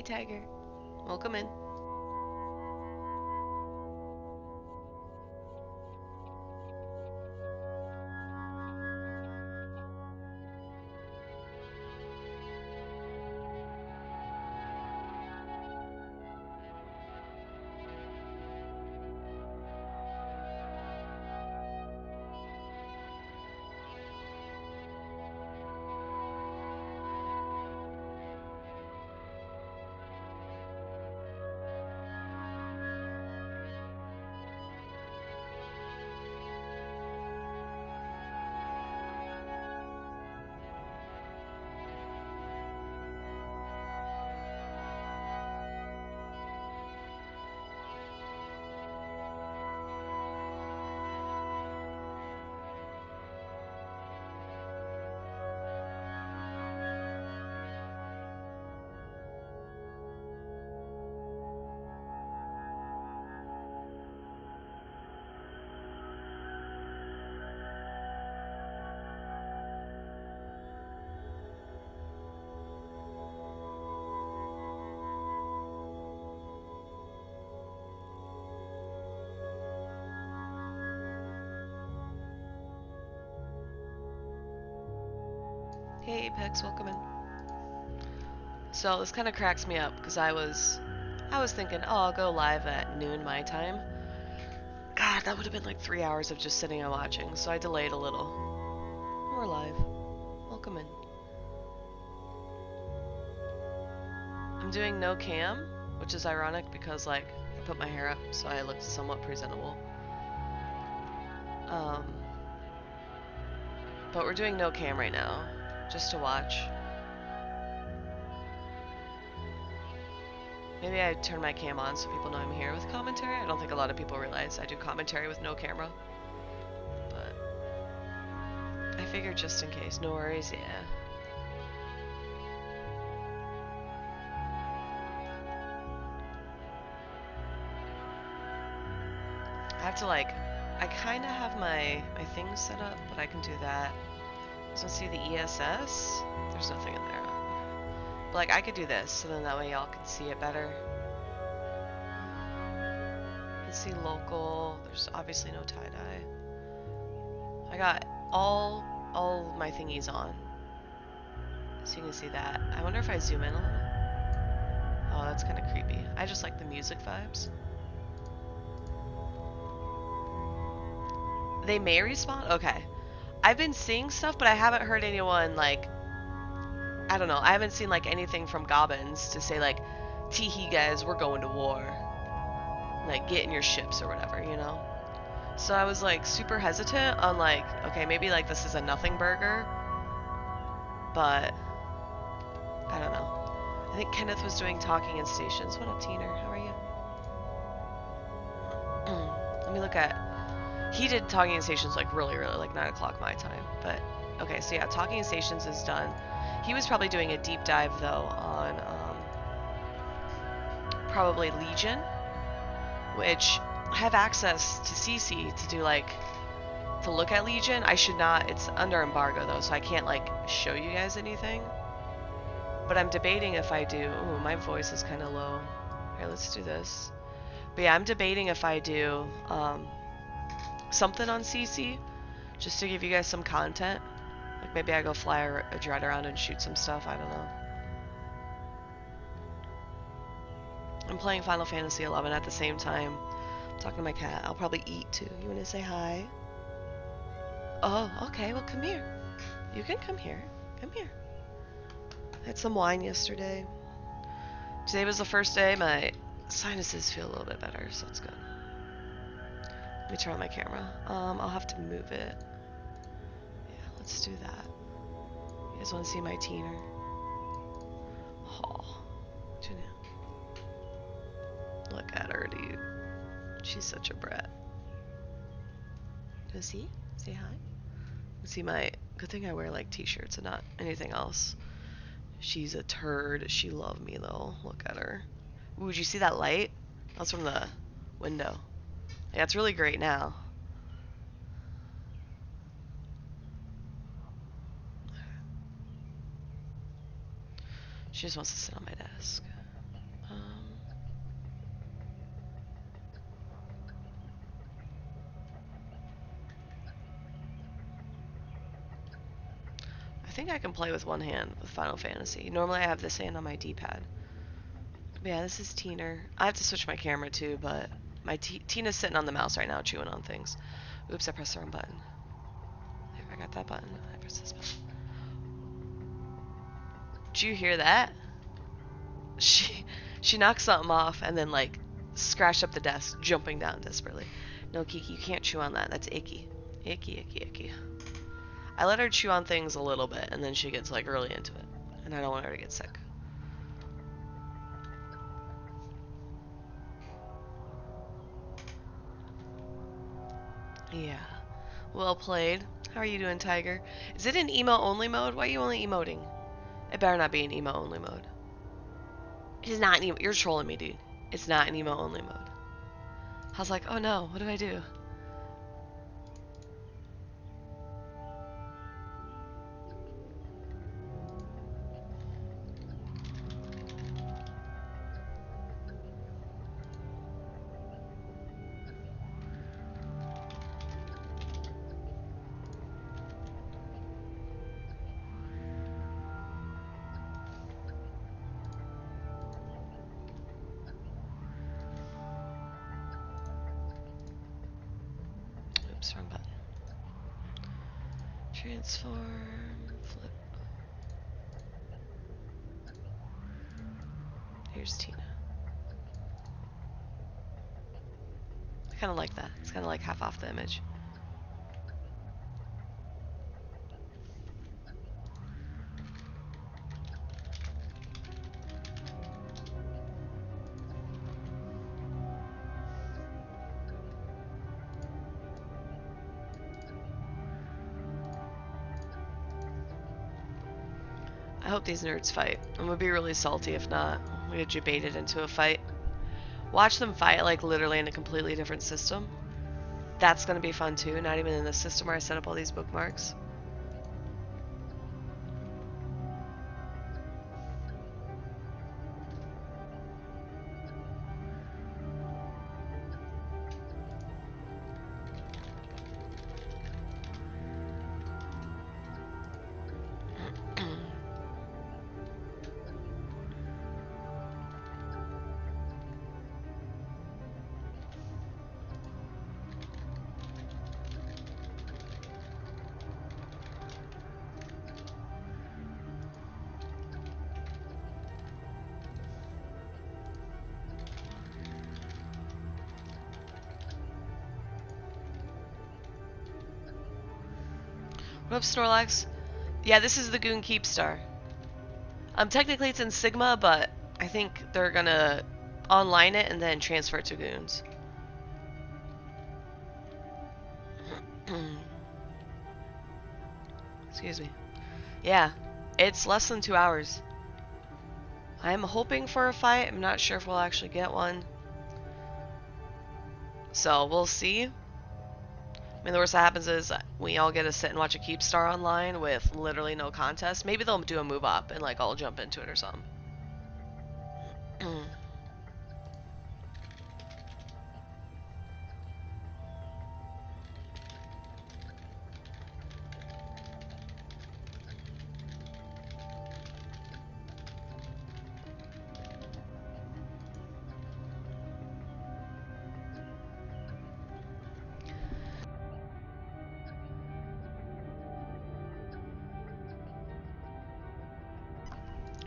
Hey, Tiger. Welcome in. Hey, Apex. Welcome in. So this kind of cracks me up because I was thinking, oh, I'll go live at noon my time. God, that would have been like 3 hours of just sitting and watching, so I delayed a little. We're live. Welcome in. I'm doing no cam, which is ironic because like I put my hair up so I look somewhat presentable. But we're doing no cam right now, just to watch. Maybe I turn my cam on so people know I'm here with commentary. I don't think a lot of people realize I do commentary with no camera. But I figured just in case. No worries, yeah. I have to like, I kind of have my things set up, but I can do that. So see the ESS? There's nothing in there. But like I could do this, so then that way y'all can see it better. You can see local. There's obviously no tie-dye. I got all my thingies on, so you can see that. I wonder if I zoom in a little. Oh, that's kind of creepy. I just like the music vibes. They may respawn? Okay. I've been seeing stuff, but I haven't heard anyone, like, I don't know. I haven't seen, like, anything from Gobbins to say, like, tee-hee, guys, we're going to war. Like, get in your ships or whatever, you know? So I was, like, super hesitant on, like, okay, maybe, like, this is a nothing burger. But, I don't know. I think Kenneth was doing talking in stations. What up, Teener? How are you? Let me look at... He did talking in stations like really early, like 9 o'clock my time. But okay, so yeah, talking in stations is done. He was probably doing a deep dive though on probably Legion, which I have access to CC to do like to look at Legion. I should not. It's under embargo though, so I can't like show you guys anything. But I'm debating if I do. Ooh, my voice is kind of low. Here, let's do this. But yeah, I'm debating if I do something on CC, just to give you guys some content. Like maybe I go fly a dread around and shoot some stuff, I don't know. I'm playing Final Fantasy 11 at the same time. I'm talking to my cat. I'll probably eat too. You wanna say hi? Oh, okay, well come here. You can come here. Come here. I had some wine yesterday. Today was the first day my sinuses feel a little bit better, so it's good. Let me turn on my camera. I'll have to move it. Yeah, let's do that. You guys want to see my teener? Oh, look at her, dude. She's such a brat. Go see? Say hi. See my... Good thing I wear like t-shirts and not anything else. She's a turd. She loved me though. Look at her. Ooh, did you see that light? That's from the window. Yeah, it's really great now. She just wants to sit on my desk. I think I can play with one hand with Final Fantasy. Normally I have this hand on my D-pad. Yeah, this is Teener. I have to switch my camera too, but my Tina's sitting on the mouse right now chewing on things. Oops, I pressed the wrong button. There, I got that button. I pressed this button. Did you hear that? She knocked something off and then like scratched up the desk, jumping down desperately. No, Kiki, you can't chew on that. That's icky. Icky, icky, icky. I let her chew on things a little bit and then she gets like really into it. And I don't want her to get sick. Yeah. Well played. How are you doing, Tiger? Is it in emo only mode? Why are you only emoting? It better not be in emo only mode. It is not in emo. You're trolling me, dude. It's not in emo only mode. I was like, oh no, what do I do? Oops, wrong button. Transform, flip. Here's Tina. I kind of like that. It's kind of like half off the image. I hope these nerds fight. I'm gonna be really salty if not. We get you baited into a fight. Watch them fight like literally in a completely different system. That's gonna be fun too, not even in the system where I set up all these bookmarks. What up, Snorlax? Yeah, this is the Goon Keepstar. Technically it's in Sigma, but I think they're gonna online it and then transfer it to Goons. Excuse me. Yeah, it's less than 2 hours. I'm hoping for a fight. I'm not sure if we'll actually get one. So, we'll see. I mean, the worst that happens is we all get to sit and watch a Keepstar online with literally no contest. Maybe they'll do a move up and like I'll jump into it or something.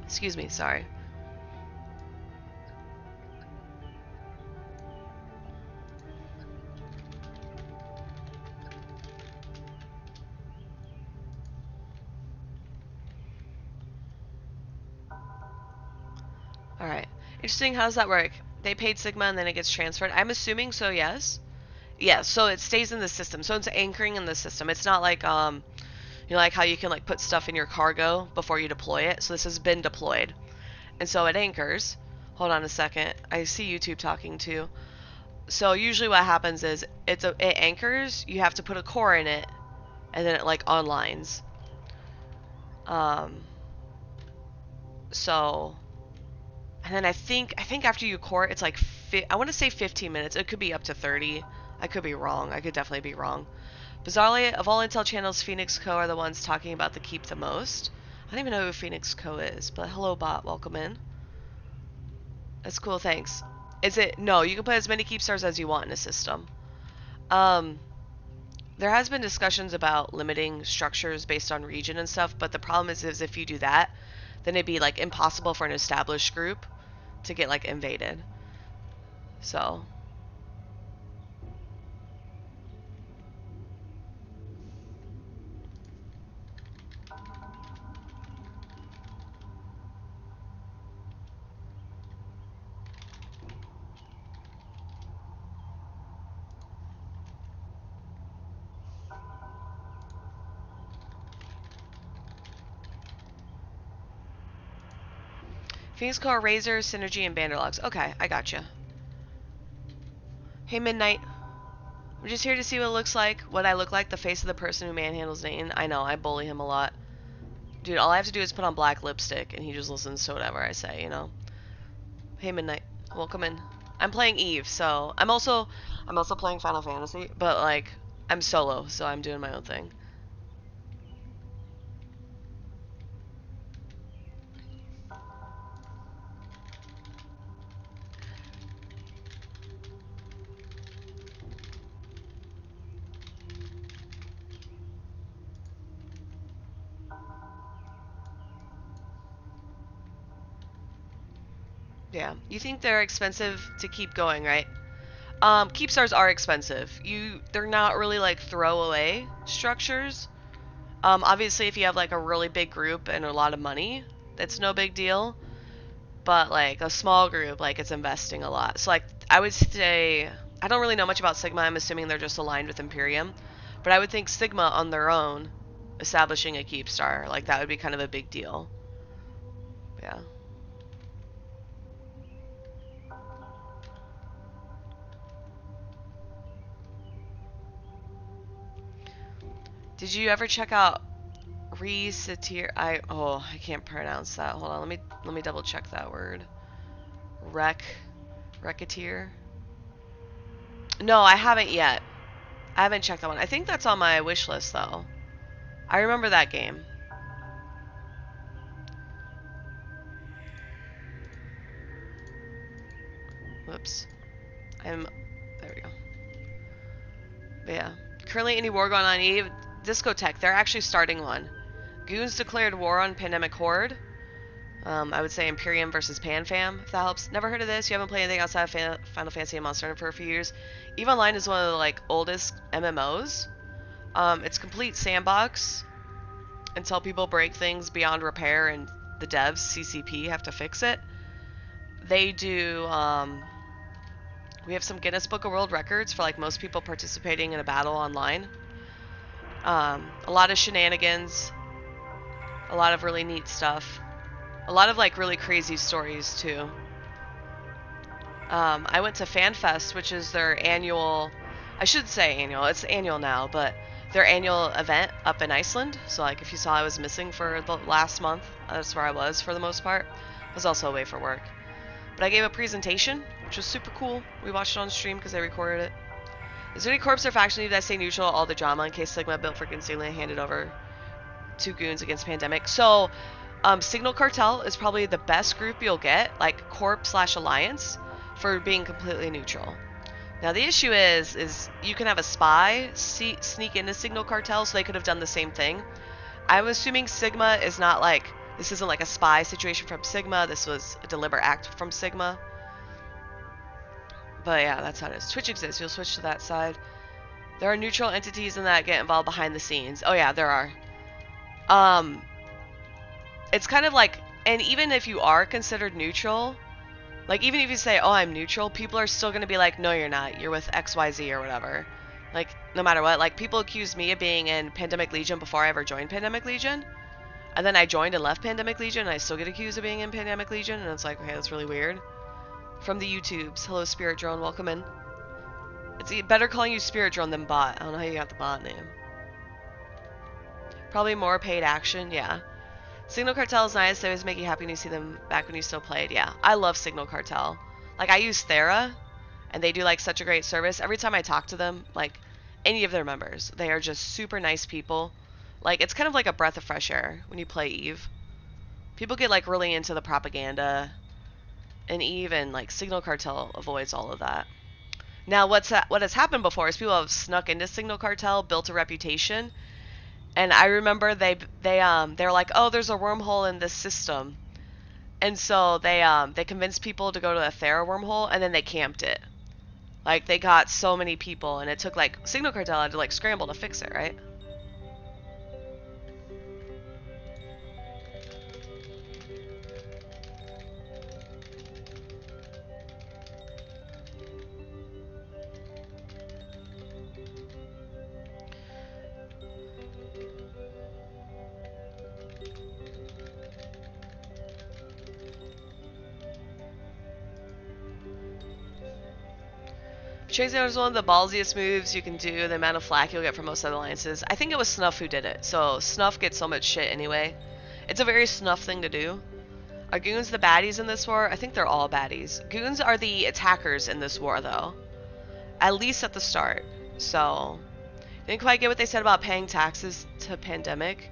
Excuse me, sorry. Alright. Interesting, how does that work? They paid Sigma and then it gets transferred? I'm assuming so, yes. Yeah, so it stays in the system. So it's anchoring in the system. It's not like, you know, like how you can like put stuff in your cargo before you deploy it. So this has been deployed. And so it anchors. Hold on a second. I see YouTube talking too. So usually what happens is it anchors, you have to put a core in it, and then it like onlines. So, and then I think after you core, it's like I want to say 15 minutes. It could be up to 30. I could be wrong. I could definitely be wrong. Bizarrely, of all Intel channels, Phoenix Co. are the ones talking about the Keep the most. I don't even know who Phoenix Co. is, but hello bot, welcome in. That's cool, thanks. Is it? No, you can put as many Keepstars as you want in a system. There has been discussions about limiting structures based on region and stuff, but the problem is if you do that, then it'd be like impossible for an established group to get like invaded. So Phoenix Core, Razor, Synergy, and Banderlocks. Okay, I gotcha. Hey, Midnight. I'm just here to see what it looks like, what I look like, the face of the person who manhandles Nathan. I know, I bully him a lot. Dude, all I have to do is put on black lipstick, and he just listens to whatever I say, you know? Hey, Midnight. Welcome in. I'm playing Eve, so... I'm also playing Final Fantasy, but, like, I'm solo, so I'm doing my own thing. Yeah. You think they're expensive to keep going, right? Keepstars are expensive. They're not really like throwaway structures. Obviously if you have like a really big group and a lot of money, that's no big deal. But like a small group, like it's investing a lot. So like I would say, I don't really know much about Sigma. I'm assuming they're just aligned with Imperium. But I would think Sigma on their own, establishing a Keepstar, like that would be kind of a big deal. Yeah. Did you ever check out Resetir? I can't pronounce that. Hold on, let me double check that word. Racketeer. No, I haven't yet. I haven't checked that one. I think that's on my wish list though. I remember that game. Whoops. There we go. But yeah. Currently any war going on Eve? Discotheque, they're actually starting one. Goons declared war on Pandemic Horde. I would say Imperium versus PanFam, if that helps. Never heard of this. You haven't played anything outside of Final Fantasy and Monster Hunter for a few years. EVE Online is one of the like oldest MMOs. It's complete sandbox until people break things beyond repair and the devs, CCP, have to fix it. They do, we have some Guinness Book of World Records for like most people participating in a battle online. A lot of shenanigans, a lot of really neat stuff. A lot of like really crazy stories too. I went to FanFest, which is their annual, I should say annual, it's annual now, but their annual event up in Iceland. So like if you saw I was missing for the last month, that's where I was for the most part. I was also away for work. But I gave a presentation, which was super cool. We watched it on stream because I recorded it. Is there any corps or faction that stay neutral all the drama in case Sigma built for concealing and handed over to goons against Pandemic? So Signal Cartel is probably the best group you'll get, like Corp/Alliance, for being completely neutral. Now the issue is you can have a spy sneak into Signal Cartel, so they could have done the same thing. I'm assuming Sigma is not like, this isn't like a spy situation from Sigma, this was a deliberate act from Sigma. But yeah, that's how it is. Twitch exists, you'll switch to that side. There are neutral entities in that get involved behind the scenes. Oh yeah, there are. It's kind of like, and even if you are considered neutral, like even if you say, oh, I'm neutral, people are still going to be like, no, you're not. You're with XYZ or whatever. Like, no matter what. Like, people accuse me of being in Pandemic Legion before I ever joined Pandemic Legion. And then I joined and left Pandemic Legion, and I still get accused of being in Pandemic Legion. And it's like, okay, that's really weird. From the YouTubes. Hello, Spirit Drone. Welcome in. It's better calling you Spirit Drone than bot. I don't know how you got the bot name. Probably more paid action. Yeah. Signal Cartel is nice. They always make you happy when you see them back when you still played. Yeah, I love Signal Cartel. Like, I use Thera, and they do, like, such a great service. Every time I talk to them, like, any of their members. They are just super nice people. Like, it's kind of like a breath of fresh air when you play Eve. People get, like, really into the propaganda. And Eve and, like, Signal Cartel avoids all of that. Now, what has happened before is people have snuck into Signal Cartel, built a reputation, and I remember they're like, oh, there's a wormhole in this system, and so they convinced people to go to a Thera wormhole, and then they camped it. Like, they got so many people, and it took, like, Signal Cartel had to, like, scramble to fix it, right? Chasing out is one of the ballsiest moves you can do, the amount of flack you'll get from most other alliances. I think it was Snuff who did it, so Snuff gets so much shit anyway. It's a very Snuff thing to do. Are goons the baddies in this war? I think they're all baddies. Goons are the attackers in this war, though. At least at the start. So, didn't quite get what they said about paying taxes to pandemic.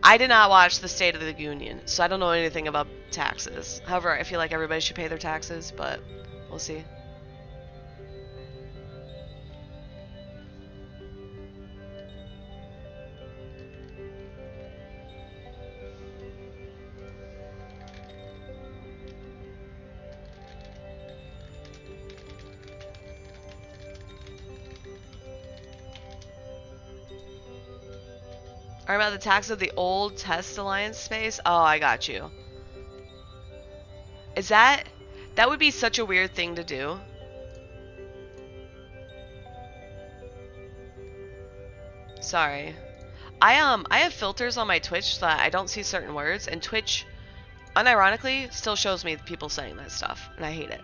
I did not watch the State of the Union, so I don't know anything about taxes. However, I feel like everybody should pay their taxes, but we'll see. Are about the tax of the old Test Alliance space? Oh, I got you. Is that would be such a weird thing to do. Sorry. I have filters on my Twitch so that I don't see certain words, and Twitch unironically still shows me people saying that stuff, and I hate it.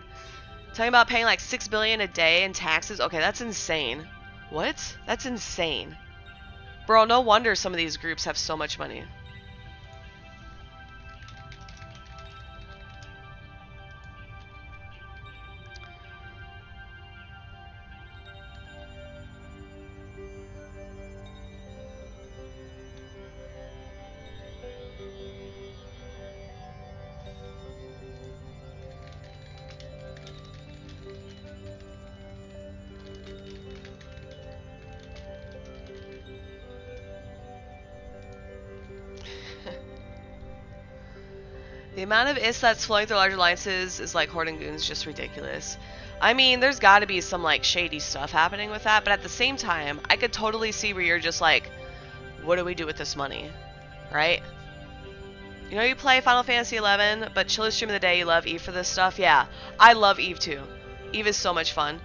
Talking about paying like $6 billion a day in taxes. Okay, that's insane. What? That's insane. Bro, no wonder some of these groups have so much money. The amount of IS that's flowing through large alliances is like hoarding goons, just ridiculous. I mean, there's got to be some like shady stuff happening with that, but at the same time, I could totally see where you're just like, what do we do with this money, right? You know, you play Final Fantasy XI, but chiller stream of the day, you love Eve for this stuff. Yeah, I love Eve too. Eve is so much fun.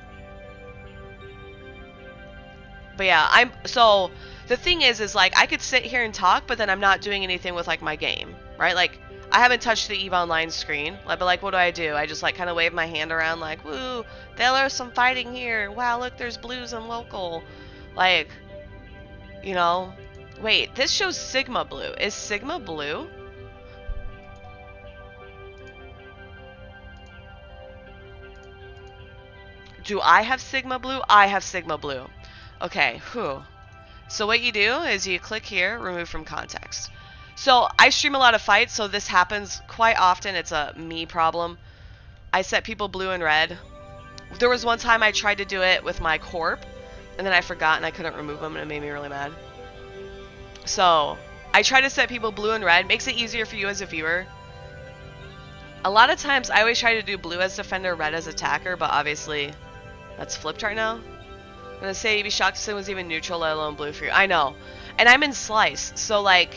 But yeah, so the thing is like I could sit here and talk, but then I'm not doing anything with like my game, right? Like, I haven't touched the EVE Online screen, but like, what do? I just like kind of wave my hand around like, woo, there's some fighting here. Wow, look, there's blues and local. Like, you know, wait, this shows Sigma blue. Is Sigma blue? Do I have Sigma blue? I have Sigma blue. Okay, whew. So what you do is you click here, remove from context. So I stream a lot of fights, so this happens quite often. It's a me problem. I set people blue and red. There was one time I tried to do it with my corp, and then I forgot and I couldn't remove them, and it made me really mad. So I try to set people blue and red. Makes it easier for you as a viewer. A lot of times I always try to do blue as defender, red as attacker, but obviously that's flipped right now. I'm gonna say you'd be shocked if someone's even neutral, let alone blue for you. I know. And I'm in Slice, so like,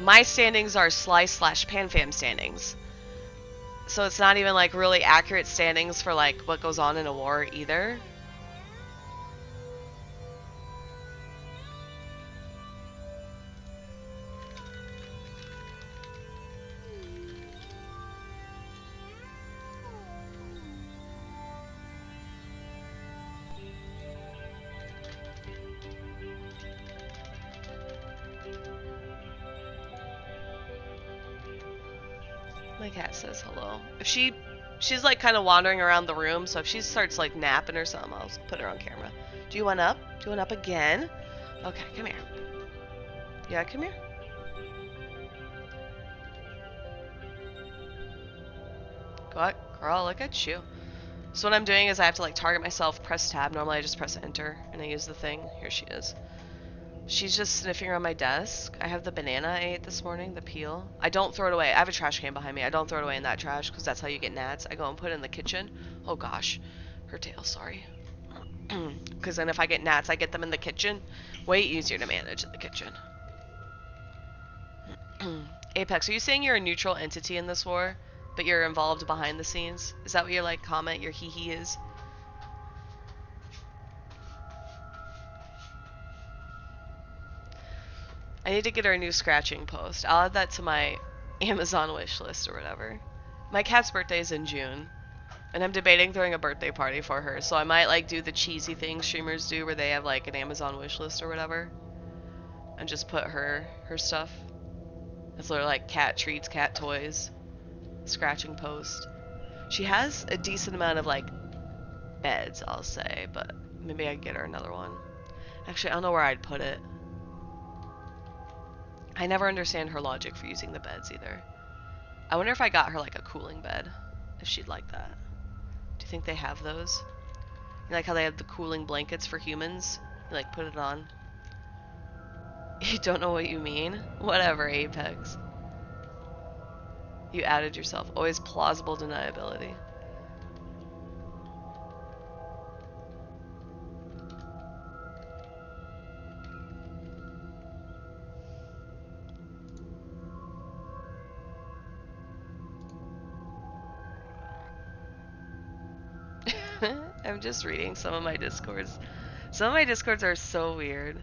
my standings are Slice/PanFam standings. So it's not even like really accurate standings for like what goes on in a war either. My cat says hello. If she's like kind of wandering around the room, so if she starts like napping or something, I'll put her on camera. Do you want up? Do you want up again? Okay, come here. Yeah, come here. Go, girl, look at you. So what I'm doing is I have to like target myself, press tab. Normally I just press enter and I use the thing. Here she is. She's just sniffing around my desk. I have the banana I ate this morning, the peel. I don't throw it away. I have a trash can behind me. I don't throw it away in that trash because that's how you get gnats. I go and put it in the kitchen. Oh gosh. Her tail, sorry. Because then if I get gnats, I get them in the kitchen. Way easier to manage in the kitchen. Apex, are you saying you're a neutral entity in this war, but you're involved behind the scenes? Is that what your like comment, your hee-hee is? I need to get her a new scratching post. I'll add that to my Amazon wish list or whatever. My cat's birthday is in June, and I'm debating throwing a birthday party for her, so I might like do the cheesy thing streamers do where they have like an Amazon wish list or whatever, and just put her stuff. It's literally like cat treats, cat toys, scratching post. She has a decent amount of like beds, I'll say, but maybe I could get her another one. Actually, I don't know where I'd put it. I never understand her logic for using the beds either. I wonder if I got her like a cooling bed, if she'd like that. Do you think they have those? You like how they have the cooling blankets for humans? You like put it on. You don't know what you mean? Whatever, Apex. You added yourself. Always plausible deniability. I'm just reading some of my discords. Some of my discords are so weird.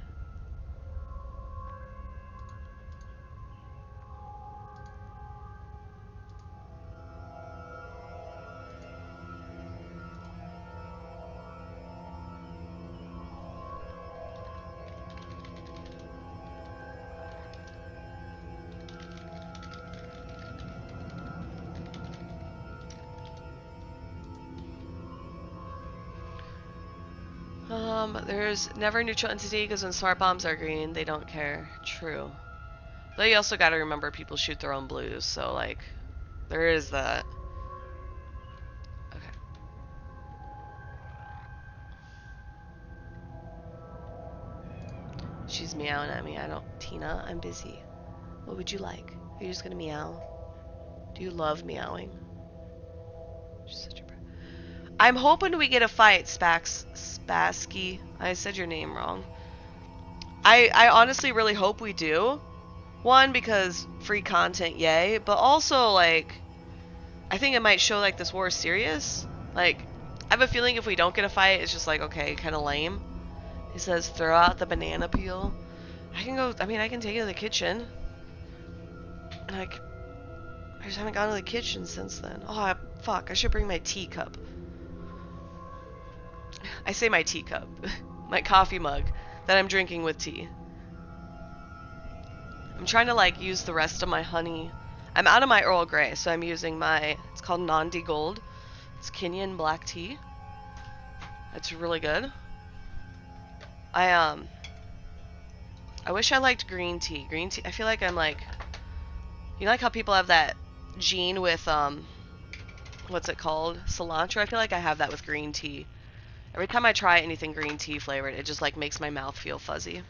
There's never a neutral entity because when smart bombs are green, they don't care. True. Though you also gotta remember people shoot their own blues, so like, there is that. Okay. She's meowing at me. I don't. Tina, I'm busy. What would you like? Are you just gonna meow? Do you love meowing? She's such a brat. I'm hoping we get a fight, Spassky. I said your name wrong. I honestly really hope we do. One, because free content, yay. But also, like, I think it might show, like, this war is serious. Like, I have a feeling if we don't get a fight, it's just like, okay, kind of lame. He says, throw out the banana peel. I can go, I mean, I can take it to the kitchen. Like, I just haven't gone to the kitchen since then. Oh, fuck, I should bring my teacup. I say my teacup. My coffee mug that I'm drinking with tea. I'm trying to like use the rest of my honey. I'm out of my Earl Grey, so I'm using my, it's called Nandi Gold. It's Kenyan black tea. It's really good. I wish I liked green tea. Green tea, I feel like I'm like, you know, like how people have that gene with what's it called? Cilantro. I feel like I have that with green tea. Every time I try anything green tea flavored, it just like makes my mouth feel fuzzy.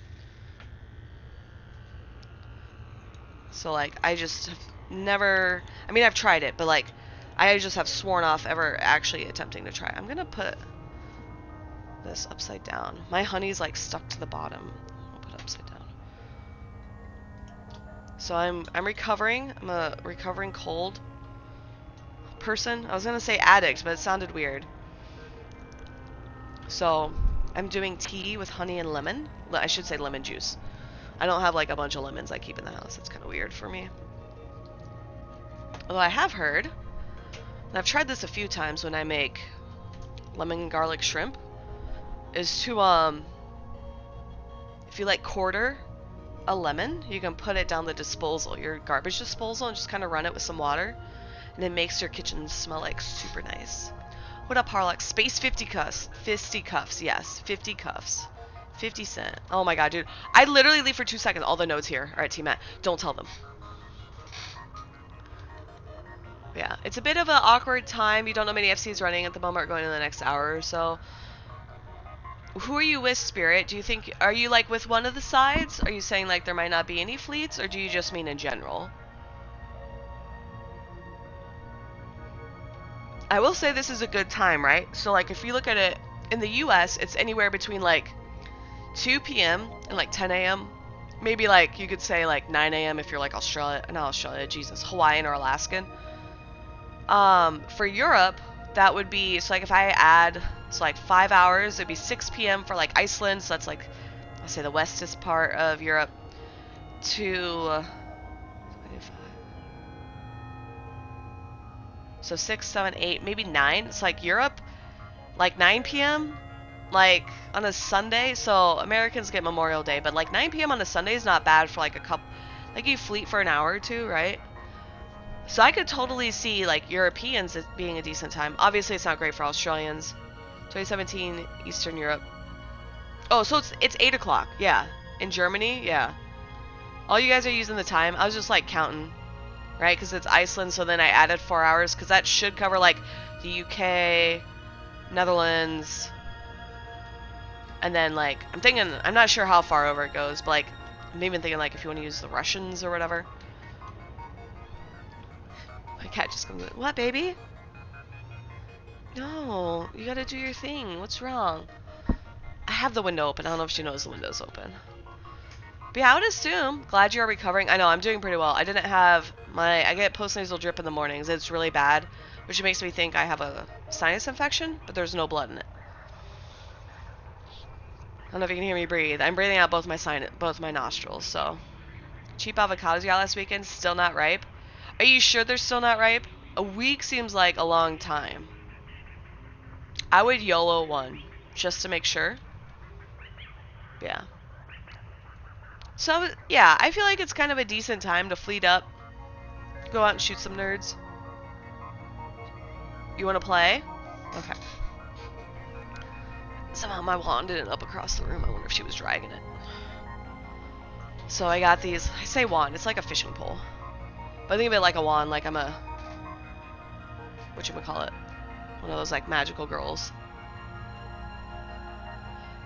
So like, I just have never, I mean, I've tried it, but like, I just have sworn off ever actually attempting to try. I'm gonna put this upside down. My honey's like stuck to the bottom. I'll put it upside down. So I'm recovering. I'm a recovering cold person. I was gonna say addict, but it sounded weird. So I'm doing tea with honey and lemon. I should say lemon juice. I don't have like a bunch of lemons I keep in the house. It's kind of weird for me. Although I have heard, and I've tried this a few times when I make lemon and garlic shrimp, is to if you like quarter a lemon, you can put it down the disposal, your garbage disposal, and just kind of run it with some water, and it makes your kitchen smell like super nice. What up, Harlock? Space 50 cuffs. 50 cuffs, yes. 50 cuffs. 50 cent. Oh my god, dude. I literally leave for 2 seconds. All the nodes here. Alright, Team Matt. Don't tell them. Yeah, it's a bit of an awkward time. You don't know many FCs running at the moment or going in the next hour or so. Who are you with, Spirit? Do you think... Are you, like, with one of the sides? Are you saying, like, there might not be any fleets? Or do you just mean in general? I will say this is a good time, right? So, like, if you look at it, in the US, it's anywhere between, like, 2 p.m. and, like, 10 a.m. Maybe, like, you could say, like, 9 a.m. if you're, like, Hawaiian or Alaskan. For Europe, that would be, so, like, if I add, so, like, 5 hours, it'd be 6 p.m. for, like, Iceland, so that's, like, I'll say the westest part of Europe, to... So 6, 7, 8, maybe 9. It's like Europe, like 9 p.m. like on a Sunday. So Americans get Memorial Day, but like 9 p.m. on a Sunday is not bad for like a couple, like you fleet for an hour or two, right? So I could totally see like Europeans as being a decent time. Obviously, it's not great for Australians. 2017 Eastern Europe. Oh, so it's 8 o'clock. Yeah, in Germany. Yeah, all you guys are using the time. I was just like counting. Right, because it's Iceland, so then I added 4 hours, because that should cover, like, the UK, Netherlands, and then, like, I'm thinking, I'm not sure how far over it goes, but, like, I'm even thinking, like, if you want to use the Russians or whatever. My cat just comes in. What, baby? No, you gotta do your thing. What's wrong? I have the window open. I don't know if she knows the window's open. But yeah, I would assume. Glad you are recovering. I know, I'm doing pretty well. I didn't have I get postnasal drip in the mornings. It's really bad, which makes me think I have a sinus infection, but there's no blood in it. I don't know if you can hear me breathe. I'm breathing out both my nostrils, so. Cheap avocados you got last weekend, still not ripe. Are you sure they're still not ripe? A week seems like a long time. I would YOLO one, just to make sure. Yeah. So, yeah, I feel like it's kind of a decent time to fleet up. Go out and shoot some nerds. You want to play? Okay. Somehow my wand didn't up across the room. I wonder if she was dragging it. So I got these. I say wand. It's like a fishing pole. But think of it like a wand. Like I'm a... whatchamacallit? One of those like magical girls.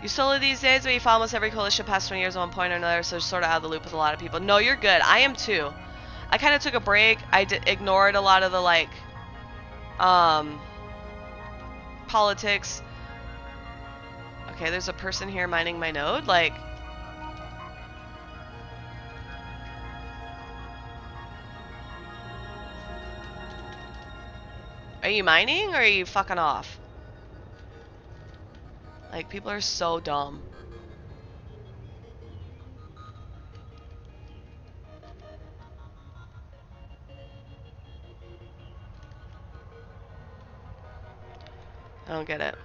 You solo these days, but you follow almost every coalition past 20 years at one point or another, so sort of out of the loop with a lot of people. No, you're good. I am too. I kind of took a break. I ignored a lot of the, like, politics. Okay, there's a person here mining my node. Like, are you mining or are you fucking off? Like, people are so dumb. I don't get it.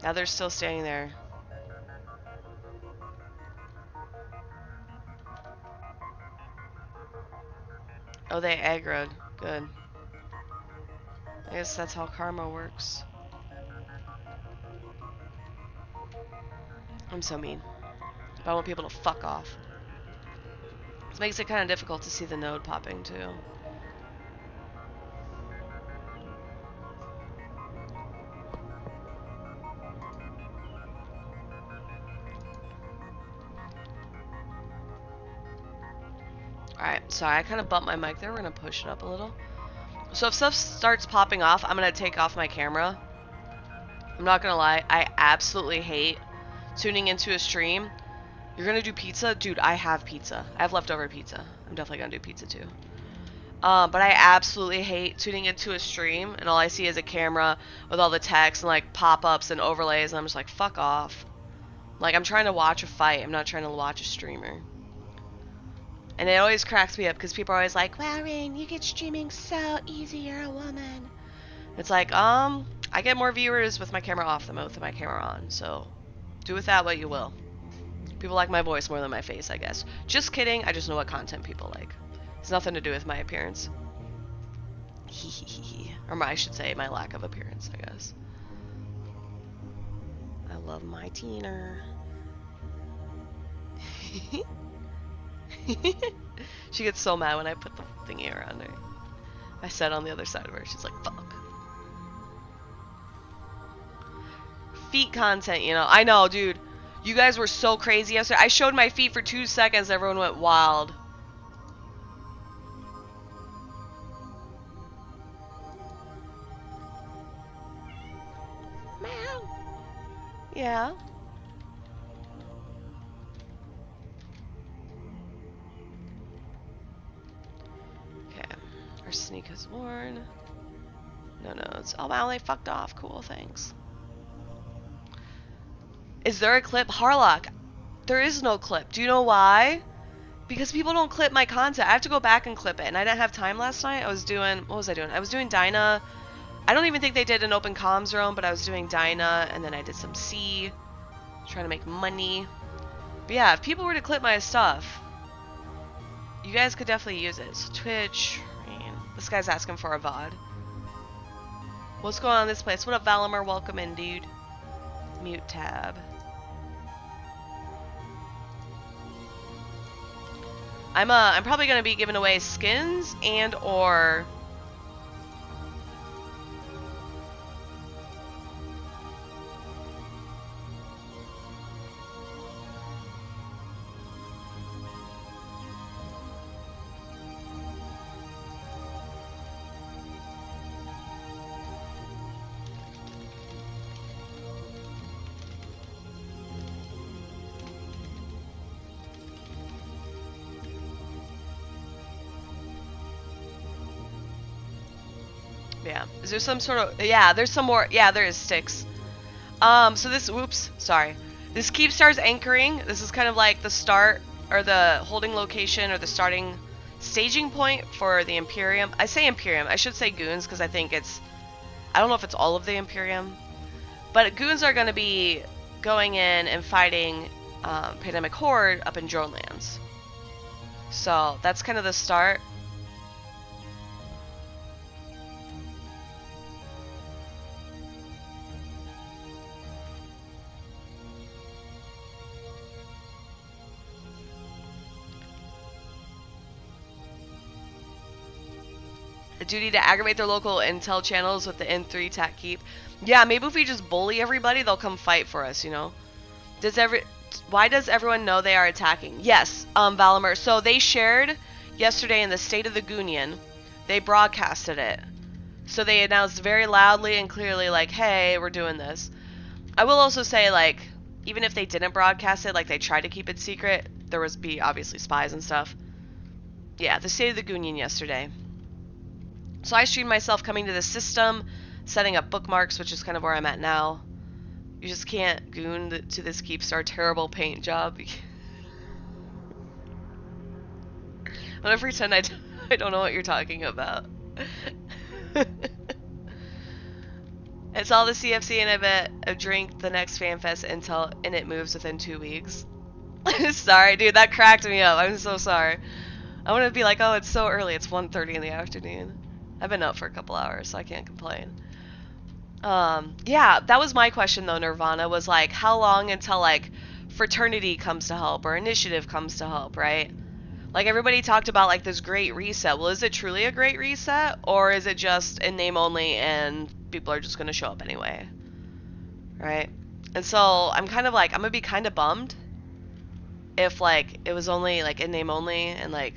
Now they're still standing there. Oh, they aggroed. Good. I guess that's how karma works. I'm so mean. But I want people to fuck off. This makes it kind of difficult to see the node popping, too. Alright, sorry, I kind of bumped my mic there. We're going to push it up a little. So if stuff starts popping off, I'm going to take off my camera. I'm not going to lie. I absolutely hate tuning into a stream. You're going to do pizza? Dude, I have pizza. I have leftover pizza. I'm definitely going to do pizza too. But I absolutely hate tuning into a stream and all I see is a camera with all the text and like pop-ups and overlays and I'm just like, fuck off. Like, I'm trying to watch a fight. I'm not trying to watch a streamer. And it always cracks me up because people are always like, wow, Rain, you get streaming so easy, you're a woman. It's like, I get more viewers with my camera off than with my camera on, so do with that what you will. People like my voice more than my face, I guess. Just kidding, I just know what content people like. It's nothing to do with my appearance. Or I should say my lack of appearance, I guess. I love my teener. She gets so mad when I put the thingy around her. I sat on the other side of her. She's like, fuck. Feet content, you know. I know, dude. You guys were so crazy yesterday. I showed my feet for 2 seconds. Everyone went wild. Meow. Yeah. Okay. Our sneak is worn. No, it's... Oh, wow, they fucked off. Cool, thanks. Is there a clip? Harlock, there is no clip. Do you know why? Because people don't clip my content. I have to go back and clip it, and I didn't have time last night. I was doing... What was I doing? I was doing Dinah. I don't even think they did an open comms room, but I was doing Dinah, and then I did some C. Trying to make money. But yeah, if people were to clip my stuff, you guys could definitely use it. So Twitch... This guy's asking for a VOD. What's going on in this place? What up, Valimir? Welcome in, dude. Mute tab. I'm probably gonna be giving away skins and or yeah. Is there some sort of... Yeah, there's some more... Yeah, there is sticks. So this... Whoops. Sorry. This Keepstar's anchoring. This is kind of like the start, or the holding location, or the starting staging point for the Imperium. I say Imperium. I should say Goons, because I think it's... I don't know if it's all of the Imperium. But Goons are going to be going in and fighting Pandemic Horde up in Dronelands. So, that's kind of the start. A duty to aggravate their local intel channels with the N3 tac keep. Yeah, maybe if we just bully everybody, they'll come fight for us, you know? Why does everyone know they are attacking? Yes, Valimir. So they shared yesterday in the State of the Goonion. They broadcasted it. So they announced very loudly and clearly, like, hey, we're doing this. I will also say, like, even if they didn't broadcast it, like, they tried to keep it secret, there was obviously spies and stuff. Yeah, the State of the Goonion yesterday. So I streamed myself coming to the system, setting up bookmarks, which is kind of where I'm at now. You just can't goon to this Keepstar terrible paint job. I'm gonna pretend I don't know what you're talking about. It's all the CFC and I bet a drink the next FanFest until and it moves within 2 weeks. Sorry, dude, that cracked me up. I'm so sorry. I want to be like, oh, it's so early. It's 1:30 in the afternoon. I've been up for a couple hours, so I can't complain. Yeah, that was my question, though, Nirvana, was, like, how long until, like, Fraternity comes to help or Initiative comes to help, right? Like, everybody talked about, like, this great reset. Well, is it truly a great reset, or is it just in name only and people are just going to show up anyway? Right? And so, I'm kind of, like, I'm going to be kind of bummed if, like, it was only, like, in name only and, like,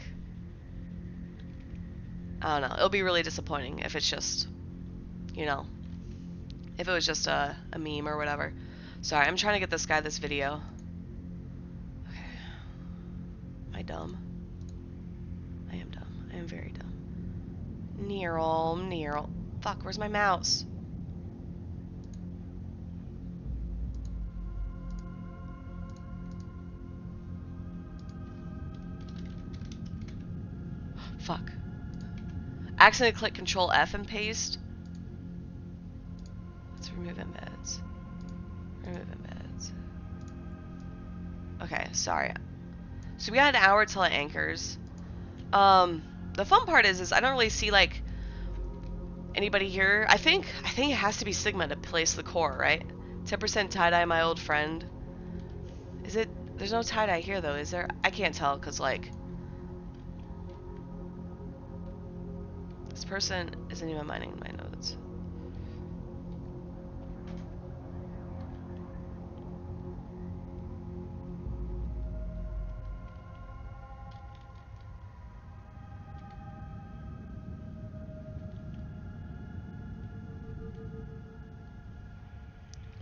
I don't know. It'll be really disappointing if it's just, you know, if it was just a meme or whatever. Sorry, I'm trying to get this guy this video. Okay. Am I dumb? I am dumb. I am very dumb. Nearl. Fuck, where's my mouse? Fuck. Accidentally click Control F and paste. Let's remove embeds. Remove embeds. Okay, sorry. So we got an hour till it anchors. The fun part is I don't really see, like, Anybody here? I think it has to be Sigma to place the core, right? 10% tie-dye, my old friend. Is it? There's no tie-dye here though, is there? I can't tell because like this person isn't even minding my notes.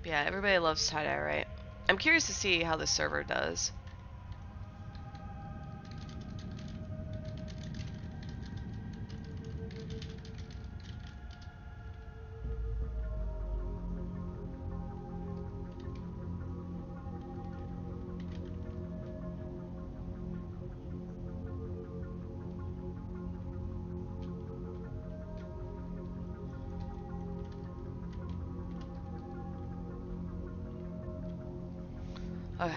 Yeah, everybody loves tie-dye, right? I'm curious to see how the server does. Okay.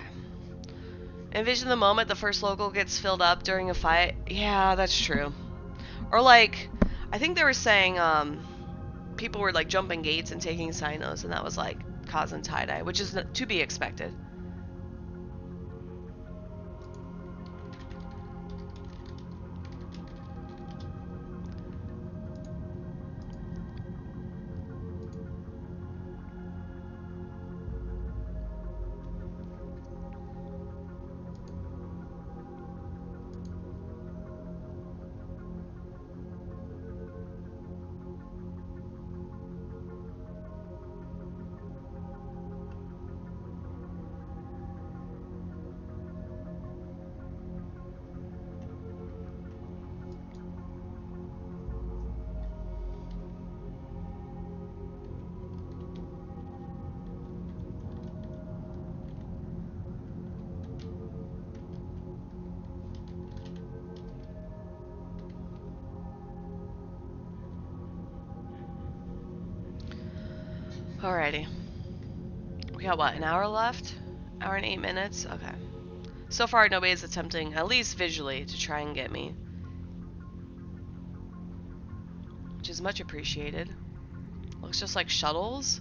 Envision the moment the first local gets filled up during a fight. Yeah, that's true. Or like, I think they were saying people were like jumping gates and taking sinos, and that was like causing tie-dye, which is to be expected. Alrighty. We got what, an hour left? Hour and 8 minutes? Okay. So far, nobody's attempting, at least visually, to try and get me. Which is much appreciated. Looks just like shuttles.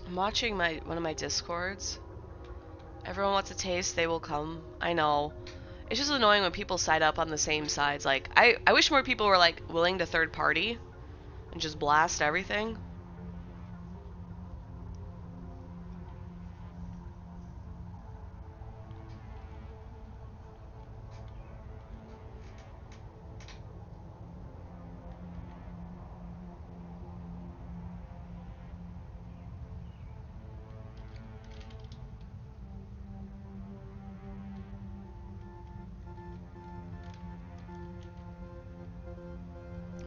I'm watching one of my discords. Everyone wants a taste, they will come. I know. It's just annoying when people side up on the same sides. Like, I wish more people were like willing to third party and just blast everything.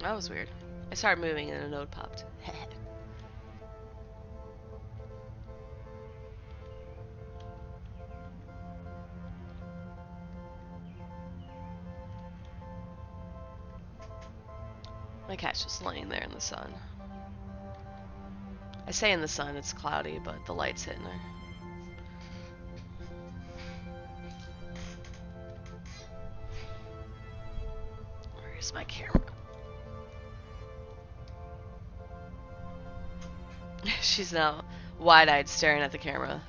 That was weird. I started moving and a node popped. My cat's just laying there in the sun. I say in the sun, it's cloudy, but the light's hitting her. Where's my camera? She's now wide-eyed staring at the camera.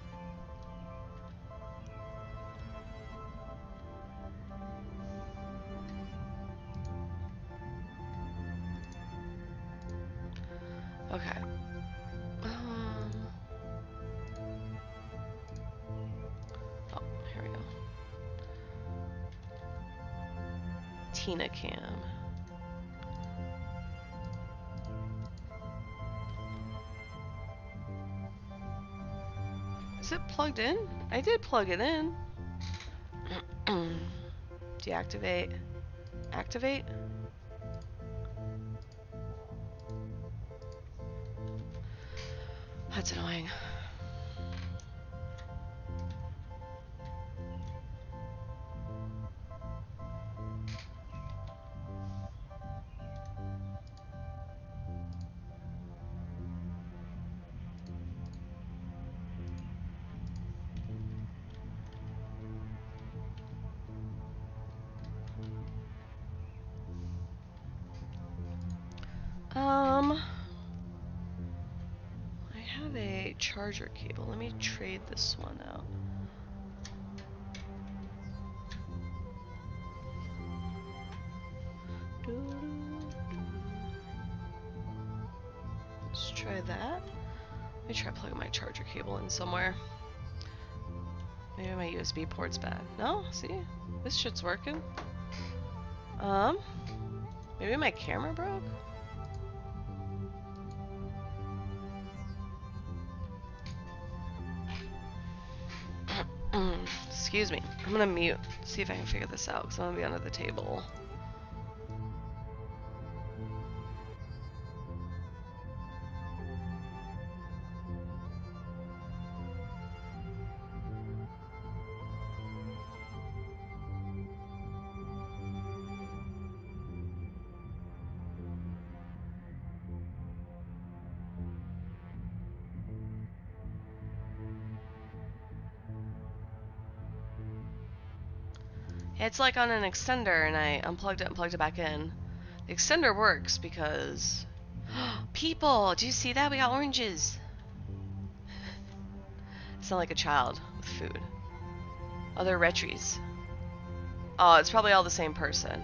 Okay. Oh, here we go. Tina cam. Is it plugged in? I did plug it in. Deactivate. Activate? That's annoying. I have a charger cable. Let me trade this one out. Let's try that. Let me try plugging my charger cable in somewhere. Maybe my USB port's bad. No? See? This shit's working. Maybe my camera broke? Excuse me. I'm gonna mute. See if I can figure this out, because I'm gonna be under the table. It's like on an extender, and I unplugged it and plugged it back in. The extender works because... People! Do you see that? We got oranges! Sound like a child with food. Oh, they're retries. Oh, it's probably all the same person.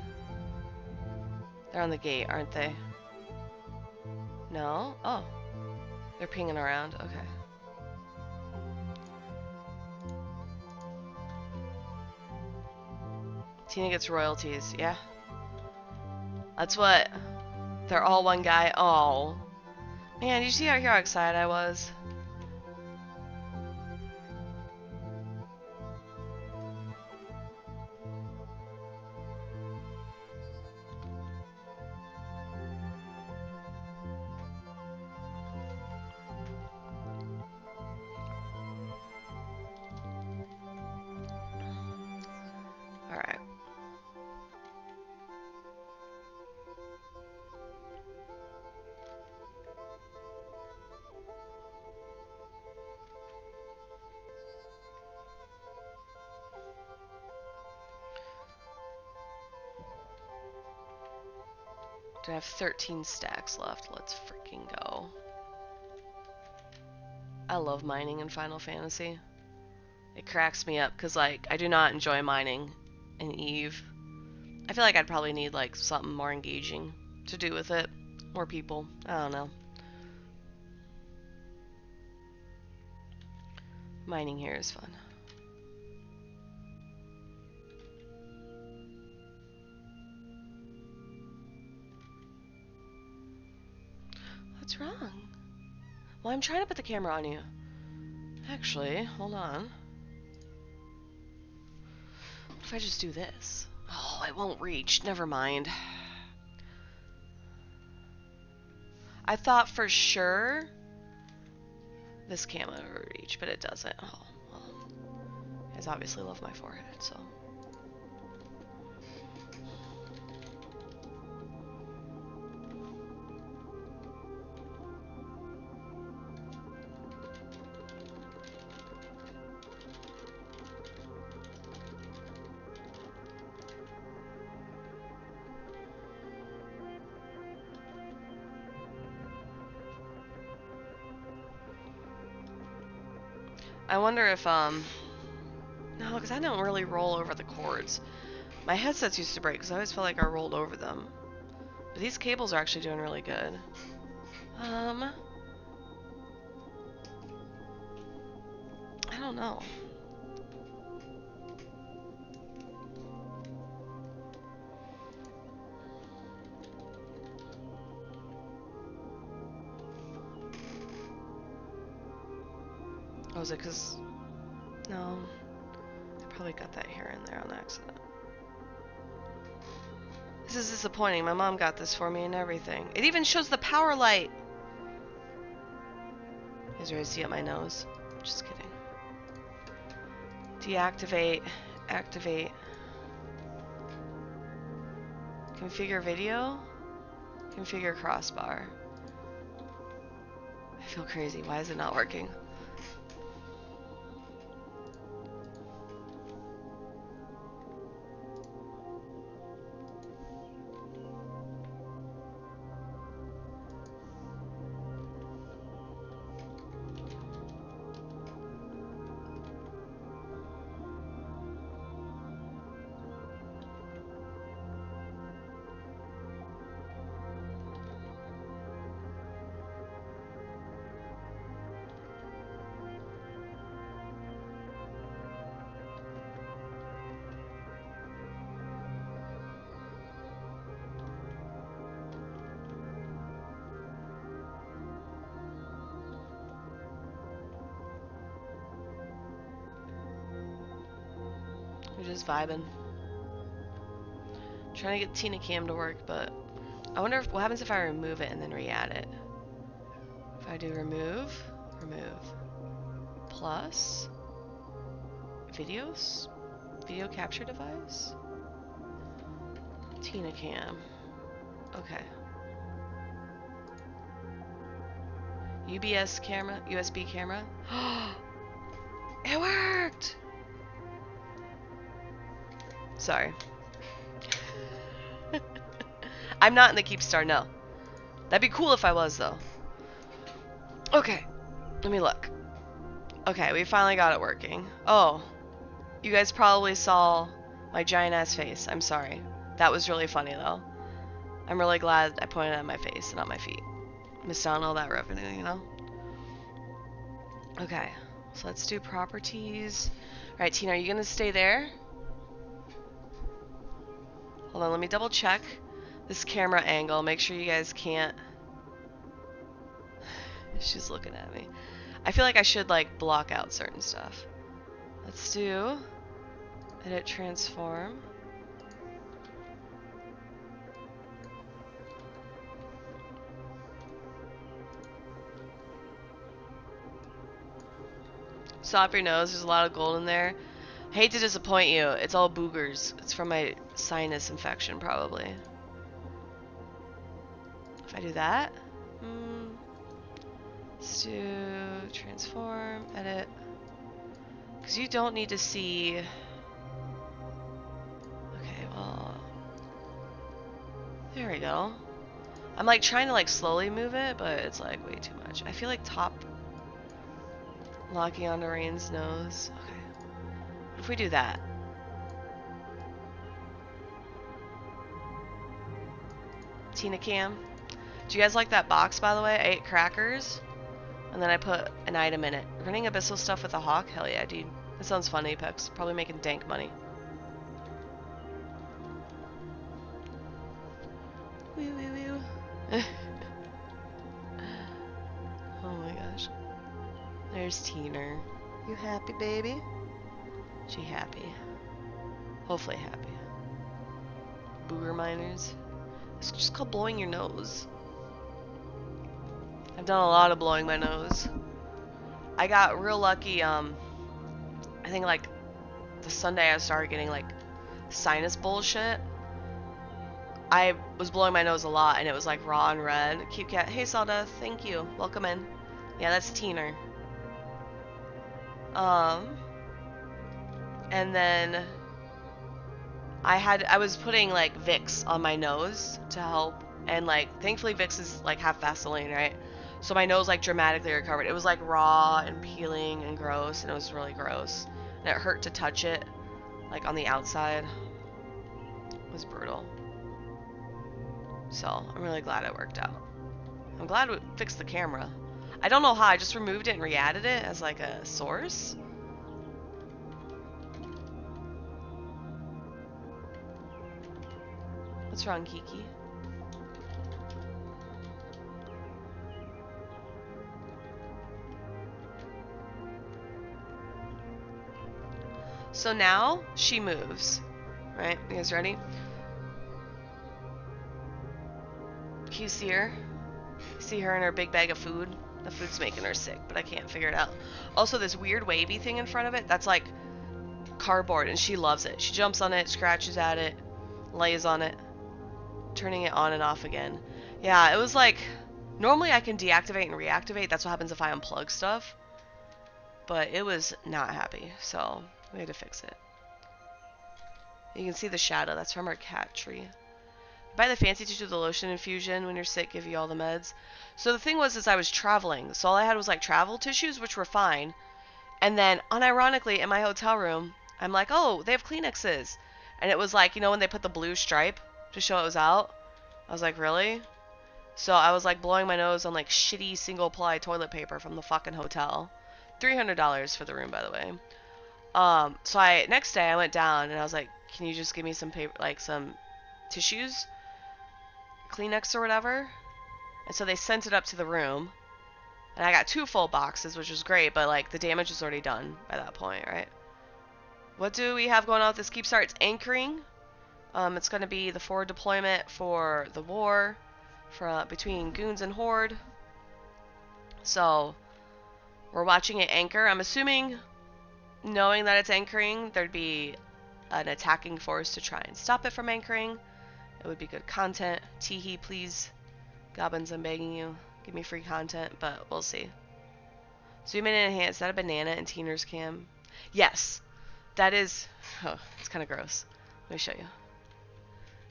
They're on the gate, aren't they? No? Oh. They're pinging around. Okay. Tina gets royalties. Yeah. That's what... They're all one guy. Oh. Man, did you see how excited I was? Alright. I have 13 stacks left. Let's freaking go. I love mining in Final Fantasy. It cracks me up because, like, I do not enjoy mining in Eve. I feel like I'd probably need, like, something more engaging to do with it. More people. I don't know. Mining here is fun. What's wrong? Well, I'm trying to put the camera on you. Actually, hold on. What if I just do this? Oh, it won't reach. Never mind. I thought for sure this camera would reach, but it doesn't. Oh, well. You guys obviously love my forehead, so... I wonder if, no, because I don't really roll over the cords. My headsets used to break because I always felt like I rolled over them. But these cables are actually doing really good. I don't know. was it because... No. I probably got that hair in there on accident. This is disappointing. My mom got this for me and everything. It even shows the power light. You guys ready to see up my nose? Just kidding. Deactivate. Activate. Configure video. Configure crossbar. I feel crazy. Why is it not working? We're just vibing. Trying to get Tina Cam to work, but I wonder if, what happens if I remove it and then re-add it. If I do remove, plus, videos, video capture device, Tina Cam. Okay. USB camera. It worked! Sorry. I'm not in the Keepstar, no. That'd be cool if I was, though. Okay. Let me look. Okay, we finally got it working. Oh. You guys probably saw my giant-ass face. I'm sorry. That was really funny, though. I'm really glad I pointed at my face and not my feet. Missed out on all that revenue, you know? Okay. So let's do properties. Alright, Tina, are you gonna stay there? Hold on, let me double check this camera angle. Make sure you guys can't... She's looking at me. I feel like I should, like, block out certain stuff. Let's do... Edit transform. Stop your nose. There's a lot of gold in there. Hate to disappoint you. It's all boogers. It's from my sinus infection, probably. If I do that, let's do transform, edit. Because you don't need to see. Okay, well, there we go. I'm like trying to like slowly move it, but it's like way too much. I feel like top locking onto Rain's nose. Okay. If we do that. Tina Cam. Do you guys like that box, by the way? I ate crackers, and then I put an item in it. Running abyssal stuff with a hawk? Hell yeah, dude. That sounds fun, Apex. Probably making dank money. Wee wee wee. Oh my gosh. There's Tina. You happy, baby? She happy. Hopefully happy. Booger miners. It's just called blowing your nose. I've done a lot of blowing my nose. I got real lucky, I think like the Sunday I started getting like sinus bullshit. I was blowing my nose a lot and it was like raw and red. Cute cat. Hey Sawdust, thank you. Welcome in. Yeah, that's Tina. And then I was putting like Vicks on my nose to help, and like thankfully Vicks is like half Vaseline, right? So my nose like dramatically recovered. It was like raw and peeling and gross, and it was really gross. And it hurt to touch it, like on the outside. It was brutal. So I'm really glad it worked out. I'm glad we fixed the camera. I don't know how, I just removed it and re-added it as like a source. What's wrong, Kiki? So now she moves. Right? You guys ready? Can you see her? See her and her big bag of food? The food's making her sick, but I can't figure it out. Also, this weird wavy thing in front of it, that's like cardboard, and she loves it. She jumps on it, scratches at it, lays on it, turning it on and off again. Yeah, it was like, normally I can deactivate and reactivate. That's what happens if I unplug stuff. But it was not happy, so we had to fix it. You can see the shadow. That's from our cat tree. Buy the fancy tissue, the lotion infusion. When you're sick, give you all the meds. So the thing was, is I was traveling. So all I had was like travel tissues, which were fine. And then, unironically, in my hotel room, I'm like, oh, they have Kleenexes. And it was like, you know, when they put the blue stripe to show it was out. I was like, really? So I was like blowing my nose on like shitty single-ply toilet paper from the fucking hotel. $300 for the room, by the way. So next day I went down and I was like, can you just give me some paper, like some tissues? Kleenex or whatever. And so they sent it up to the room. And I got 2 full boxes, which was great, but like the damage was already done by that point, right? What do we have going on with this Keepstar? It's anchoring. It's going to be the forward deployment for the war between Goons and Horde. So we're watching it anchor. I'm assuming, knowing that it's anchoring, there'd be an attacking force to try and stop it from anchoring. It would be good content. Teehee, please. Goblins, I'm begging you. Give me free content, but we'll see. Zoom in and enhance. Is that a banana in Teener's cam? Yes. That is... Oh, it's kind of gross. Let me show you.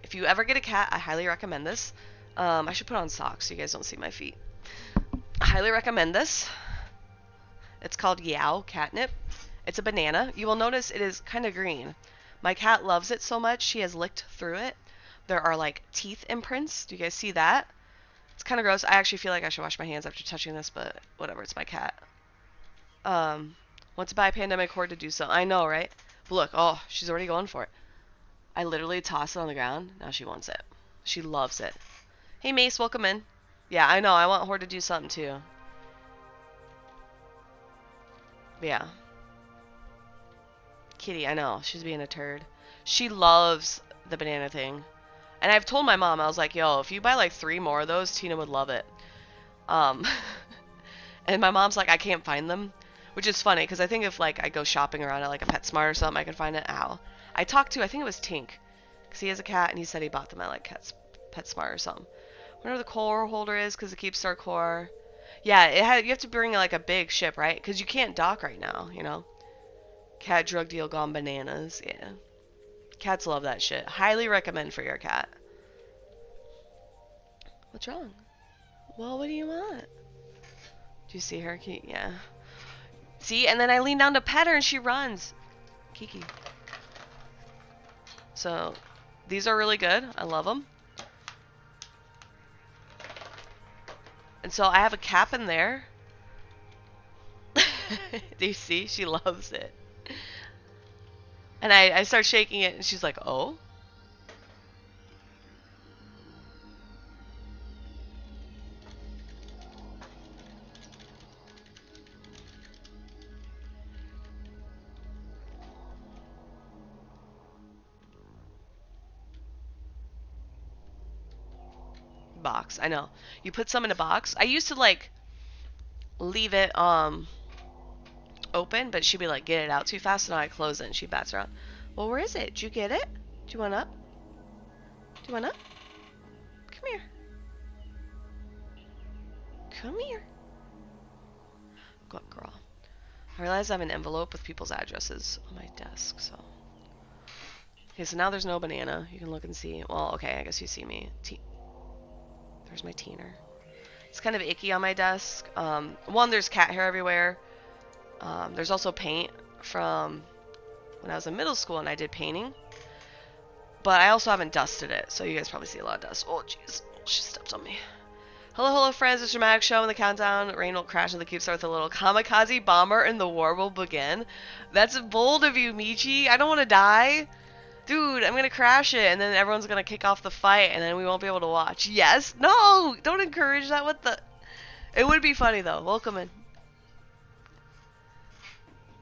If you ever get a cat, I highly recommend this. I should put on socks so you guys don't see my feet. I highly recommend this. It's called Yow Catnip. It's a banana. You will notice it is kind of green. My cat loves it so much, she has licked through it. There are like teeth imprints. Do you guys see that? It's kind of gross. I actually feel like I should wash my hands after touching this, but whatever, it's my cat. Want to buy a pandemic horde to do so. I know, right? But look, oh, she's already going for it. I literally toss it on the ground. Now she wants it. She loves it. Hey, Mace, welcome in. Yeah, I know. I want horde to do something, too. But yeah. Kitty, I know. She's being a turd. She loves the banana thing. And I've told my mom, I was like, yo, if you buy like 3 more of those, Tina would love it. And my mom's like, I can't find them. Which is funny, because I think if like I go shopping around at like a PetSmart or something, I can find it. Ow. I talked to, I think it was Tink. Because he has a cat, and he said he bought them at like PetSmart or something. Whatever the core holder is, because the Keepstar core. Yeah, you have to bring like a big ship, right? Because you can't dock right now, you know? Cat drug deal gone bananas, yeah. Cats love that shit. Highly recommend for your cat. What's wrong? Well, what do you want? Do you see her? Yeah. See? And then I lean down to pet her and she runs. Kiki. So, these are really good. I love them. And so I have a cap in there. Do you see? She loves it. And I start shaking it and she's like, oh? Box. I know. You put some in a box. I used to like leave it open, but she'd be like, get it out too fast, and I close it and she bats around. Well, where is it? Did you get it? Do you want up? Do you want up? Come here. Come here. Good girl. I realize I have an envelope with people's addresses on my desk, so. Okay, so now there's no banana. You can look and see. Well, okay, I guess you see me. There's my teener. It's kind of icky on my desk. One, there's cat hair everywhere. There's also paint from when I was in middle school and I did painting. But I also haven't dusted it, so you guys probably see a lot of dust. Oh, jeez. She stepped on me. Hello, friends. It's Dramatic Show in the countdown. Rain will crash in the Keepstar with a little kamikaze bomber and the war will begin. That's bold of you, Michi. I don't want to die. Dude, I'm going to crash it, and then everyone's going to kick off the fight, and then we won't be able to watch. Yes? No! Don't encourage that. What the... It would be funny, though. Welcome in.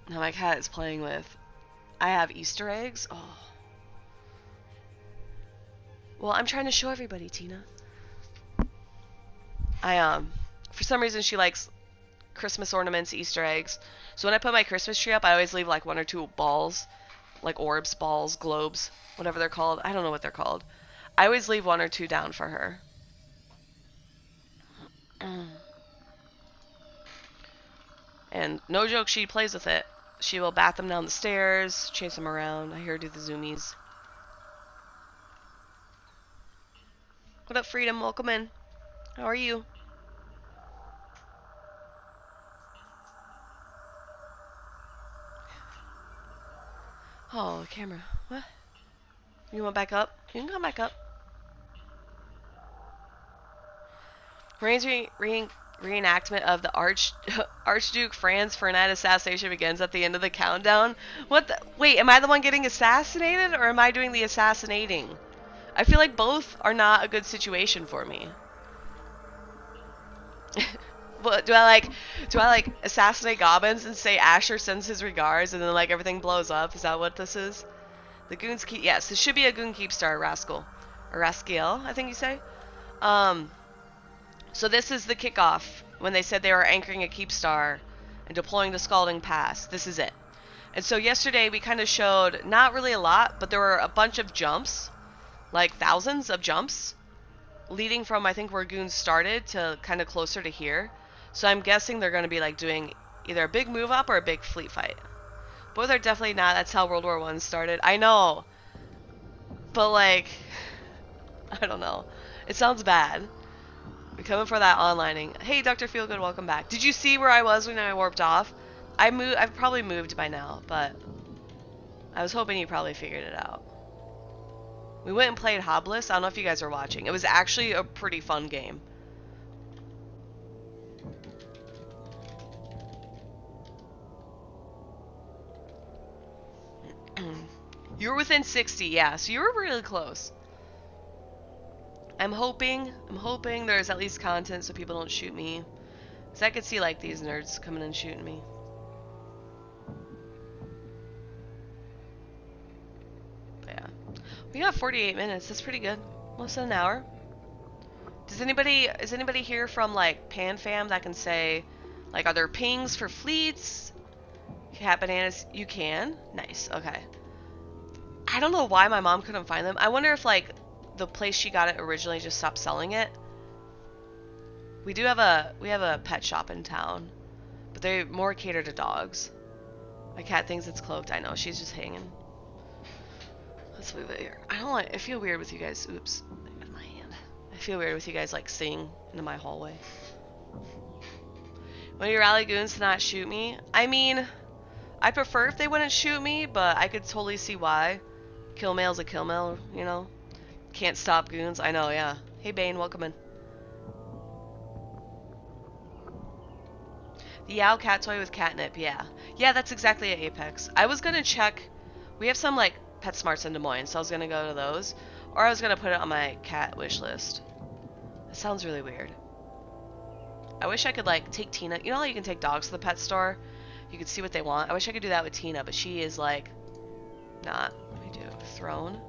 Now my cat is playing with I have Easter eggs. Oh. Well, I'm trying to show everybody, Tina. For some reason she likes Christmas ornaments, Easter eggs. So when I put my Christmas tree up, I always leave like one or two balls, like orbs, balls, globes, whatever they're called. I don't know what they're called. I always leave one or two down for her. And no joke, she plays with it. She will bat them down the stairs, chase them around. I hear her do the zoomies. What up, Freedom? Welcome in. How are you? Oh, camera. What? You want back up? You can come back up. Raine's reenactment of the Archduke Franz Ferdinand assassination begins at the end of the countdown. What the? Wait, am I the one getting assassinated, or am I doing the assassinating? I feel like both are not a good situation for me. But do I like assassinate goblins and say Asher sends his regards and then like everything blows up? Is that what this is? The goons keep, yes, this should be a goon Keepstar, Rascal. Or Raskiel, I think you say. So this is the kickoff when they said they were anchoring a Keepstar and deploying the Scalding Pass. This is it. And so yesterday we kind of showed, not really a lot, but there were a bunch of jumps, like thousands of jumps, leading from I think where goons started to kind of closer to here. So I'm guessing they're going to be like doing either a big move up or a big fleet fight. Both are definitely not. That's how World War I started. I know. But like, I don't know. It sounds bad. We're coming for that onlining. Hey, Dr. Feelgood, welcome back. Did you see where I was when I warped off? I've probably moved by now, but I was hoping you probably figured it out. We went and played Hobbliss. I don't know if you guys are watching. It was actually a pretty fun game. You were within 60, yeah, so you were really close. I'm hoping there's at least content so people don't shoot me. Because I could see like these nerds coming and shooting me. But yeah. We got 48 minutes, that's pretty good. Less than an hour. Is anybody here from like PanFam that can say, like, are there pings for fleets? Cat bananas, you can? Nice, okay. I don't know why my mom couldn't find them. I wonder if like the place she got it originally just stopped selling it. We have a pet shop in town, but they more cater to dogs. My cat thinks it's cloaked. I know, she's just hanging. Let's move it here. I feel weird with you guys. Oops, I got my hand. I feel weird with you guys like seeing into my hallway. When you rally goons to not shoot me, I mean, I prefer if they wouldn't shoot me, but I could totally see why. Kill mail's a kill mail, you know? Can't stop goons. I know, yeah. Hey, Bane, welcome in. The Yow cat toy with catnip, yeah. Yeah, that's exactly at Apex. I was gonna check. We have some, like, PetSmarts in Des Moines, so I was gonna go to those. Or I was gonna put it on my cat wish list. That sounds really weird. I wish I could, like, take Tina. You know how you can take dogs to the pet store? You can see what they want. I wish I could do that with Tina, but she is, like, not. What do we do? Throne?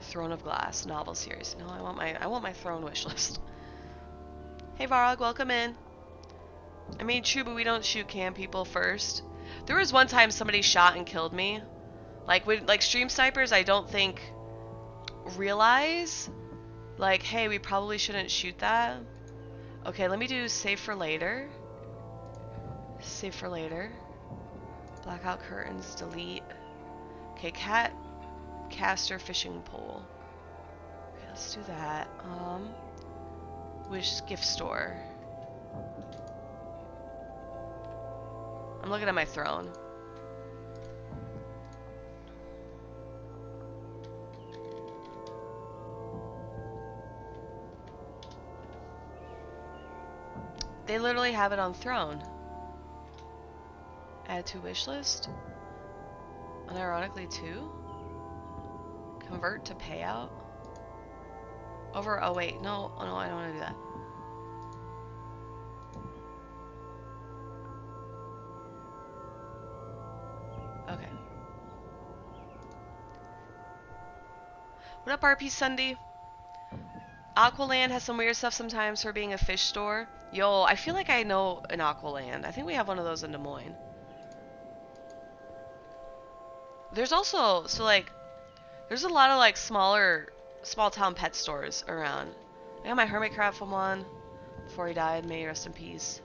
Throne of Glass novel series. No, I want my throne wish list. Hey Varog, welcome in. I mean, true, but we don't shoot cam people first. There was one time somebody shot and killed me. Like stream snipers, I don't think realize, like, hey, we probably shouldn't shoot that. Okay, let me do save for later. Save for later. Blackout curtains, delete. Okay, cat caster fishing pole. Okay, let's do that. Wish gift store. I'm looking at my throne. They literally have it on throne. Add to wish list. Unironically too. Convert to payout. Over, oh wait, no, oh no, I don't want to do that. Okay. What up, RP Sunday? Aqualand has some weird stuff sometimes for being a fish store. Yo, I feel like I know an Aqualand. I think we have one of those in Des Moines. There's also, so like, there's a lot of like small town pet stores around. I got my hermit crab from one before he died. May he rest in peace.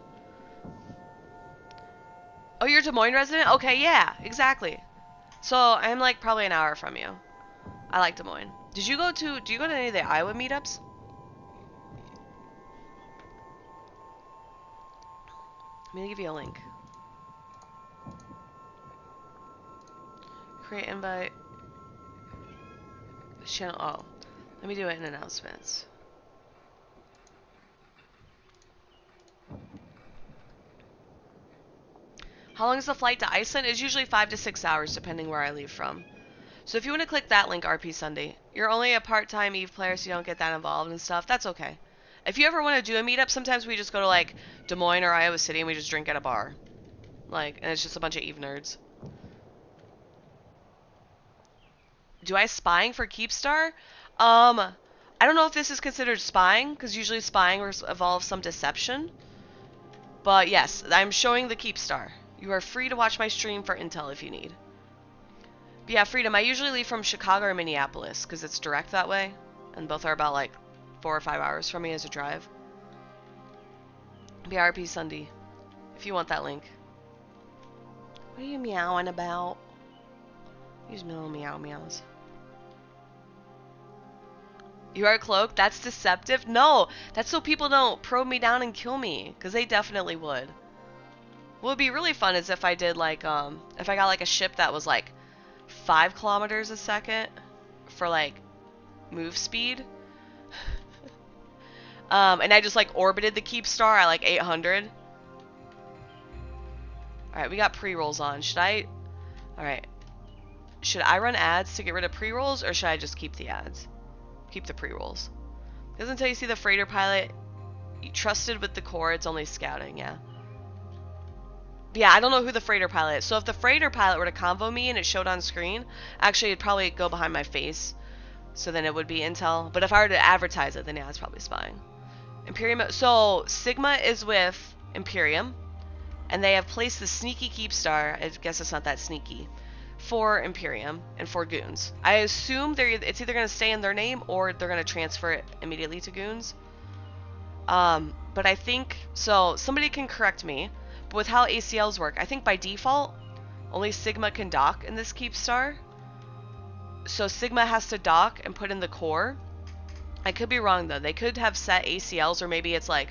Oh, you're a Des Moines resident? Okay, yeah, exactly. So I'm like probably an hour from you. I like Des Moines. Do you go to any of the Iowa meetups? I'm gonna give you a link. Create invite. Channel. Oh, let me do it in announcements. How long is the flight to Iceland? It's usually 5 to 6 hours, depending where I leave from. So if you want to click that link, RP Sunday, you're only a part-time EVE player, so you don't get that involved and stuff. That's okay. If you ever want to do a meetup, sometimes we just go to like Des Moines or Iowa City and we just drink at a bar. Like, and it's just a bunch of EVE nerds. Do I spying for Keepstar? I don't know if this is considered spying, because usually spying involves some deception. But yes, I'm showing the Keepstar. You are free to watch my stream for intel if you need. But yeah, Freedom, I usually leave from Chicago or Minneapolis, because it's direct that way. And both are about like 4 or 5 hours from me as a drive. BRP Sunday, if you want that link. What are you meowing about? Use no meow meows. You are cloaked? That's deceptive? No, that's so people don't probe me down and kill me, because they definitely would. What would be really fun is if I did like, if I got like a ship that was like 5 kilometers a second for like move speed. And I just like orbited the Keepstar at like 800. Alright, we got pre-rolls on. Should I? Alright. Should I run ads to get rid of pre-rolls, or should I just keep the ads? Keep the pre-rolls. Doesn't until you see the freighter pilot. You trusted with the core, it's only scouting, yeah. Yeah, I don't know who the freighter pilot is. So if the freighter pilot were to convo me and it showed on screen, actually it'd probably go behind my face. So then it would be intel. But if I were to advertise it, then yeah, it's probably spying. Imperium. So Sigma is with Imperium. And they have placed the sneaky Keepstar, I guess it's not that sneaky, for Imperium and for Goons. I assume it's either going to stay in their name or they're going to transfer it immediately to Goons. But I think, so somebody can correct me, but with how ACLs work, I think by default, only Sigma can dock in this Keepstar. So Sigma has to dock and put in the core. I could be wrong though. They could have set ACLs, or maybe it's like,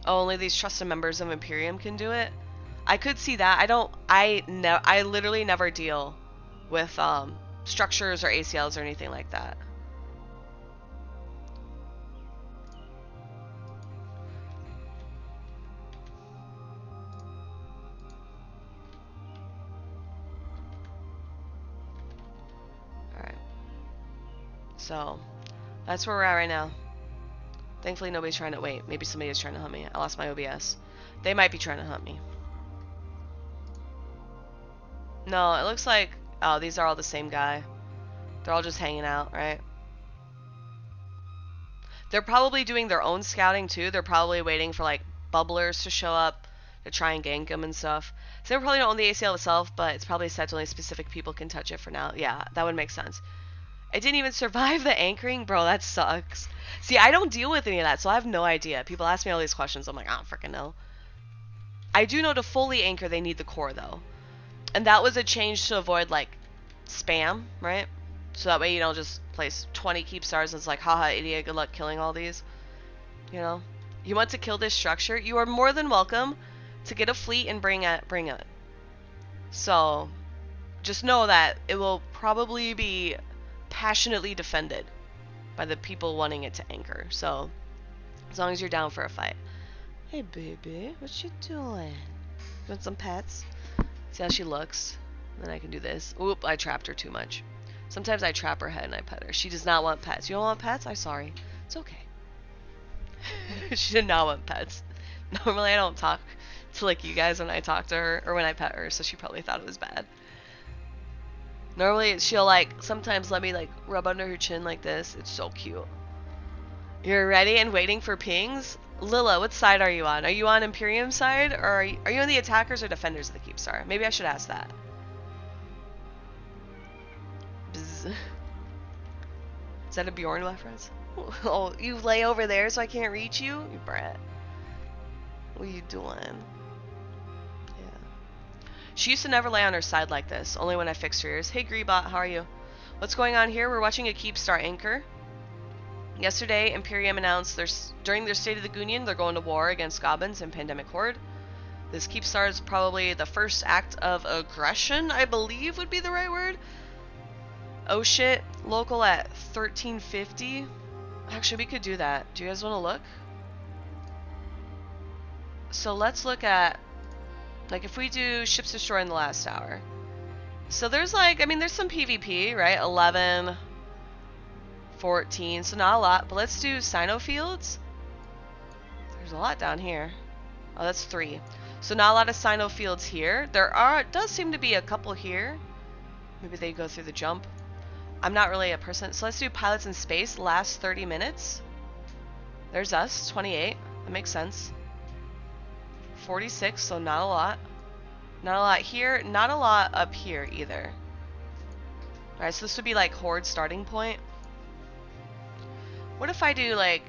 oh, only these trusted members of Imperium can do it. I could see that. I literally never deal with structures or ACLs or anything like that. Alright. So, that's where we're at right now. Thankfully nobody's trying to wait. Maybe somebody is trying to hunt me. I lost my OBS. They might be trying to hunt me. No, it looks like... Oh, these are all the same guy. They're all just hanging out, right? They're probably doing their own scouting, too. They're probably waiting for, like, bubblers to show up to try and gank them and stuff. So they probably don't own the ACL itself, but it's probably set to only specific people can touch it for now. Yeah, that would make sense. It didn't even survive the anchoring? Bro, that sucks. See, I don't deal with any of that, so I have no idea. People ask me all these questions. I'm like, I don't freaking know. I do know to fully anchor, they need the core, though. And that was a change to avoid, like, spam, right? So that way you don't just place 20 Keepstars and it's like, haha, idiot, good luck killing all these. You know? You want to kill this structure? You are more than welcome to get a fleet and bring it. So, just know that it will probably be passionately defended by the people wanting it to anchor. So, as long as you're down for a fight. Hey, baby, what you doing? You want some pets? See how she looks? Then I can do this. Oop, I trapped her too much. Sometimes I trap her head and I pet her. She does not want pets. You don't want pets? I'm sorry. It's okay. She did not want pets. Normally I don't talk to like you guys when I talk to her or when I pet her, so she probably thought it was bad. Normally she'll like sometimes let me like rub under her chin like this. It's so cute. You're ready and waiting for pings? Lila, what side are you on? Are you on Imperium side or are you on the attackers or defenders of the Keepstar? Maybe I should ask that. Bzz. Is that a Bjorn reference? Oh, you lay over there so I can't reach you? You brat. What are you doing? Yeah. She used to never lay on her side like this, only when I fixed her ears. Hey Greebot, how are you? What's going on here? We're watching a Keepstar anchor. Yesterday, Imperium announced during their State of the Union, they're going to war against goblins and Pandemic Horde. This Keepstar is probably the first act of aggression, I believe would be the right word. Oh shit, local at 1350. Actually, we could do that. Do you guys want to look? So let's look at, like, if we do ships destroyed in the last hour. So there's like, I mean, there's some PvP, right? 11, 14, so not a lot. But let's do Sino Fields. There's a lot down here. Oh, that's 3. So not a lot of Sino Fields here. Does seem to be a couple here. Maybe they go through the jump. I'm not really a person. So let's do Pilots in Space, last 30 minutes. There's us, 28. That makes sense. 46, so not a lot. Not a lot here, not a lot up here either. Alright, so this would be like Horde starting point. What if I do like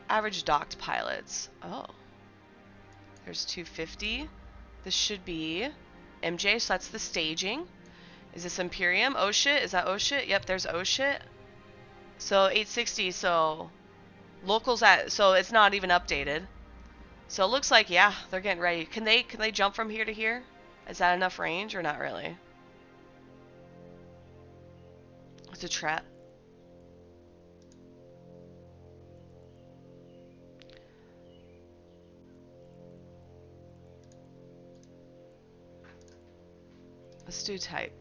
average docked pilots? Oh. There's 250. This should be MJ, so that's the staging. Is this Imperium? Oh shit, is that oh shit? Yep, there's oh shit. So 860, so locals at, so it's not even updated. So it looks like, yeah, they're getting ready. Can they jump from here to here? Is that enough range or not really? It's a trap. Let's do type.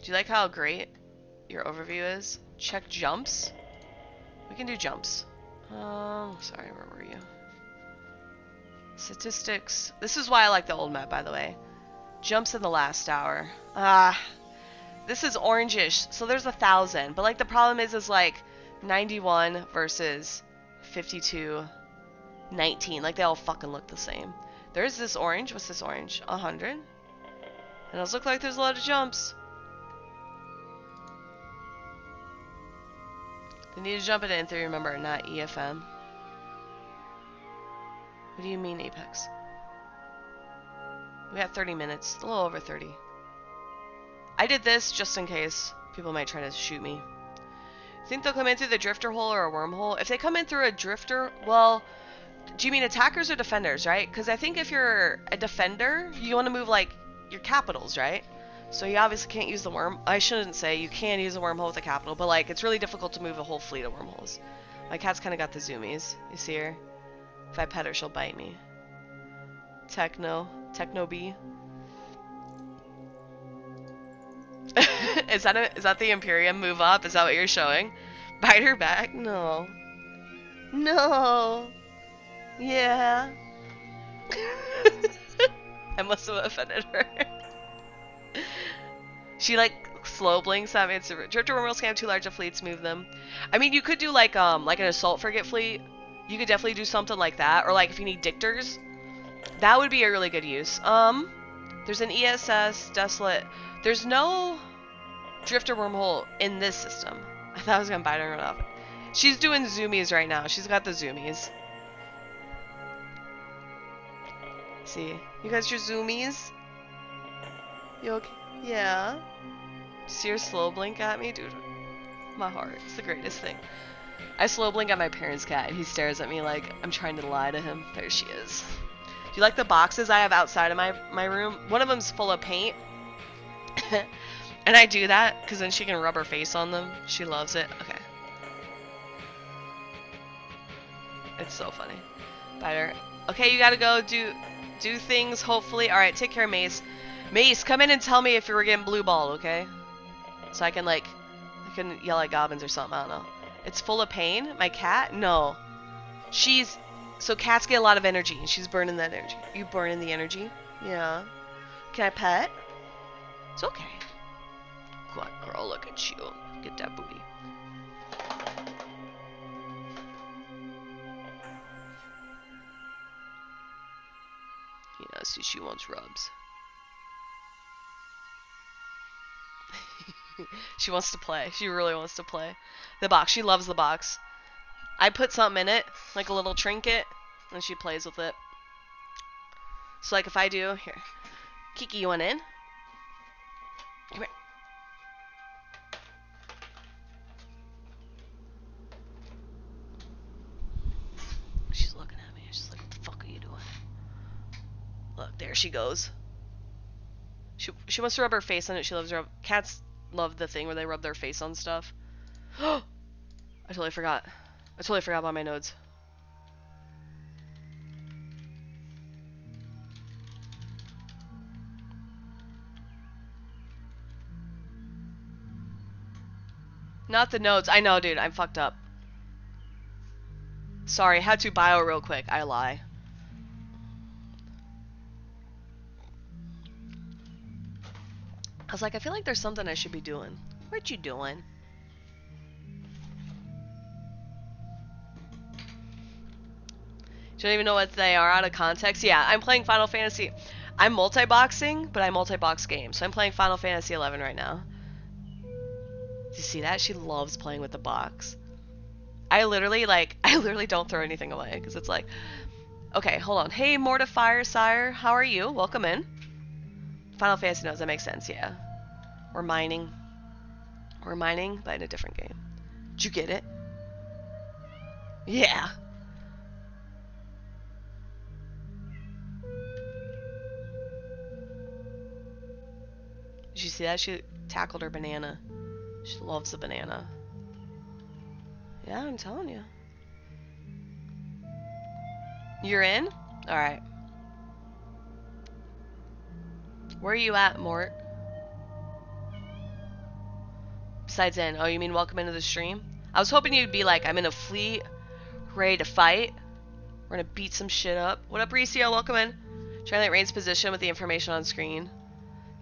Do you like how great your overview is? Check jumps. We can do jumps. Sorry, where were you? Statistics. This is why I like the old map, by the way. Jumps in the last hour. This is orangish, so there's 1,000. But like the problem is like 91 versus 52, 19. Like they all fucking look the same. There's this orange. What's this orange? 100. And it does look like there's a lot of jumps. They need to jump it in 3, remember, not EFM. What do you mean, Apex? We got 30 minutes, a little over 30. I did this just in case people might try to shoot me. Think they'll come in through the drifter hole or a wormhole? If they come in through a drifter, well, do you mean attackers or defenders, right? Because I think if you're a defender, you want to move like your capitals, right? So you obviously can't use the worm. I shouldn't say you can use a wormhole with a capital, but like it's really difficult to move a whole fleet of wormholes. My cat's kind of got the zoomies. You see her? If I pet her, she'll bite me. Techno B. Is that the Imperium move up? Is that what you're showing? Bite her back? No. No. Yeah. I must have offended her. She like slow blinks at me. It's drifter wormholes can't have too large of fleets, move them. I mean, you could do like an assault frigate fleet. You could definitely do something like that, or like if you need dictors, that would be a really good use. There's an ESS Desolate. There's no drifter wormhole in this system. I thought I was gonna bite her off. She's doing zoomies right now. She's got the zoomies. See, you got your zoomies. You okay? Yeah. See her slow blink at me? Dude, my heart. It's the greatest thing. I slow blink at my parents' cat and he stares at me like I'm trying to lie to him. There she is. Do you like the boxes I have outside of my room? One of them's full of paint. And I do that because then she can rub her face on them. She loves it. Okay. It's so funny. Bite her. Okay, you gotta go do things, hopefully. Alright, take care, Mace. Mace, come in and tell me if you were getting blue ball, okay? So I can yell at goblins or something, I don't know. It's full of pain? My cat? No. She's So cats get a lot of energy, and she's burning that energy. You burning the energy? Yeah. Can I pet? It's okay. Good girl, look at you. Get that booty. Yeah, see, she wants rubs. She wants to play. She really wants to play. The box. She loves the box. I put something in it, like a little trinket, and she plays with it. So, like, if I do... Here. Kiki, you want in? Come here. She's looking at me. She's like, what the fuck are you doing? Look, there she goes. She wants to rub her face on it. She loves to rub... Cats love the thing where they rub their face on stuff. I totally forgot. I totally forgot about my nodes. Not the nodes. I know, dude. I'm fucked up. Sorry, had to bio real quick. I lie. I was like, I feel like there's something I should be doing. What you doing? Don't even know what they are out of context. Yeah, I'm playing Final Fantasy. I'm multi-boxing, but I multi-box games. So I'm playing Final Fantasy 11 right now. Do you see that? She loves playing with the box. I literally don't throw anything away because it's like, okay, hold on. Hey, Mortifier Sire, how are you? Welcome in. Final Fantasy knows that makes sense. Yeah, we're mining. We're mining, but in a different game. Did you get it? Yeah. Did you see that? She tackled her banana. She loves the banana. Yeah, I'm telling you. You're in? Alright. Where are you at, Mort? Besides in. Oh, you mean welcome into the stream? I was hoping you'd be like, I'm in a fleet, ready to fight. We're gonna beat some shit up. What up, Recio? Welcome in. Translate Rain's position with the information on screen.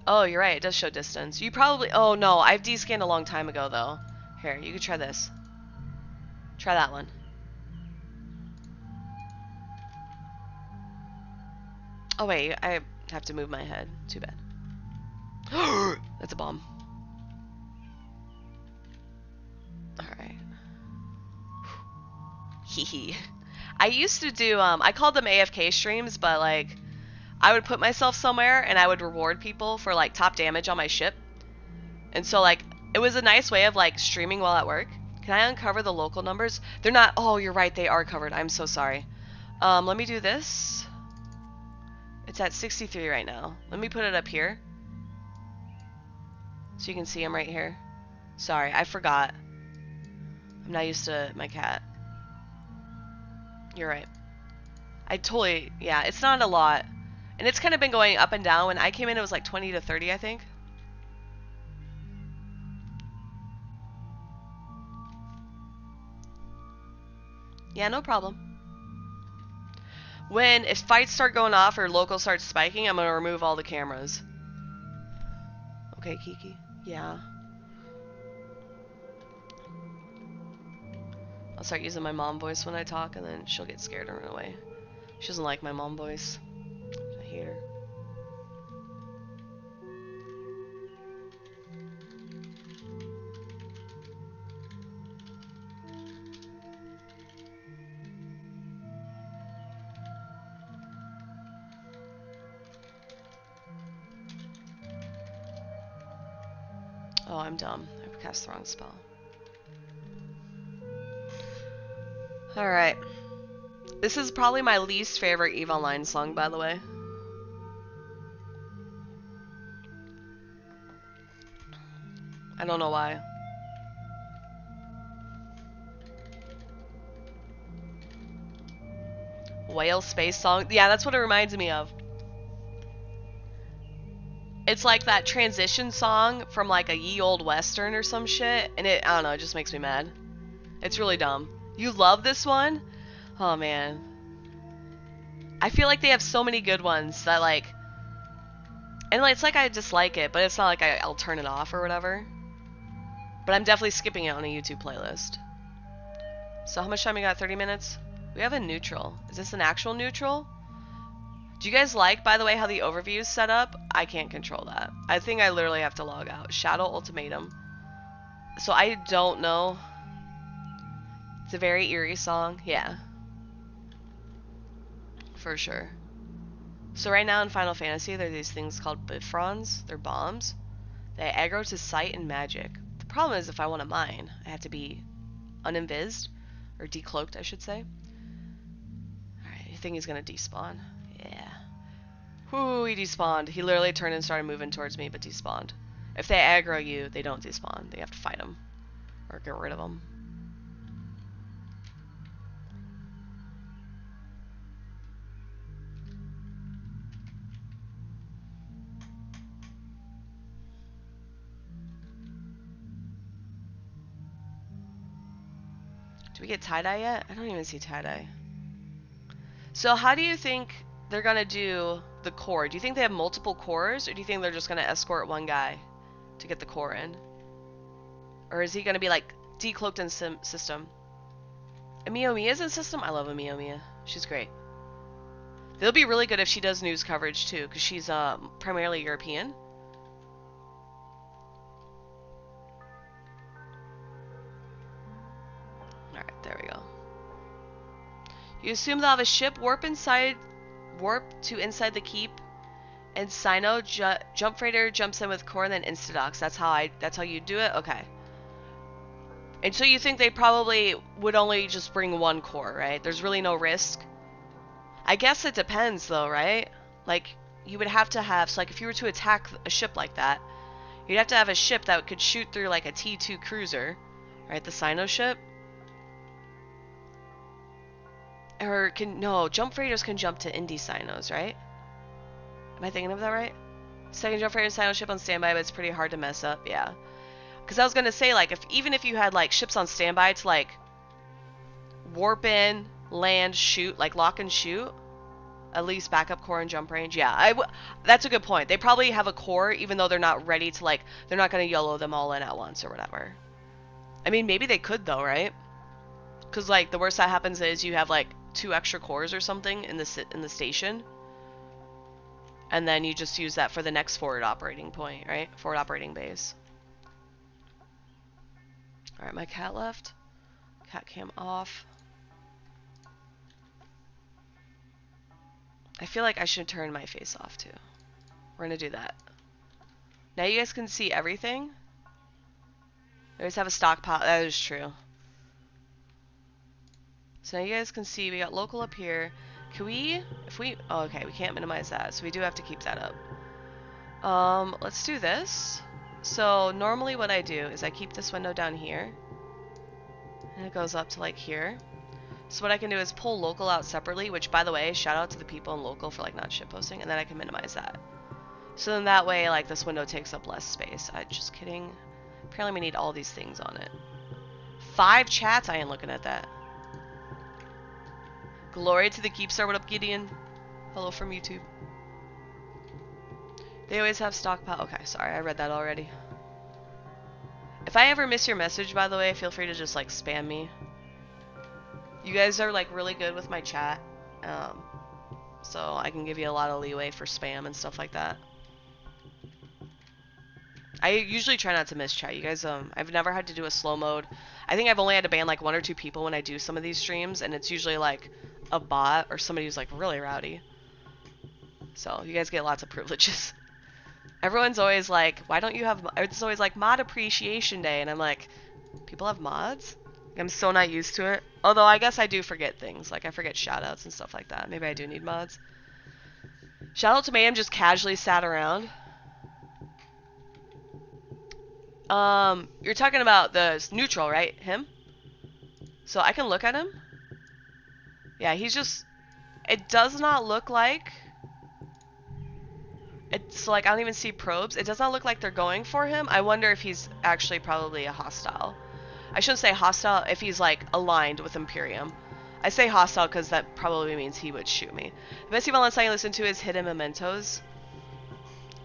Oh, you're right. It does show distance. You probably... Oh, no. I've descanned a long time ago, though. Here, you can try this. Try that one. Oh, wait. I have to move my head. Too bad. That's a bomb. Alright. Hee. I used to do... I called them AFK streams, but, like... I would put myself somewhere and I would reward people for like top damage on my ship. And so like it was a nice way of like streaming while at work. Can I uncover the local numbers? They're not. Oh, you're right. They are covered. I'm so sorry. Let me do this. It's at 63 right now. Let me put it up here. So you can see them right here. Sorry, I forgot. I'm not used to my cat. You're right. I totally, yeah, it's not a lot. And it's kind of been going up and down. When I came in, it was like 20 to 30, I think. Yeah, no problem. If fights start going off or local starts spiking, I'm going to remove all the cameras. Okay, Kiki. Yeah. I'll start using my mom voice when I talk, and then she'll get scared and run away. She doesn't like my mom voice. I hate her. Oh, I'm dumb. I cast the wrong spell. Alright. This is probably my least favorite EVE Online song, by the way. I don't know why. Whale space song? Yeah, that's what it reminds me of. It's like that transition song from like a ye old western or some shit, and I don't know, it just makes me mad. It's really dumb. You love this one? Oh man. I feel like they have so many good ones that like, and like, it's like I dislike it, but it's not like I'll turn it off or whatever. But I'm definitely skipping it on a YouTube playlist. So how much time we got? 30 minutes? We have a neutral. Is this an actual neutral? Do you guys like, by the way, how the overview is set up? I can't control that. I think I literally have to log out. Shadow Ultimatum. So I don't know. It's a very eerie song. Yeah. For sure. So right now in Final Fantasy, there are these things called Bifrons. They're bombs. They aggro to sight and magic. The problem is if I want to mine, I have to be uninvised. Or decloaked, I should say. Alright, you think he's gonna despawn? Yeah. Whoo, he despawned. He literally turned and started moving towards me, but despawned. If they aggro you, they don't despawn. They have to fight them. Or get rid of them. Do we get tie-dye yet? I don't even see tie-dye. So how do you think they're gonna do the core? Do you think they have multiple cores, or do you think they're just gonna escort one guy to get the core in? Or is he gonna be like decloaked in system? Miyomiya's in system? I love Miyomiya. She's great. They'll be really good if she does news coverage too, because she's primarily European. Alright, there we go. You assume they'll have a ship warp to inside the keep, and Sino jump freighter jumps in with core and then instadocs. That's how you do it? Okay. And so you think they probably would only just bring one core, right? There's really no risk. I guess it depends though, right? Like, you would have to have, so like if you were to attack a ship like that, you'd have to have a ship that could shoot through like a T2 cruiser, right? The Sino ship. Or no, jump freighters can jump to Indie Sinos, right? Am I thinking of that right? Second jump freighter Sino ship on standby, but it's pretty hard to mess up, yeah. Because I was gonna say, like, even if you had like ships on standby to like warp in, land, shoot, like lock and shoot, at least backup core and jump range, yeah. That's a good point. They probably have a core, even though they're not ready to like, they're not gonna YOLO them all in at once or whatever. I mean, maybe they could though, right? Because like the worst that happens is you have like 2 extra cores or something in the station, and then you just use that for the next forward operating point, right? Forward operating base. All right, my cat left. Cat cam off. I feel like I should turn my face off too. We're gonna do that. Now you guys can see everything. They always have a stockpile. That is true. So now you guys can see we got local up here. Can we, oh, okay, we can't minimize that, so we do have to keep that up. Let's do this. So normally what I do is I keep this window down here, and it goes up to like here. So what I can do is pull local out separately, which by the way, shout out to the people in local for like not shitposting, and then I can minimize that. So then that way, like this window takes up less space. Just kidding. Apparently we need all these things on it. 5 chats? I ain't looking at that. Glory to the Keepstar. What up, Gideon? Hello from YouTube. They always have stockpile. Okay, sorry, I read that already. If I ever miss your message, by the way, feel free to just like spam me. You guys are like really good with my chat, so I can give you a lot of leeway for spam and stuff like that. I usually try not to miss chat. You guys, I've never had to do a slow mode. I think I've only had to ban like 1 or 2 people when I do some of these streams, and it's usually like a bot or somebody who's like really rowdy. So you guys get lots of privileges. Everyone's always like, why don't you have, it's always like mod appreciation day, and I'm like, people have mods? I'm so not used to it. Although I guess I do forget things, like I forget shoutouts and stuff like that. Maybe I do need mods. Shout out to Mayhem just casually sat around. You're talking about the neutral, right? Him? So I can look at him. Yeah, he's just, it does not look like, it's like, I don't even see probes. It does not look like they're going for him. I wonder if he's actually probably a hostile. I shouldn't say hostile, if he's like aligned with Imperium. I say hostile because that probably means he would shoot me. The best violent song you listen to is Hidden Mementos.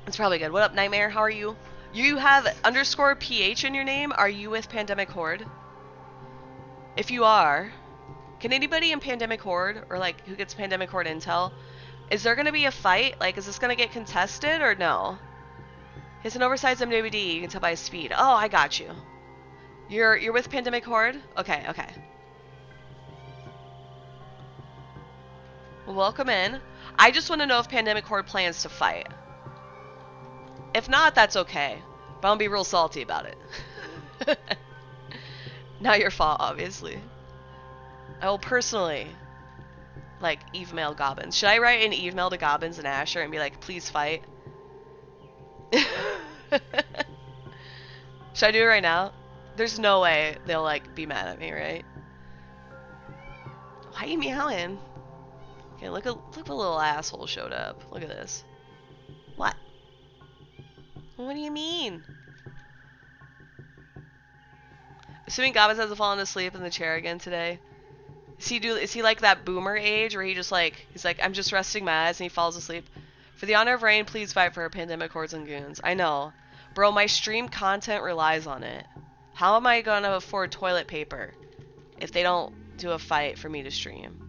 It's probably good. What up, Nightmare? How are you? You have underscore PH in your name. Are you with Pandemic Horde? If you are, can anybody in Pandemic Horde, or like who gets Pandemic Horde intel, is there going to be a fight? Like, is this going to get contested or no? He's an oversized MWD. You can tell by his speed. Oh, I got you. You're with Pandemic Horde? Okay, okay. Well, welcome in. I just want to know if Pandemic Horde plans to fight. If not, that's okay. But I'll be real salty about it. Not your fault, obviously. I will personally, like, email Gobbins. Should I write an email to Gobbins and Asher and be like, please fight? Should I do it right now? There's no way they'll, like, be mad at me, right? Why are you meowing? Okay, look what little asshole showed up. Look at this. What? What do you mean? Assuming Gobbins hasn't fallen asleep in the chair again today. Is he like that boomer age where he's like, I'm just resting my eyes and he falls asleep? For the honor of rain, please fight for Pandemic Hordes and Goons. I know. Bro, my stream content relies on it. How am I gonna afford toilet paper if they don't do a fight for me to stream?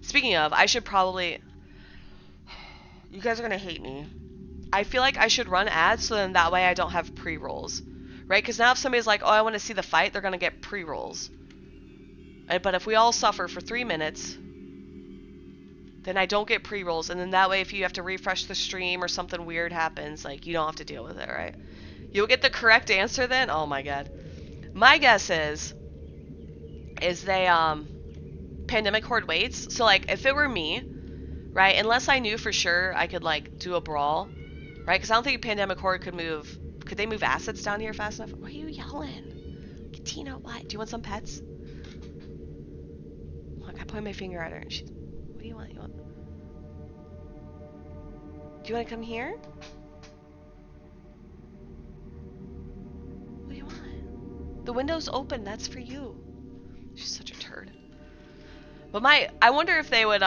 Speaking of, I should probably... You guys are gonna hate me. I feel like I should run ads so then that way I don't have pre-rolls. Right? Because now if somebody's like, oh, I want to see the fight, they're gonna get pre-rolls. But if we all suffer for 3 minutes, then I don't get pre-rolls, and then that way if you have to refresh the stream or something weird happens, like, you don't have to deal with it, right? You'll get the correct answer then? Oh my god. My guess is they, Pandemic Horde waits. So, like, if it were me, right, unless I knew for sure I could, like, do a brawl, right? Because I don't think Pandemic Horde could move... Could they move assets down here fast enough? Why are you yelling? Katina, what? Do you want some pets? Look, I point my finger at her and she's... What do you want? Do you want to come here? What do you want? The window's open. That's for you. She's such a turd. But I wonder if they would,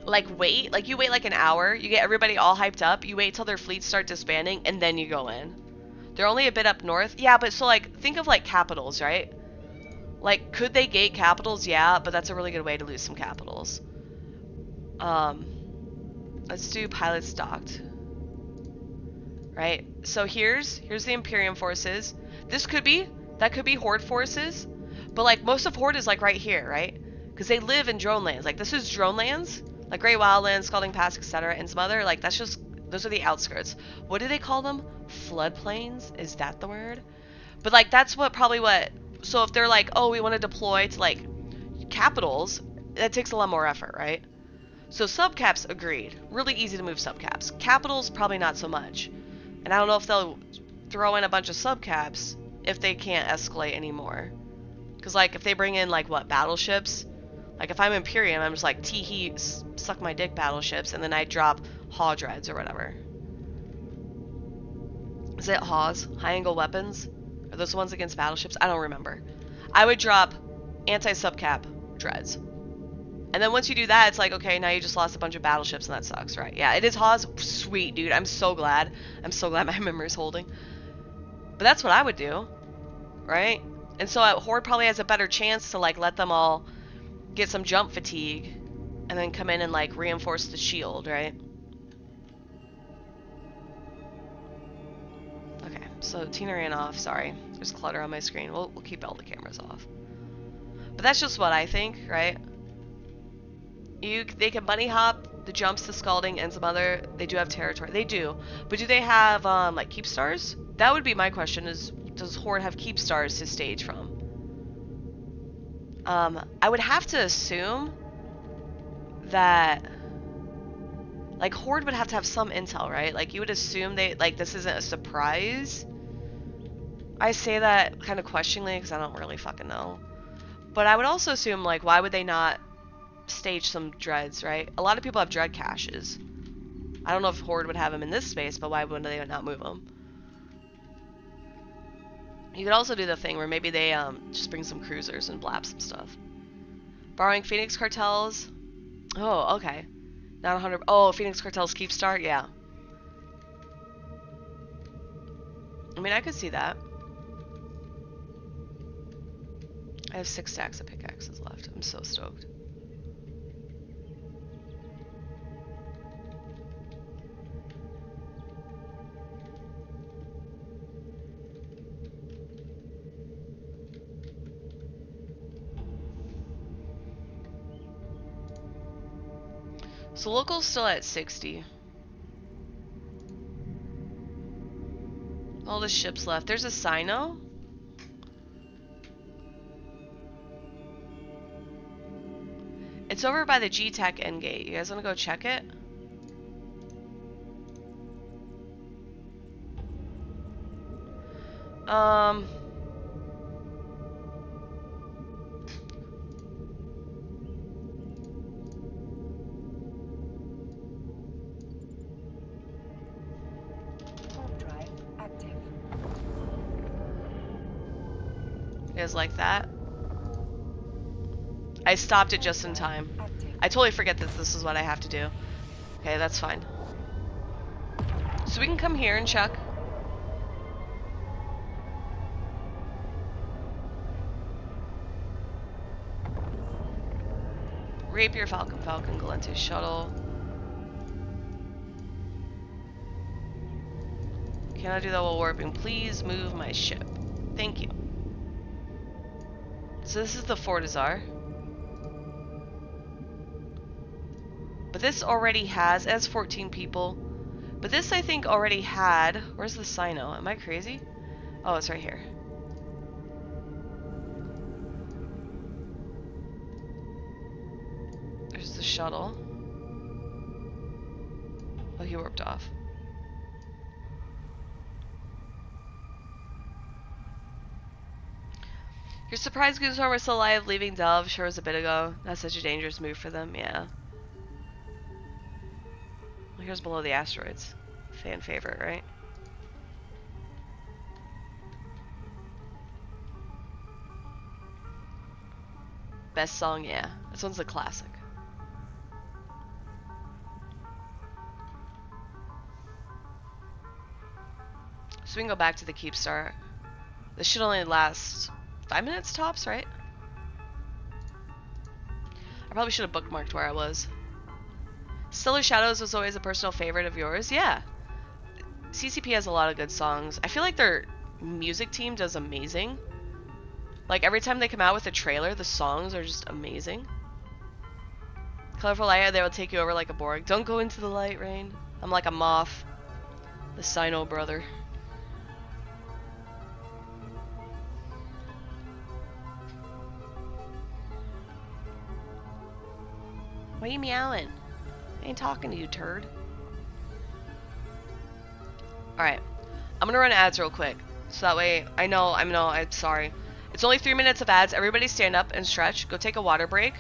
like, wait. Like, you wait, like, an hour. You get everybody all hyped up. You wait till their fleets start disbanding, and then you go in. They're only a bit up north. Yeah, but so, like, think of, like, capitals, right? Like, could they gate capitals? Yeah, but that's a really good way to lose some capitals. Let's do pilots docked. Right? So here's the Imperium forces. That could be Horde forces. But, like, most of Horde is, like, right here, right? Because they live in drone lands. Like, this is drone lands. Like, Great Wildlands, Scalding Pass, etc. And some other, like, that's just... Those are the outskirts. What do they call them? Floodplains? Is that the word? But, like, that's probably what... So if they're like, oh, we want to deploy to, like, capitals, that takes a lot more effort, right? So subcaps, agreed. Really easy to move subcaps. Capitals, probably not so much. And I don't know if they'll throw in a bunch of subcaps if they can't escalate anymore. Because, like, if they bring in, like, what, battleships? Like, if I'm Imperium, I'm just like, tee-hee, suck my dick battleships, and then I drop Haw Dreads or whatever. Is it Haws? High-angle weapons? Are those the ones against battleships? I don't remember. I would drop anti-subcap Dreads. And then once you do that, it's like, okay, now you just lost a bunch of battleships, and that sucks, right? Yeah, it is Haws. Sweet, dude. I'm so glad. I'm so glad my memory's holding. But that's what I would do, right? And so Horde probably has a better chance to, like, let them all get some jump fatigue and then come in and, like, reinforce the shield, right? Okay, so Tina ran off. Sorry. There's clutter on my screen. We'll keep all the cameras off. But that's just what I think, right? They can bunny hop the jumps to Scalding and some other... They do have territory. They do. But do they have, like, Keepstars? That would be my question, is does Horde have Keepstars to stage from? I would have to assume that... Like, Horde would have to have some intel, right? Like, you would assume they... Like, this isn't a surprise. I say that kind of questioningly because I don't really fucking know. But I would also assume, like, why would they not stage some dreads, right? A lot of people have dread caches. I don't know if Horde would have them in this space, but why wouldn't they not move them? You could also do the thing where maybe they just bring some cruisers and blap some stuff. Borrowing Phoenix Cartels. Oh, okay. Not 100. Oh, Phoenix Cartels Keepstar? Yeah. I mean, I could see that. I have 6 stacks of pickaxes left. I'm so stoked. So local's still at 60. All the ships left. There's a Sino. It's over by the G-Tech endgate. You guys want to go check it? Drive active. You guys like that? I stopped it just in time. I totally forget that this is what I have to do. Okay, that's fine. So we can come here and check. Rapier, Falcon, Galente shuttle. Can I do that while warping? Please move my ship. Thank you. So this is the Fortizar. But this already has, it has 14 people. But this I think already had, where's the Sino? Am I crazy? Oh, it's right here. There's the shuttle. Oh, he warped off. You're surprised Goosehorn was still alive leaving Dove? Sure was a bit ago. That's such a dangerous move for them, yeah. Well, here's Below the Asteroids. Fan favorite, right? Best song, yeah. This one's a classic. So we can go back to the Keepstar. This should only last 5 minutes tops, right? I probably should have bookmarked where I was. Stellar Shadows was always a personal favorite of yours. Yeah. CCP has a lot of good songs. I feel like their music team does amazing. Like every time they come out with a trailer, the songs are just amazing. Colorful light, they will take you over like a Borg. Don't go into the light, Rain. I'm like a moth. The Sino brother. Why are you meowing? I ain't talking to you, turd. Alright. I'm gonna run ads real quick. So that way, I'm sorry. It's only 3 minutes of ads. Everybody stand up and stretch. Go take a water break.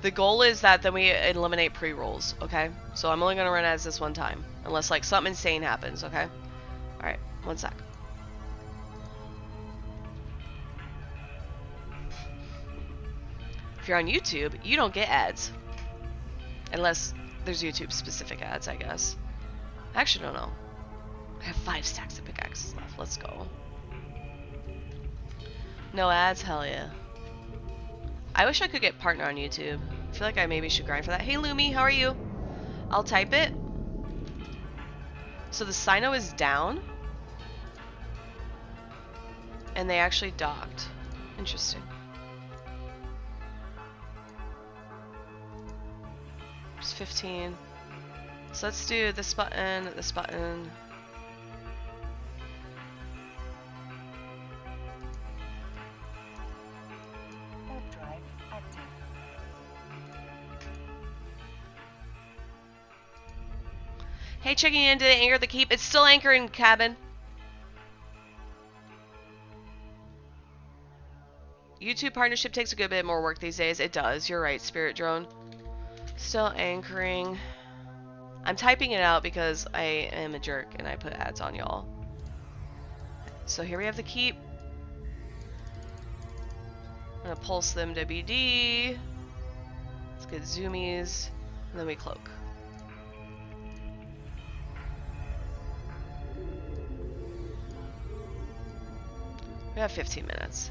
The goal is that then we eliminate pre-rolls, okay? So I'm only gonna run ads this one time. Unless like something insane happens, okay? Alright, 1 sec. If you're on YouTube, you don't get ads. Unless there's YouTube specific ads, I guess. I actually don't know. I have 5 stacks of pickaxes left. Let's go. No ads? Hell yeah. I wish I could get partner on YouTube. I feel like I maybe should grind for that. Hey Lumi, how are you? I'll type it. So the Sino is down. And they actually docked. Interesting. There's 15. So let's do this button, this button. Drive active. Hey, checking in. Did it anchor the keep? It's still anchoring cabin. YouTube partnership takes a good bit more work these days. It does. You're right, Spirit Drone. Still anchoring. I'm typing it out because I am a jerk and I put ads on y'all. So here we have the keep. I'm gonna pulse them WD. Get zoomies, and then we cloak. We have 15 minutes.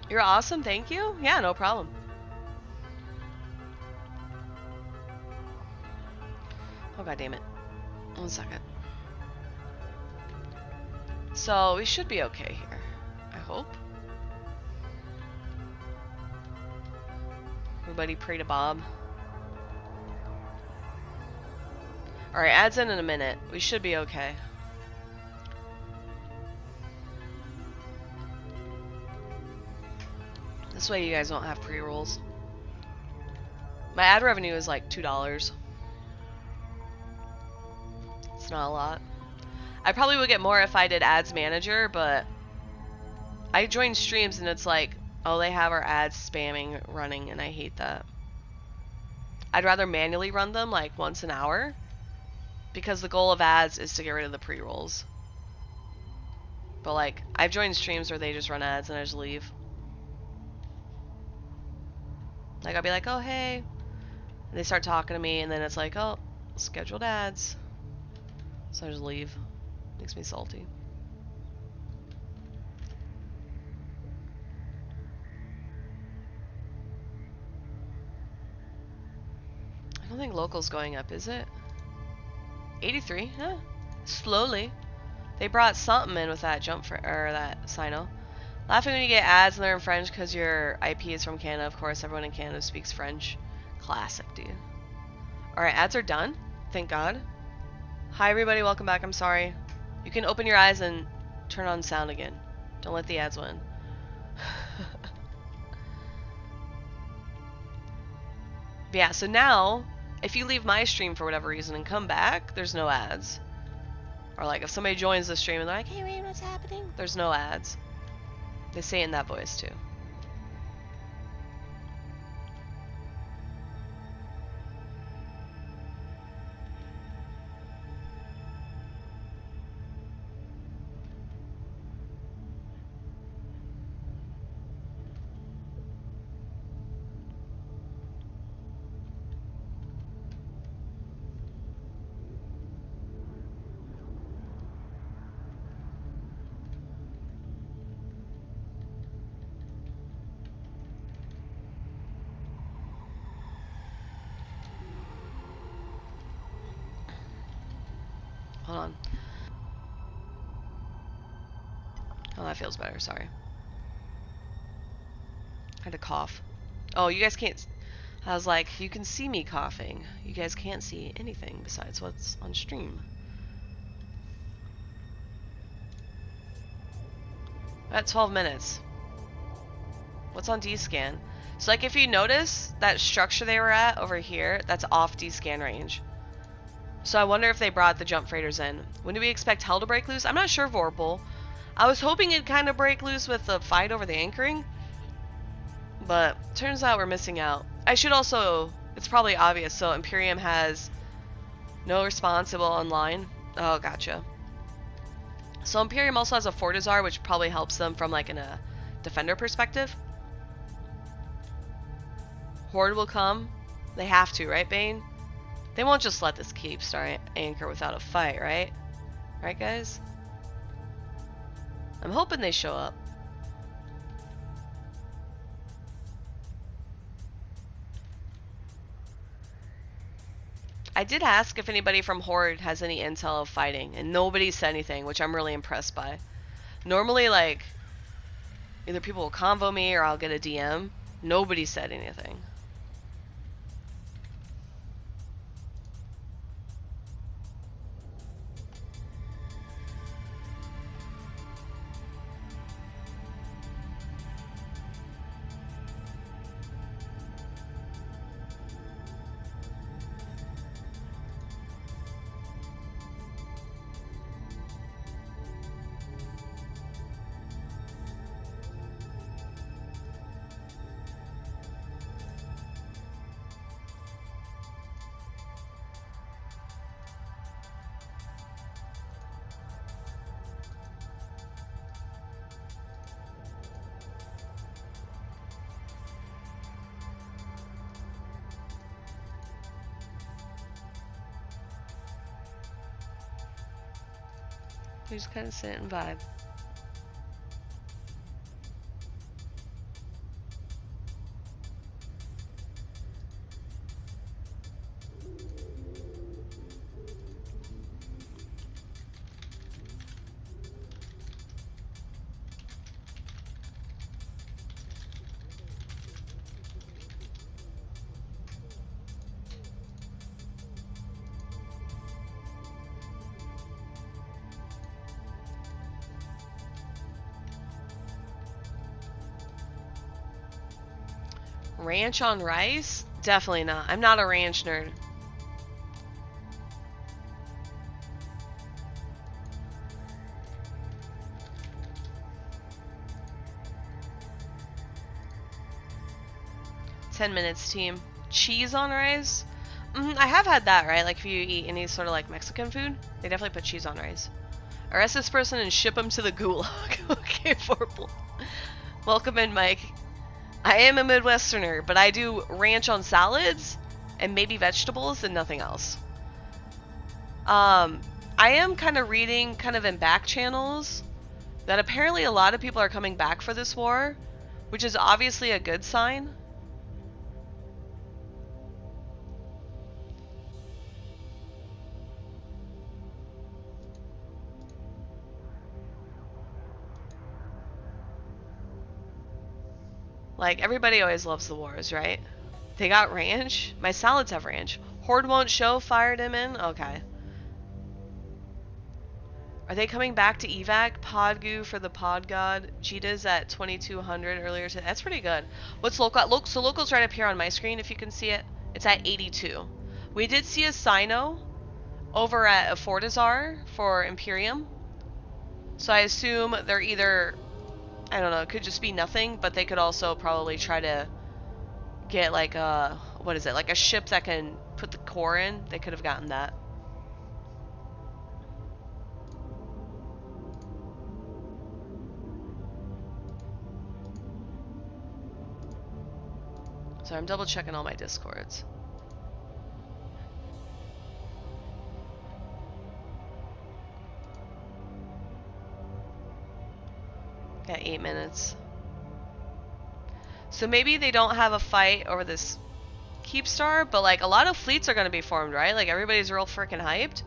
You're awesome, thank you. Yeah, no problem. Oh, god damn it. 1 second. So, we should be okay here. I hope. Everybody pray to Bob. Alright, ads in a minute. We should be okay. This way you guys don't have pre-rolls. My ad revenue is like $2. It's not a lot. I probably would get more if I did ads manager, but I joined streams and it's like, oh, they have our ads spamming running, and I hate that. I'd rather manually run them like once an hour, because the goal of ads is to get rid of the pre-rolls. But like, I've joined streams where they just run ads and I just leave. Like, I'll be like, oh, hey. And they start talking to me, and then it's like, oh, scheduled ads. So I just leave. Makes me salty. I don't think local's going up, is it? 83? Huh. Slowly. They brought something in with that or that Sino. Laughing when you get ads and they're in French because your IP is from Canada. Of course, everyone in Canada speaks French. Classic, dude. Alright, ads are done. Thank God. Hi, everybody. Welcome back. I'm sorry. You can open your eyes and turn on sound again. Don't let the ads win. But yeah, so now, if you leave my stream for whatever reason and come back, there's no ads. Or like, if somebody joins the stream and they're like, hey, Rain, what's happening? There's no ads. They say it in that voice, too. Hold on. Oh, that feels better. Sorry. I had to cough. Oh, you guys can't... I was like, you can see me coughing. You guys can't see anything besides what's on stream. At 12 minutes. What's on D-scan? So, like, if you notice that structure they were at over here, that's off D-scan range. So I wonder if they brought the jump freighters in. When do we expect hell to break loose? I'm not sure, Vorpal. I was hoping it'd kind of break loose with the fight over the anchoring. But turns out we're missing out. I should also... It's probably obvious. So Imperium has no responsible online. Oh, gotcha. So Imperium also has a Fortizar, which probably helps them from like a defender perspective. Horde will come. They have to, right, Bane? They won't just let this Keepstar anchor without a fight, right? Right, guys? I'm hoping they show up. I did ask if anybody from Horde has any intel of fighting, and nobody said anything, which I'm really impressed by. Normally, like, either people will convo me or I'll get a DM. Nobody said anything. We just kind of sit and vibe. Ranch on rice? Definitely not. I'm not a ranch nerd. $10 team. Cheese on rice? I have had that, right? Like if you eat any sort of like Mexican food, they definitely put cheese on rice. Arrest this person and ship him to the gulag. Okay, Vorpal. Welcome in, Mike. I am a Midwesterner, but I do ranch on salads and maybe vegetables and nothing else. I am kind of reading kind of in back channels that apparently a lot of people are coming back for this war, which is obviously a good sign. Like, everybody always loves the wars, right? They got ranch? My salads have ranch. Horde won't show, fired him in? Okay. Are they coming back to evac? Podgoo for the pod god. Cheetah's at 2200 earlier today. That's pretty good. What's local? So local's right up here on my screen if you can see it. It's at 82. We did see a Sino over at Fortizar for Imperium. So I assume they're either, I don't know, it could just be nothing, but they could also probably try to get like a, what is it, like a ship that can put the core in. They could have gotten that. So I'm double checking all my discords. Got 8 minutes. So maybe they don't have a fight over this Keepstar, but like a lot of fleets are going to be formed, right? Like everybody's real freaking hyped.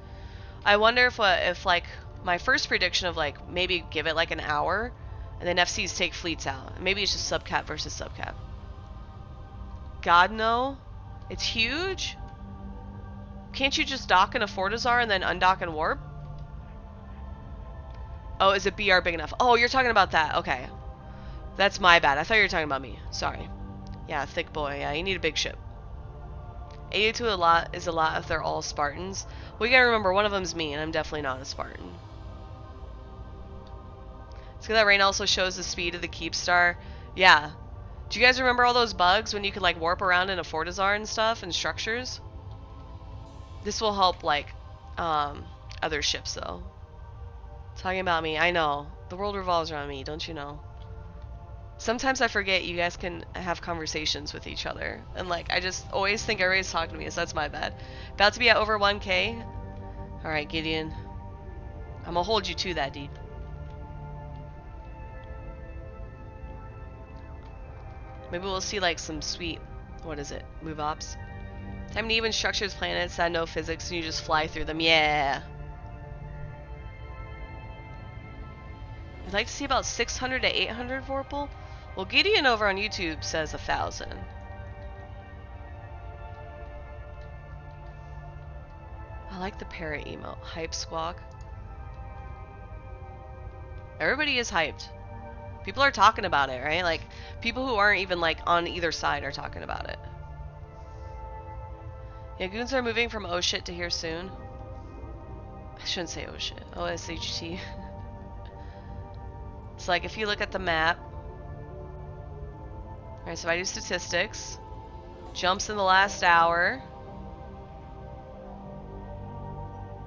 I wonder if like my first prediction of like maybe give it like an hour and then FCs take fleets out. Maybe it's just subcap versus subcap. God no. It's huge. Can't you just dock in a Fortizar and then undock and warp? Oh, is it BR big enough? Oh, you're talking about that. Okay. That's my bad. I thought you were talking about me. Sorry. Yeah, thick boy. Yeah, you need a big ship. 82 is a lot if they're all Spartans. We gotta remember, one of them's me, and I'm definitely not a Spartan. So that rain also shows the speed of the Keepstar. Yeah. Do you guys remember all those bugs when you could like warp around in a Fortizar and stuff and structures? This will help like other ships though. Talking about me, I know. The world revolves around me, don't you know? Sometimes I forget you guys can have conversations with each other. And like, I just always think everybody's talking to me, so that's my bad. About to be at over 1K. Alright, Gideon. I'm gonna hold you to that, dude. Maybe we'll see like some sweet, what is it, move ops. Time to even structures planets that know physics and you just fly through them. Yeah. I'd like to see about 600 to 800 Vorpal. Well, Gideon over on YouTube says 1,000. I like the parrot emote. Hype squawk. Everybody is hyped. People are talking about it, right? Like, people who aren't even, like, on either side are talking about it. Yeah, goons are moving from oh shit to here soon. I shouldn't say oh shit. OSHT. It's like, if you look at the map. Alright, so if I do statistics. Jumps in the last hour.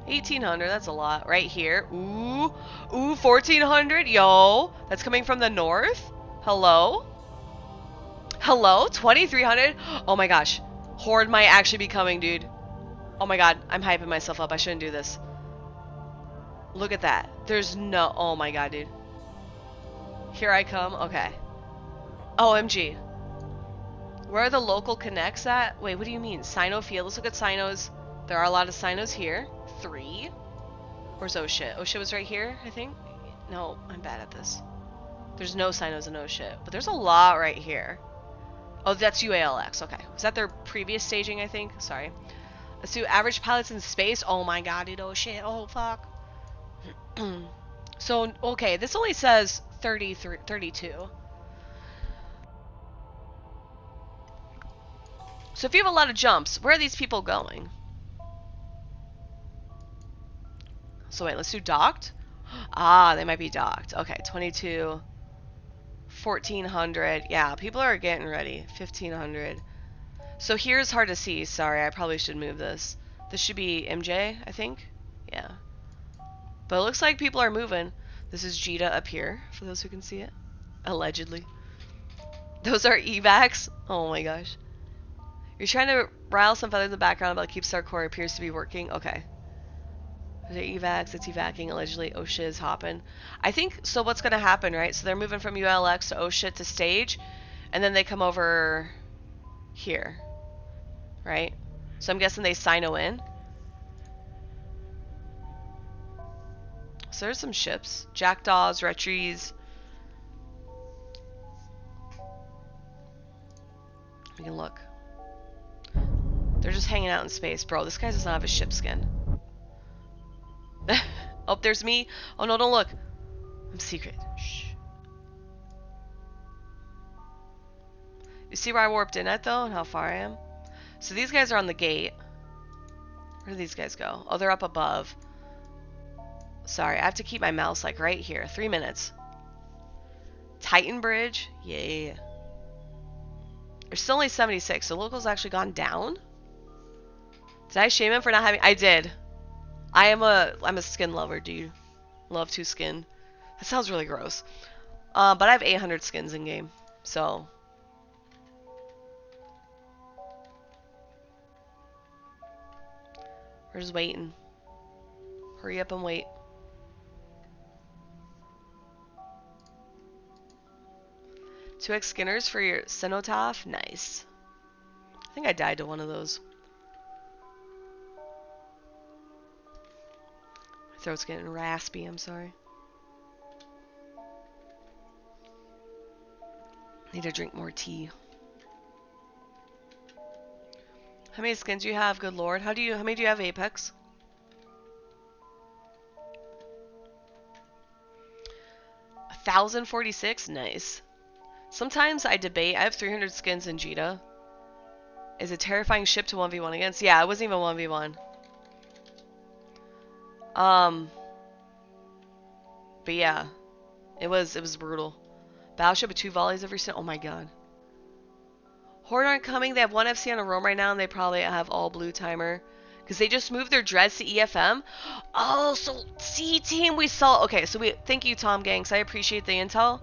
1,800, that's a lot. Right here. Ooh. Ooh, 1,400. Yo. That's coming from the north. Hello? Hello? 2,300? Oh my gosh. Horde might actually be coming, dude. Oh my god. I'm hyping myself up. I shouldn't do this. Look at that. There's no... Oh my god, dude. Here I come. Okay. OMG. Where are the local connects at? Wait, what do you mean? Sino Field. Let's look at Sinos. There are a lot of Sinos here. 3. Where's Oh Shit? Oh Shit was right here, I think? No, I'm bad at this. There's no Sinos in Oh Shit. But there's a lot right here. Oh, that's UALX. Okay. Was that their previous staging, I think? Sorry. Let's do average pilots in space. Oh my god, dude. Oh shit. Oh fuck. So, okay. This only says 33, 32. So if you have a lot of jumps, where are these people going? So wait, let's do docked. Ah, they might be docked. Okay, 22, 1400. Yeah, people are getting ready. 1500. So here's hard to see. Sorry, I probably should move this. This should be MJ, I think. Yeah. But it looks like people are moving. This is Jita up here, for those who can see it. Allegedly. Those are evacs. Oh my gosh. You're trying to rile some feathers in the background about Keepstar Core appears to be working. Okay. Those are evacs. It's evacing. Allegedly, oh shit is hopping. I think, so what's going to happen, right? So they're moving from ULX to oh shit to stage. And then they come over here. Right? So I'm guessing they sino in. So there's some ships. Jackdaws, Retries. We can look. They're just hanging out in space. Bro, this guy does not have a ship skin. Oh, there's me. Oh no, don't look. I'm secret. Shh. You see where I warped in at though and how far I am? So these guys are on the gate. Where do these guys go? Oh, they're up above. Sorry, I have to keep my mouse like right here. 3 minutes. Titan Bridge? Yeah. There's still only 76, so local's actually gone down? Did I shame him for not having... I did. I'm a skin lover, dude. Love to skin. That sounds really gross. But I have 800 skins in game, so... We're just waiting. Hurry up and wait. Two X Skinners for your Cenotaph? Nice. I think I died to one of those. My throat's getting raspy, I'm sorry. Need to drink more tea. How many skins do you have, good lord? How many do you have, Apex? $1,046? Nice. Sometimes I debate. I have 300 skins in Jita. Is a terrifying ship to 1v1 against? Yeah, it wasn't even 1v1. But yeah. It was brutal. Battleship with 2 volleys every single... Oh my god. Horde aren't coming. They have 1 FC on a roam right now, and they probably have all blue timer. Because they just moved their dreads to EFM. Oh, so C team we saw... Okay, so thank you, Tom Gangs. I appreciate the intel.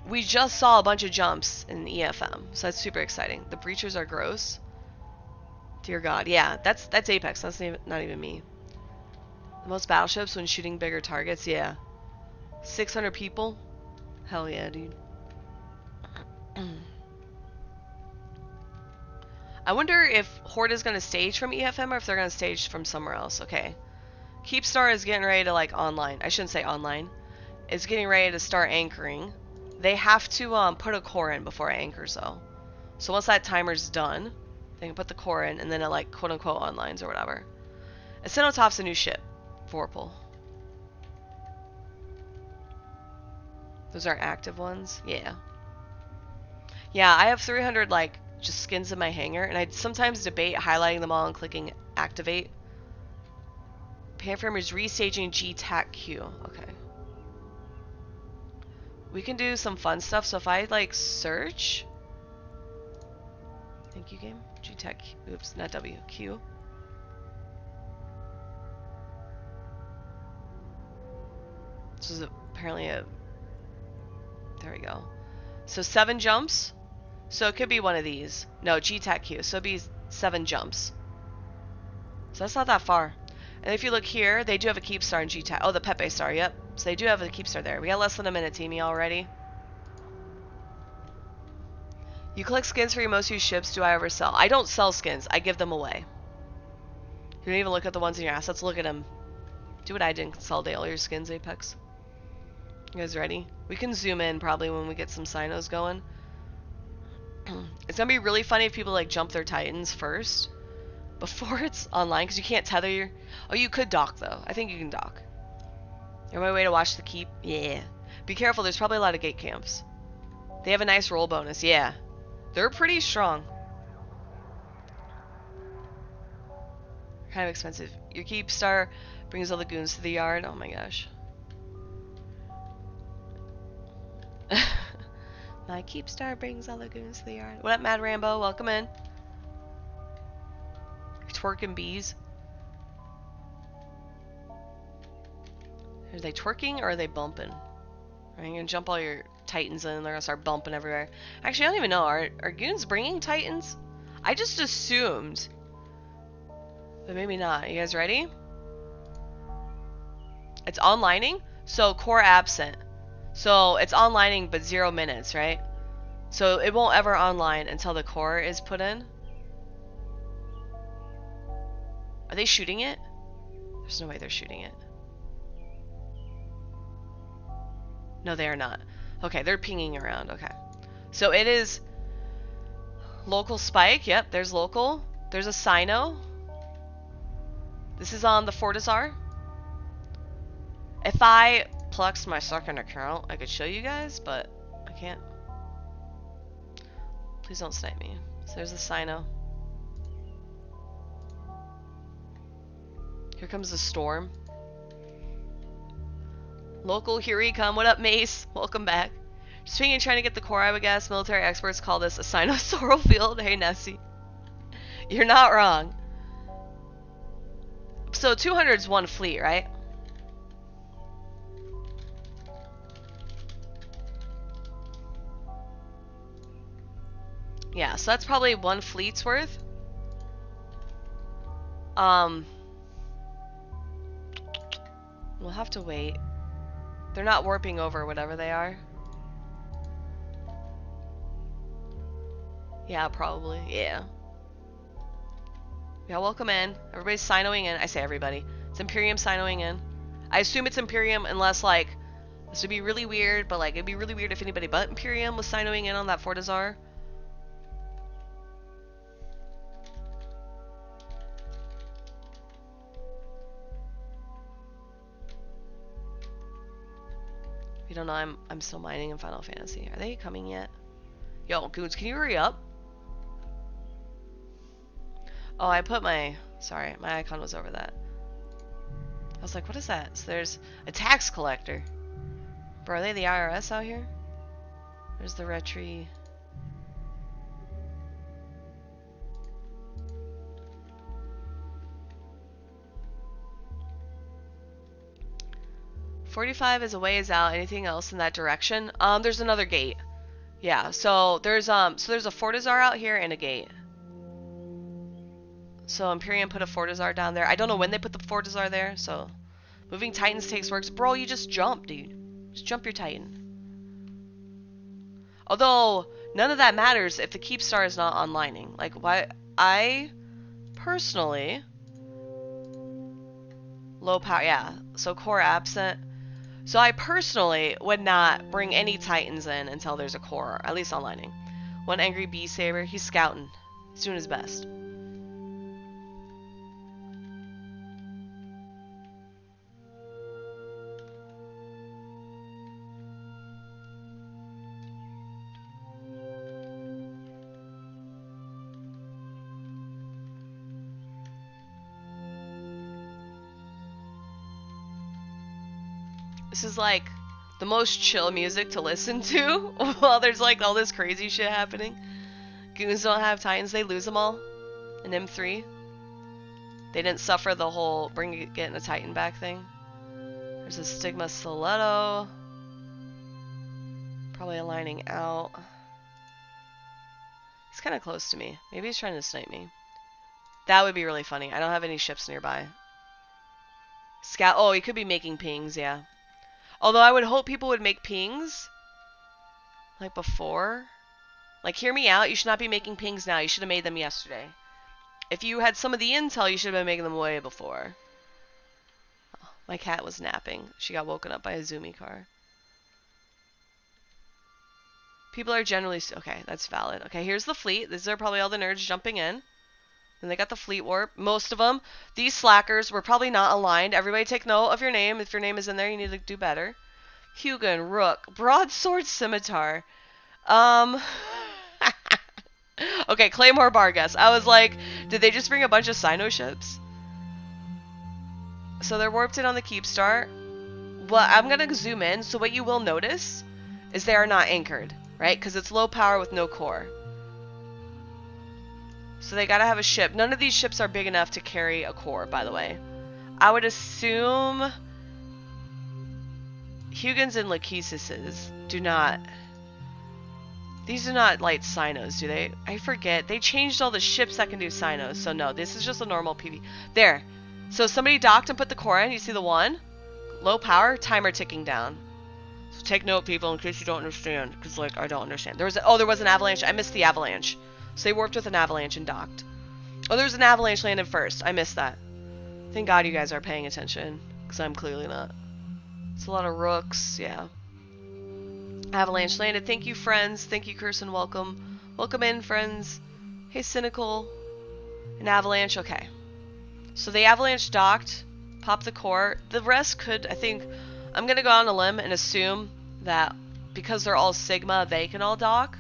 We just saw a bunch of jumps in EFM, so that's super exciting. The breachers are gross. Dear God, yeah, that's Apex. That's not even me. The most battleships when shooting bigger targets, yeah. 600 people? Hell yeah, dude. I wonder if Horde is going to stage from EFM or if they're going to stage from somewhere else. Okay. Keepstar is getting ready to, like, online. I shouldn't say online. It's getting ready to start anchoring. They have to put a core in before it anchors, though. So once that timer's done, they can put the core in, and then it, like, quote-unquote onlines or whatever. And Cenotap's a new ship. Vorpal. Those are active ones? Yeah. Yeah, I have 300, like, just skins in my hangar, and I sometimes debate highlighting them all and clicking activate. Panframer's restaging G-Tac Q. Okay. We can do some fun stuff, so if I, like, search... Thank you, game. G-Tac... Oops, not W. Q. This is apparently a... There we go. So 7 jumps. So it could be one of these. No, G-Tac Q. So it'd be 7 jumps. So that's not that far. And if you look here, they do have a Keepstar in G-Tag. Oh, the Pepe Star, yep. So they do have a Keepstar there. We got less than a minute, Teamy, already. You collect skins for your most used ships. Do I ever sell? I don't sell skins. I give them away. You don't even look at the ones in your assets. Look at them. Do what I did and consolidate all your skins, Apex. You guys ready? We can zoom in probably when we get some Sinos going. It's going to be really funny if people like jump their Titans first before it's online, because you can't tether your... Oh, you could dock, though. I think you can dock. You're my way to watch the keep? Yeah. Be careful, there's probably a lot of gate camps. They have a nice roll bonus, yeah. They're pretty strong. Kind of expensive. Your Keepstar brings all the goons to the yard. Oh my gosh. My Keepstar brings all the goons to the yard. What up, Mad Rambo? Welcome in. Twerking bees. Are they twerking or are they bumping? Are you gonna jump all your Titans in and they're gonna start bumping everywhere? Actually, I don't even know. Are goons bringing Titans? I just assumed. But maybe not. You guys ready? It's onlining, so core absent. So it's onlining but 0 minutes, right? So it won't ever online until the core is put in. Are they shooting it? There's no way they're shooting it. No, they are not. Okay, they're pinging around. Okay. So it is local spike. Yep, there's local. There's a Sino. This is on the Fortizar. If I plucked my second account, I could show you guys, but I can't. Please don't snipe me. So there's the Sino. Here comes the storm. Local, here we come. What up, Mace? Welcome back. Just trying to get the core, I would guess. Military experts call this a Sinosaural field. Hey, Nessie. You're not wrong. So 200 is one fleet, right? Yeah, so that's probably one fleet's worth. We'll have to wait. They're not warping over whatever they are. Yeah, probably. Yeah. Yeah, welcome in. Everybody's signing in. I say everybody. It's Imperium signing in. I assume it's Imperium unless, like, this would be really weird, but, like, it'd be really weird if anybody but Imperium was signing in on that Fortizar. If you don't know, I'm still mining in Final Fantasy. Are they coming yet? Yo, goons, can you hurry up? Oh, I put my... Sorry, my icon was over that. I was like, what is that? So there's a tax collector. Bro, are they the IRS out here? There's the Retry. .45 is a ways out. Anything else in that direction? There's another gate. Yeah, so there's a Fortizar out here and a gate. So Imperium put a Fortizar down there. I don't know when they put the Fortizar there, so moving Titans takes works. Bro, you just jump, dude. Just jump your Titan. Although none of that matters if the Keepstar is not onlining. Like, why? I personally low power. Yeah. So core absent. So I personally would not bring any Titans in until there's a core, at least onlining. One angry bee saber. He's scouting. He's doing his best. This is like the most chill music to listen to while there's like all this crazy shit happening. Goons don't have Titans, they lose them all in M3. They didn't suffer the whole getting a Titan back thing. There's a Stigma Stiletto. Probably aligning out. He's kind of close to me. Maybe he's trying to snipe me. That would be really funny. I don't have any ships nearby. Scout. Oh, he could be making pings, yeah. Although I would hope people would make pings like before. Like, hear me out. You should not be making pings now. You should have made them yesterday. If you had some of the intel, you should have been making them way before. Oh, my cat was napping. She got woken up by a Zoomy car. People are generally... Okay, that's valid. Okay, here's the fleet. These are probably all the nerds jumping in. Then they got the fleet warp. Most of them. These slackers were probably not aligned. Everybody take note of your name. If your name is in there, you need to do better. Hugin, Rook, Broadsword, Scimitar. Okay, Claymore Bargas. I was like, did they just bring a bunch of Sino ships? So they're warped in on the Keepstar. Well, I'm going to zoom in. So what you will notice is they are not anchored, right? Because it's low power with no core. So they gotta have a ship. None of these ships are big enough to carry a core, by the way. I would assume Hugins and Lachesis do not... These do not light Sinos, do they? I forget. They changed all the ships that can do Sinos. So no, this is just a normal PV. There. So somebody docked and put the core in. You see the one? Low power, timer ticking down. So take note, people, in case you don't understand. Because, like, I don't understand. There was an avalanche. I missed the avalanche. So they warped with an avalanche and docked. Oh, there was an avalanche landed first. I missed that. Thank God you guys are paying attention. Because I'm clearly not. It's a lot of rooks. Yeah. Avalanche landed. Thank you, friends. Thank you, Kirsten. Welcome. Welcome in, friends. Hey, Cynical. An avalanche. Okay. So the avalanche docked. Popped the core. The rest could, I think... I'm going to go on a limb and assume that because they're all Sigma, they can all dock.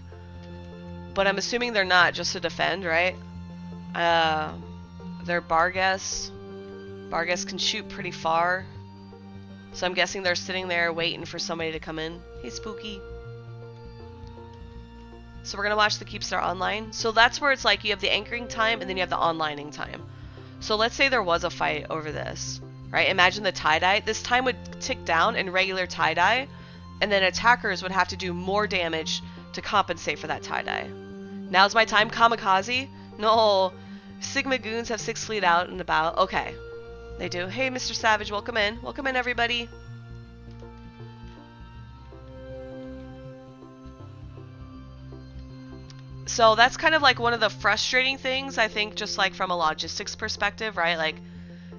But I'm assuming they're not, just to defend, right? They're Bargas. Bargas can shoot pretty far. So I'm guessing they're sitting there waiting for somebody to come in. Hey, Spooky. So we're going to watch the Keepstar online. So that's where it's like you have the anchoring time and then you have the onlining time. So let's say there was a fight over this, right? Imagine the tie-dye. This time would tick down in regular tie-dye, and then attackers would have to do more damage to compensate for that tie-dye. Now's my time. Kamikaze? No. Sigma goons have 6 fleet out and about. Okay. They do. Hey, Mr. Savage, welcome in. Welcome in, everybody. So that's kind of like one of the frustrating things, I think, just like from a logistics perspective, right? Like,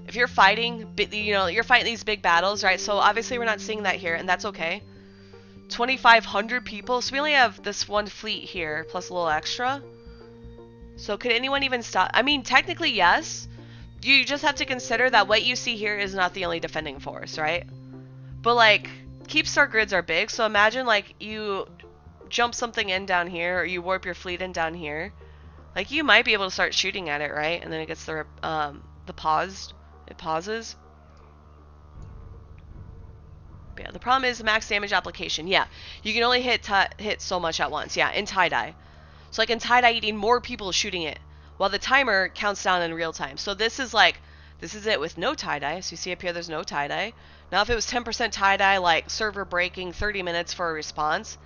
if you're fighting, you know, you're fighting these big battles, right? So obviously we're not seeing that here, and that's okay. 2,500 people, so we only have this one fleet here, plus a little extra. So could anyone even stop? I mean, technically, yes. You just have to consider that what you see here is not the only defending force, right? But, like, Keepstar grids are big, so imagine, like, you jump something in down here, or you warp your fleet in down here. Like, you might be able to start shooting at it, right? And then it gets the paused. It pauses. But yeah, the problem is max damage application. Yeah, you can only hit so much at once. Yeah, in tie-dye. So like in tie-dye, you need more people shooting it, while the timer counts down in real time. So this is like, this is it with no tie-dye. So you see up here, there's no tie-dye. Now if it was 10% tie-dye, like server breaking, 30 minutes for a response,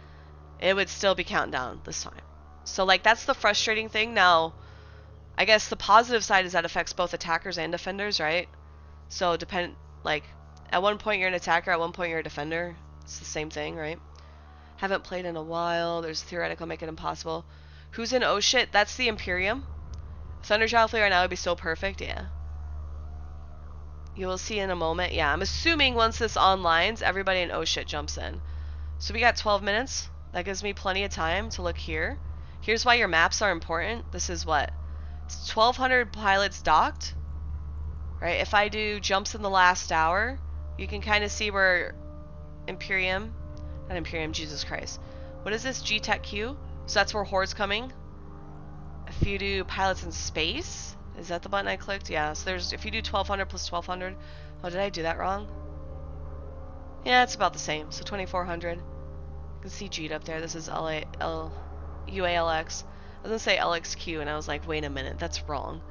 it would still be counting down this time. So like that's the frustrating thing. Now, I guess the positive side is that affects both attackers and defenders, right? So like, at one point you're an attacker, at one point you're a defender. It's the same thing, right? Haven't played in a while. There's theoretical make it impossible. Who's in oh shit? That's the Imperium. Thunderchild Fleet right now would be so perfect, yeah. You will see in a moment. Yeah, I'm assuming once this onlines, everybody in oh shit jumps in. So we got 12 minutes. That gives me plenty of time to look here. Here's why your maps are important. This is what? It's 1,200 pilots docked. Right? If I do jumps in the last hour, you can kind of see where Imperium, not Imperium, Jesus Christ. What is this? G-Tech Q? So that's where Horde's coming. If you do pilots in space, is that the button I clicked? Yeah, so there's, if you do 1,200 plus 1,200, oh, did I do that wrong? Yeah, it's about the same, so 2,400. You can see G'd up there. This is UALX. I was gonna say LXQ, and I was like, wait a minute, that's wrong.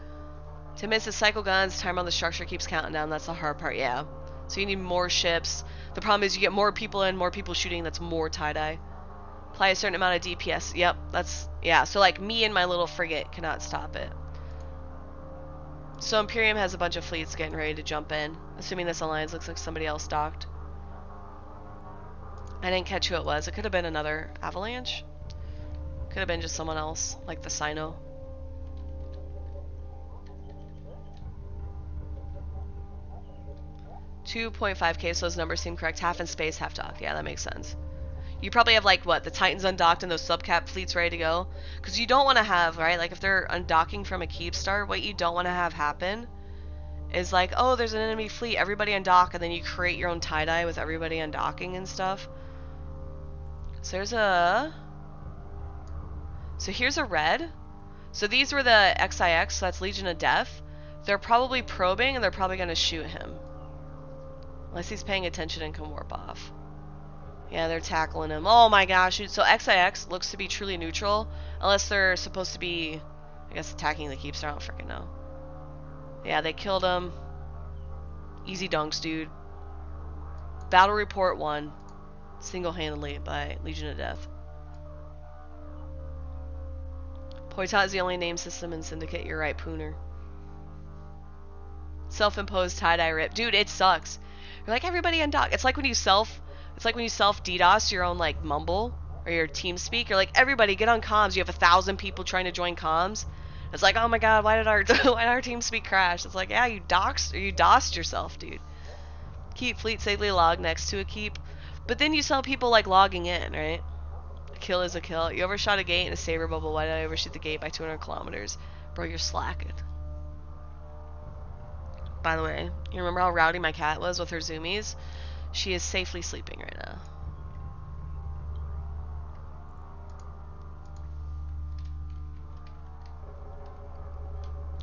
10 minutes to cycle guns, time on the structure keeps counting down. That's the hard part, yeah. So you need more ships. The problem is you get more people in, more people shooting, that's more tie-dye. Apply a certain amount of DPS. Yep, that's, yeah. So like me and my little frigate cannot stop it. So Imperium has a bunch of fleets getting ready to jump in. Assuming this alliance looks like somebody else docked. I didn't catch who it was. It could have been another Avalanche. Could have been just someone else, like the Sino. $2.5K, so those numbers seem correct. Half in space, half dock. Yeah, that makes sense. You probably have, like, what, the Titans undocked and those subcap fleets ready to go? Because you don't want to have, right, like, if they're undocking from a Keepstar, what you don't want to have happen is, like, oh, there's an enemy fleet, everybody undock, and then you create your own tie-dye with everybody undocking and stuff. So there's a... So here's a red. So these were the XIX, so that's Legion of Death. They're probably probing, and they're probably going to shoot him. Unless he's paying attention and can warp off. Yeah, they're tackling him. Oh my gosh. So XIX looks to be truly neutral. Unless they're supposed to be, I guess, attacking the Keepstar. I don't freaking know. Yeah, they killed him. Easy dunks, dude. Battle report 1. Single-handedly by Legion of Death. Poitot is the only name system in Syndicate. You're right, Pooner. Self-imposed tie-dye rip. Dude, it sucks. You're like, everybody undock. It's like when you self DDoS your own, like, mumble or your team speak. You're like, everybody get on comms. You have 1,000 people trying to join comms. It's like, oh my god, why did our team speak crash? It's like, yeah, you DOSed yourself, dude. Keep fleet safely logged next to a keep. But then you saw people, like, logging in, right? A kill is a kill. You overshot a gate in a saber bubble. Why did I overshoot the gate by 200 kilometers? Bro, you're slacking. By the way, you remember how rowdy my cat was with her zoomies? She is safely sleeping right now.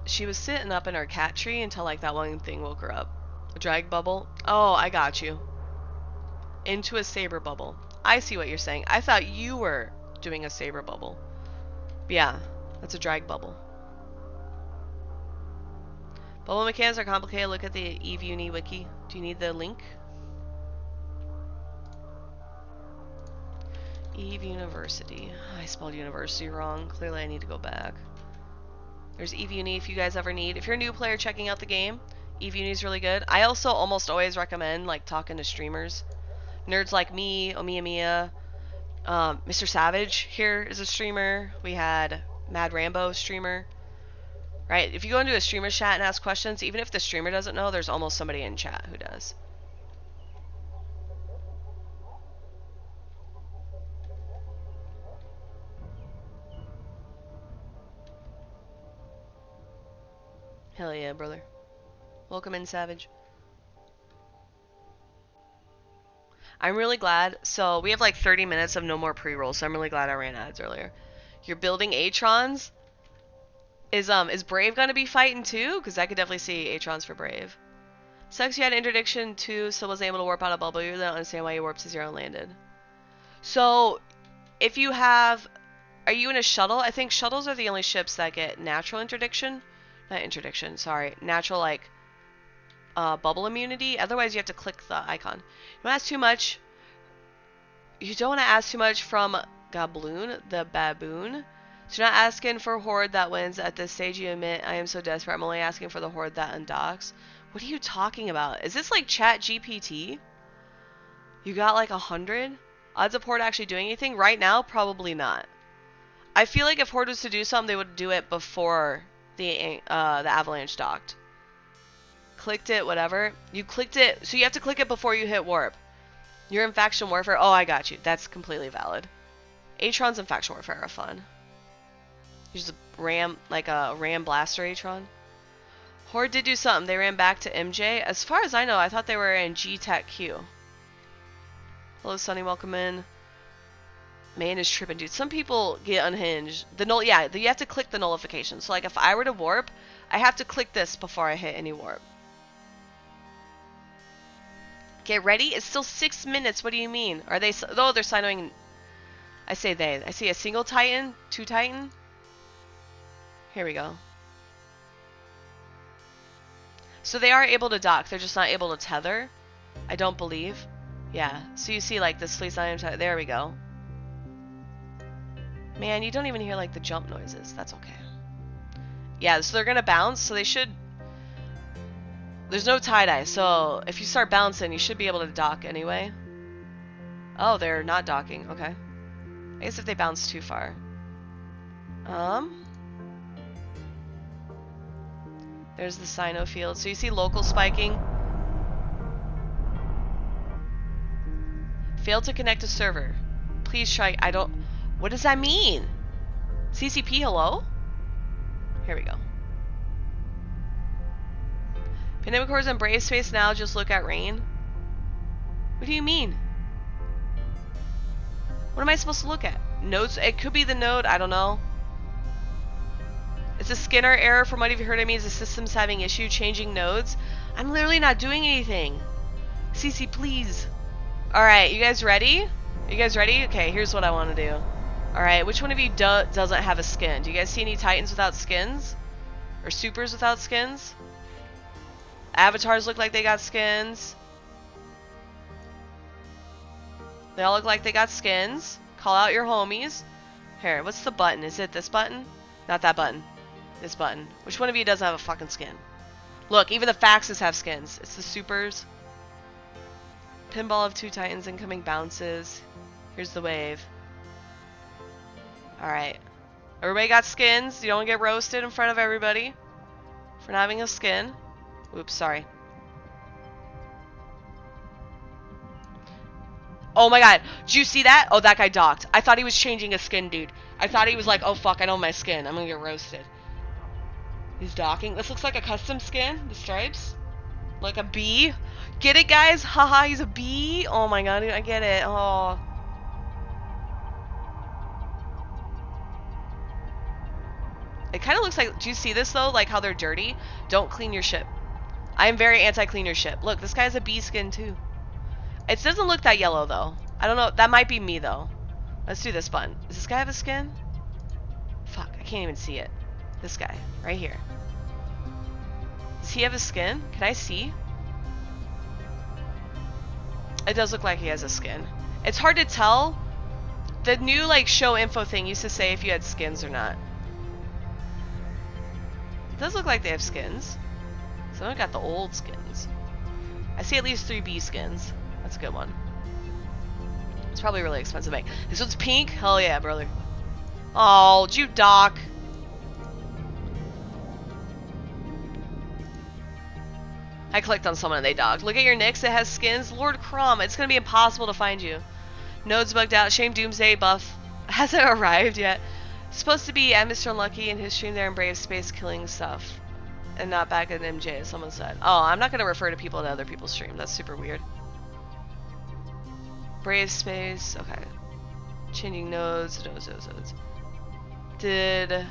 She was sitting up in her cat tree until, like, that one thing woke her up. A drag bubble? Oh, I got you. Into a saber bubble. I see what you're saying. I thought you were doing a saber bubble. But yeah, that's a drag bubble. Bubble mechanics are complicated. Look at the Eve Uni wiki. Do you need the link? Eve University. I spelled university wrong. Clearly I need to go back. There's Eve Uni if you guys ever need. If you're a new player checking out the game, Eve Uni is really good. I also almost always recommend, like, talking to streamers. Nerds like me, Omiya, Mr. Savage here is a streamer. We had Mad Rambo streamer. Right? If you go into a streamer chat and ask questions, even if the streamer doesn't know, there's almost somebody in chat who does. Hell yeah, brother. Welcome in, Savage. I'm really glad. So we have like 30 minutes of no more pre-rolls, so I'm really glad I ran ads earlier. You're building Atrons. Is Brave gonna be fighting too? Because I could definitely see Atrons for Brave. Sucks you had interdiction too, so wasn't able to warp out a bubble. You don't understand why you warped to 0 and landed. So, if you have... Are you in a shuttle? I think shuttles are the only ships that get natural interdiction. Not interdiction, sorry. Natural, like, bubble immunity. Otherwise, you have to click the icon. You don't ask too much. You don't want to ask too much from Gabloon, the baboon. So you're not asking for Horde that wins. At this stage, you admit, I am so desperate. I'm only asking for the Horde that undocks. What are you talking about? Is this like Chat GPT? You got like 100? Odds of Horde actually doing anything? Right now, probably not. I feel like if Horde was to do something, they would do it before the Avalanche docked. Clicked it, whatever. You clicked it, so you have to click it before you hit warp. You're in faction warfare. Oh, I got you. That's completely valid. Atrons in faction warfare are fun. Use a ram, like a ram blaster Atron. Horde did do something. They ran back to MJ. As far as I know, I thought they were in G-Tech Q. Hello, Sunny. Welcome in. Man is tripping, dude. Some people get unhinged. Yeah, you have to click the nullification. So, like, if I were to warp, I have to click this before I hit any warp. Get ready? It's still 6 minutes. What do you mean? Are they... Oh, they're signing... I say they. I see a single Titan, 2 Titan. Here we go. So they are able to dock. They're just not able to tether. I don't believe. Yeah. So you see, like, this fleece item. There we go. Man, you don't even hear, like, the jump noises. That's okay. Yeah, so they're going to bounce. So they should... There's no tie-dye, so if you start bouncing, you should be able to dock anyway. Oh, they're not docking. Okay. I guess if they bounce too far. There's the Sino field. So you see local spiking. Failed to connect to server. Please try. I don't. What does that mean? CCP, hello? Here we go. Pandemic cores on Brave Space now. Just look at rain. What do you mean? What am I supposed to look at? Nodes? It could be the node. I don't know. It's a Skinner error from what you've heard. It means the system's having issue changing nodes. I'm literally not doing anything. CC, please. Alright, you guys ready? Are you guys ready? Okay, here's what I want to do. Alright, which one of you doesn't have a skin? Do you guys see any Titans without skins? Or Supers without skins? Avatars look like they got skins. They all look like they got skins. Call out your homies. Here, what's the button? Is it this button? Not that button. This button. Which one of you doesn't have a fucking skin? Look, even the faxes have skins. It's the Supers. Pinball of 2 Titans, incoming bounces. Here's the wave. Alright. Everybody got skins. You don't get roasted in front of everybody for not having a skin. Oops, sorry. Oh my god. Did you see that? Oh, that guy docked. I thought he was changing a skin, dude. I thought he was like, oh fuck, I know my skin. I'm gonna get roasted. He's docking. This looks like a custom skin. The stripes. Like a bee. Get it, guys? Haha, he's a bee. Oh my god, I get it. Oh. It kind of looks like, do you see this though? Like how they're dirty? Don't clean your ship. I am very anti-clean your ship. Look, this guy has a bee skin too. It doesn't look that yellow though. I don't know. That might be me though. Let's do this button. Does this guy have a skin? Fuck, I can't even see it. This guy, right here. Does he have a skin? Can I see? It does look like he has a skin. It's hard to tell. The new like show info thing used to say if you had skins or not. It does look like they have skins. Someone got the old skins. I see at least 3 B skins. That's a good one. It's probably really expensive. This one's pink? Hell yeah, brother. Oh, did you dock? I clicked on someone and they docked. Look at your Nyx, it has skins. Lord Crumb, it's gonna be impossible to find you. Node's bugged out. Shame Doomsday buff hasn't arrived yet. Supposed to be Mr. Unlucky in his stream there in Brave Space killing stuff. And not back at MJ, as someone said. Oh, I'm not gonna refer to people in other people's stream. That's super weird. Brave Space, okay. Changing nodes. Did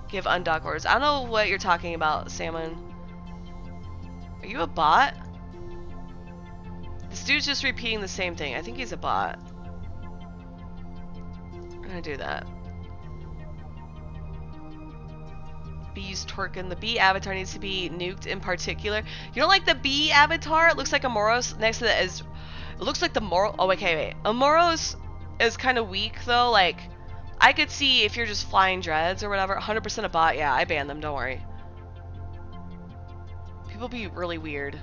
give undock orders. I don't know what you're talking about, Salmon. Are you a bot? This dude's just repeating the same thing. I think he's a bot. I'm gonna do that. Bees twerking. The bee avatar needs to be nuked in particular. You don't like the bee avatar? It looks like a Moros next to that is. It looks like the Moro. Oh, okay, wait. A Moros is kind of weak though. Like, I could see if you're just flying dreads or whatever. 100% a bot. Yeah, I banned them. Don't worry. People be really weird.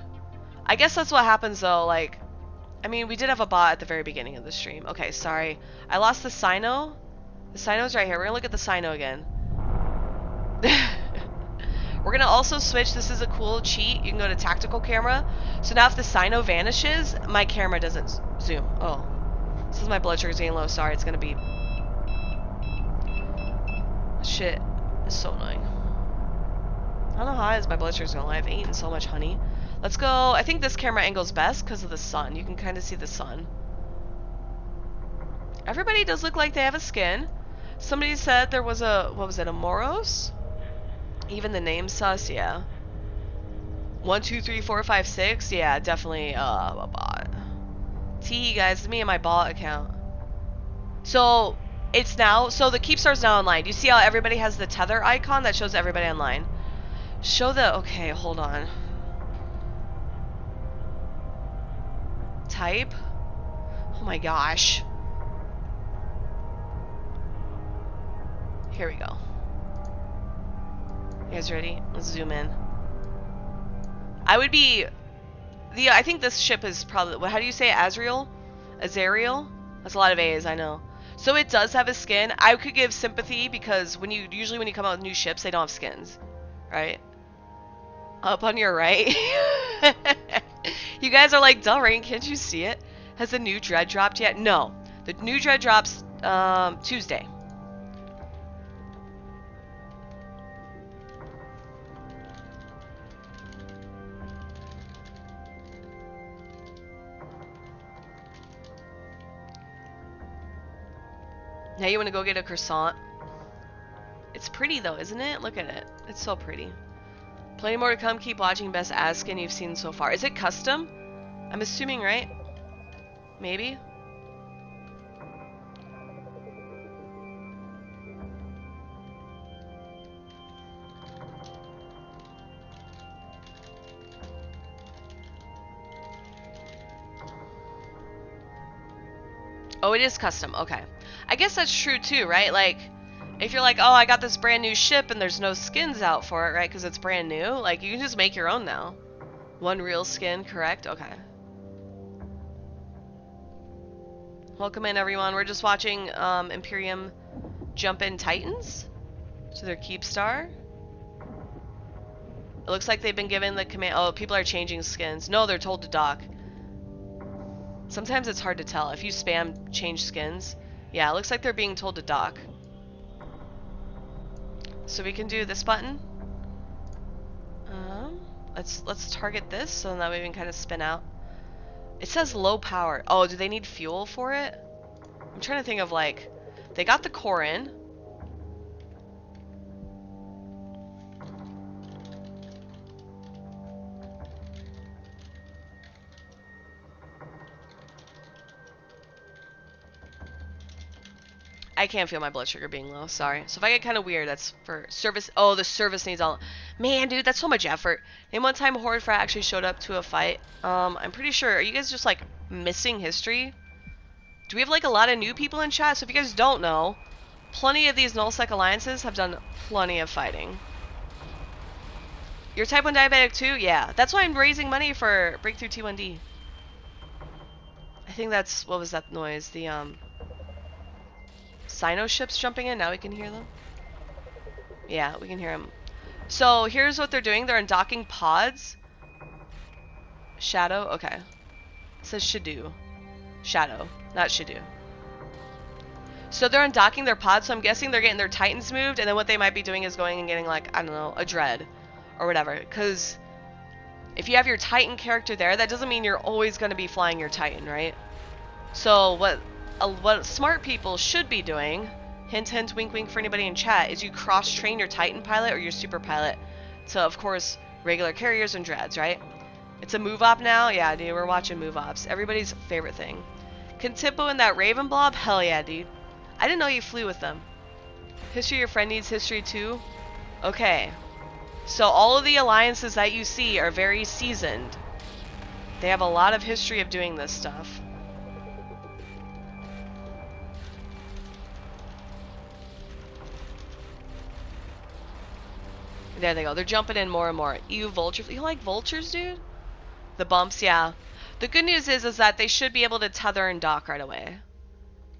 I guess that's what happens though. Like, I mean, we did have a bot at the very beginning of the stream. Okay, sorry. I lost the Sino. The Sino's right here. We're gonna look at the Sino again. We're gonna also switch. This is a cool cheat. You can go to tactical camera. So now if the Sino vanishes, my camera doesn't zoom. Oh, this is my blood sugar's getting low. Sorry, it's gonna be. Shit, it's so annoying. I don't know how high is my blood sugar's going. I've eaten so much honey. Let's go. I think this camera angle's best because of the sun. You can kind of see the sun. Everybody does look like they have a skin. Somebody said there was a, what was it, a Moros? Even the name sus, yeah. 1, 2, 3, 4, 5, 6. Yeah, definitely a bot. Tee, guys, me and my bot account. So it's now, so the Keepstar's now online. Do you see how everybody has the tether icon that shows everybody online? Show the, okay, hold on. Type. Oh my gosh. Here we go. You guys ready? Let's zoom in. I would be... I think this ship is probably... How do you say it? Azrael? Azariel? That's a lot of A's, I know. So it does have a skin. I could give sympathy because usually when you come out with new ships, they don't have skins. Right? Up on your right. You guys are like, duh, Rain, can't you see it? Has the new dread dropped yet? No. The new dread drops Tuesday. Now you want to go get a croissant? It's pretty though, isn't it? Look at it. It's so pretty. Plenty more to come. Keep watching. Best ass skin you've seen so far. Is it custom? I'm assuming, right? Maybe? Oh, it is custom. Okay. I guess that's true too, right? Like, if you're like, oh, I got this brand new ship and there's no skins out for it, right? Because it's brand new. Like, you can just make your own now. One real skin, correct? Okay. Welcome in, everyone. We're just watching Imperium jump in Titans to their Keepstar. It looks like they've been given the command. Oh, people are changing skins. No, they're told to dock. Sometimes it's hard to tell. If you spam change skins, yeah, it looks like they're being told to dock. So we can do this button. Let's target this so that way we can kind of spin out. It says low power. Oh, do they need fuel for it? I'm trying to think of like, they got the core in. I can't feel my blood sugar being low, sorry. So if I get kind of weird, that's for service. Oh, the service needs all... Man, dude, that's so much effort. And one time Horde Frat actually showed up to a fight. I'm pretty sure... Are you guys just, like, missing history? Do we have, like, a lot of new people in chat? So if you guys don't know, plenty of these nullsec alliances have done plenty of fighting. You're type 1 diabetic too? Yeah. That's why I'm raising money for Breakthrough T1D. I think that's... What was that noise? The, Sino ships jumping in. Now we can hear them. Yeah, we can hear them. So here's what they're doing. They're undocking pods. Shadow. Okay. It says Shadu. Shadow, not Shadu. So they're undocking their pods. So I'm guessing they're getting their Titans moved, and then what they might be doing is going and getting like, I don't know, a Dread or whatever. Because if you have your Titan character there, that doesn't mean you're always going to be flying your Titan, right? So what smart people should be doing, hint hint wink wink for anybody in chat, is you cross train your Titan pilot or your super pilot to, of course, regular carriers and dreads, right? It's a move op now. Yeah, dude, we're watching move ops. Everybody's favorite thing. Can Tippo in that Raven blob? Hell yeah, dude. I didn't know you flew with them. History, your friend needs history too. Okay, so all of the alliances that you see are very seasoned. They have a lot of history of doing this stuff. There they go. They're jumping in more and more. You vultures. You like vultures, dude? The bumps, yeah. The good news is that they should be able to tether and dock right away.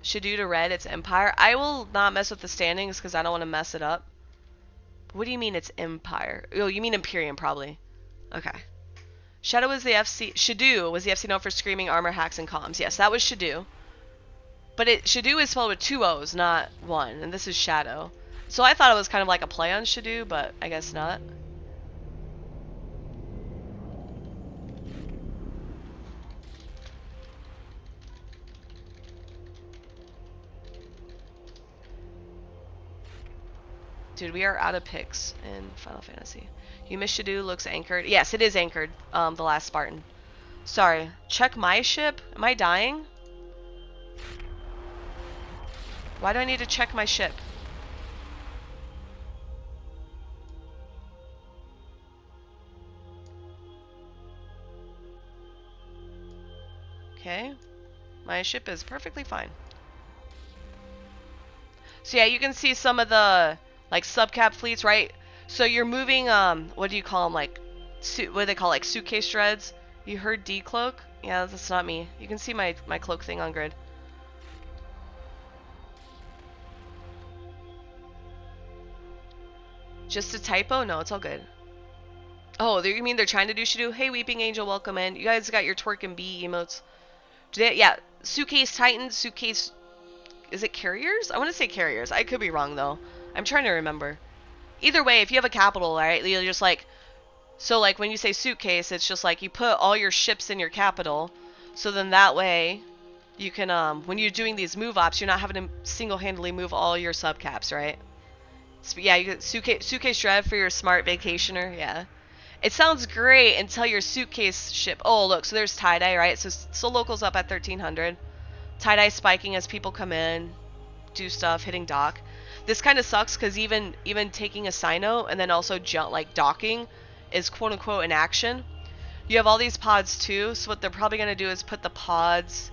Shadu to red, it's Empire. I will not mess with the standings because I don't want to mess it up. What do you mean it's Empire? Oh, you mean Imperium, probably. Okay. Shadow was the FC... Shadu was the FC known for screaming armor hacks and comms. Yes, that was Shadu. But Shadu is spelled with 2 O's, not 1. And this is Shadow. So I thought it was kind of like a play on Shadu, but I guess not. Dude, we are out of picks in Final Fantasy. You miss Shadu, looks anchored. Yes, it is anchored, the last Spartan. Sorry. Check my ship? Am I dying? Why do I need to check my ship? Okay. My ship is perfectly fine. So yeah, you can see some of the like subcap fleets, right? So you're moving what do you call them, like what do they call, like, suitcase dreads. You heard decloak? Yeah, that's not me. You can see my cloak thing on grid. Just a typo? No, it's all good. Oh, you mean they're trying to do Shido? Hey, Weeping Angel, welcome in. You guys got your twerk and bee emotes. Yeah, suitcase Titans, suitcase... Is it carriers? I want to say carriers. I could be wrong, though. I'm trying to remember. Either way, if you have a capital, right, you're just like... So, like, when you say suitcase, it's just like you put all your ships in your capital. So then that way, you can, when you're doing these move ops, you're not having to single-handedly move all your subcaps, right? So, yeah, you get suitcase dread for your smart vacationer, yeah. It sounds great until your suitcase ship... Oh, look, so there's tie-dye, right? So local's up at 1300. Tie-dye spiking as people come in, do stuff, hitting dock. This kind of sucks because even taking a Sino and then also docking is quote-unquote an action. You have all these pods too, so what they're probably going to do is put the pods...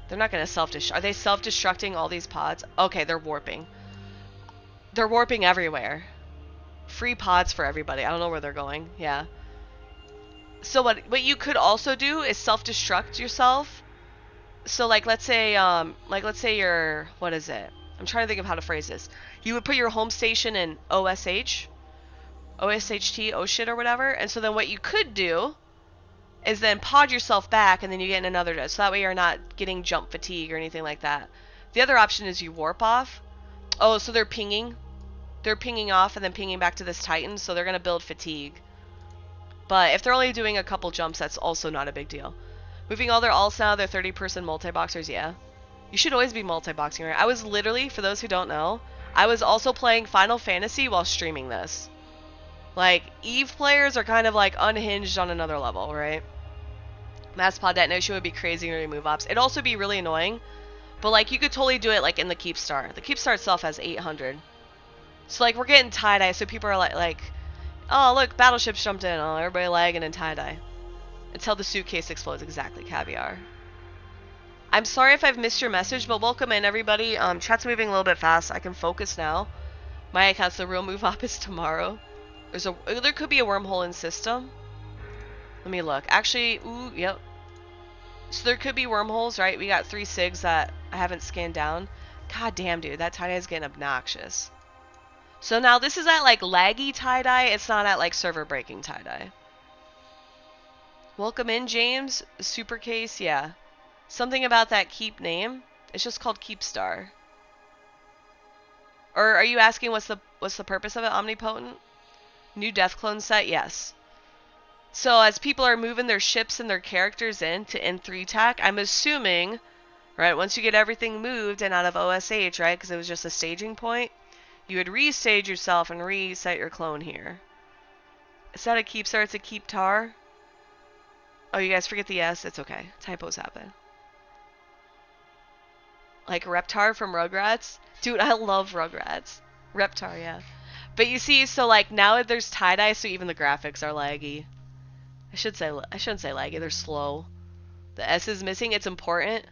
They're not going to self-destruct. Are they self-destructing all these pods? Okay, they're warping. They're warping everywhere. Free pods for everybody. I don't know where they're going. Yeah. So what you could also do is self-destruct yourself. So like let's say you're, what is it? I'm trying to think of how to phrase this. You would put your home station in OSHT, oh shit or whatever. And so then what you could do is then pod yourself back and then you get in another jet. So that way you're not getting jump fatigue or anything like that. The other option is you warp off. Oh, so they're pinging. They're pinging off and then pinging back to this Titan, so they're going to build fatigue. But if they're only doing a couple jumps, that's also not a big deal. Moving all their alts now, they're 30-person multi-boxers, yeah. You should always be multi-boxing, right? I was literally, for those who don't know, I was also playing Final Fantasy while streaming this. Like, EVE players are kind of like unhinged on another level, right? Mass pod detonation would be crazy in remove ops. It'd also be really annoying, but like you could totally do it like in the Keepstar. The Keepstar itself has 800. So, like, we're getting tie-dye, so people are like, oh, look, battleships jumped in. Oh, everybody lagging in tie-dye. Until the suitcase explodes. Exactly, caviar. I'm sorry if I've missed your message, but welcome in, everybody. Chat's moving a little bit fast. I can focus now. My account's the real move op is tomorrow. There could be a wormhole in system. Let me look. Actually, ooh, yep. So there could be wormholes, right? We got 3 SIGs that I haven't scanned down. God damn, dude. That tie-dye is getting obnoxious. So now this is at like laggy tie-dye, it's not at like server breaking tie-dye. Welcome in, James. Super case, yeah. Something about that keep name. It's just called Keepstar. Or are you asking what's the purpose of it? Omnipotent? New death clone set? Yes. So as people are moving their ships and their characters in to N3 tac, I'm assuming, right, once you get everything moved and out of OSH, right, because it was just a staging point, you would restage yourself and reset your clone here. Is that a Keepstar? It's a Keeptar? Oh, you guys forget the S? It's okay. Typos happen. Like Reptar from Rugrats? Dude, I love Rugrats. Reptar, yeah. But you see, so like now there's tie-dye, so even the graphics are laggy. I shouldn't say laggy, they're slow. The S is missing, it's important.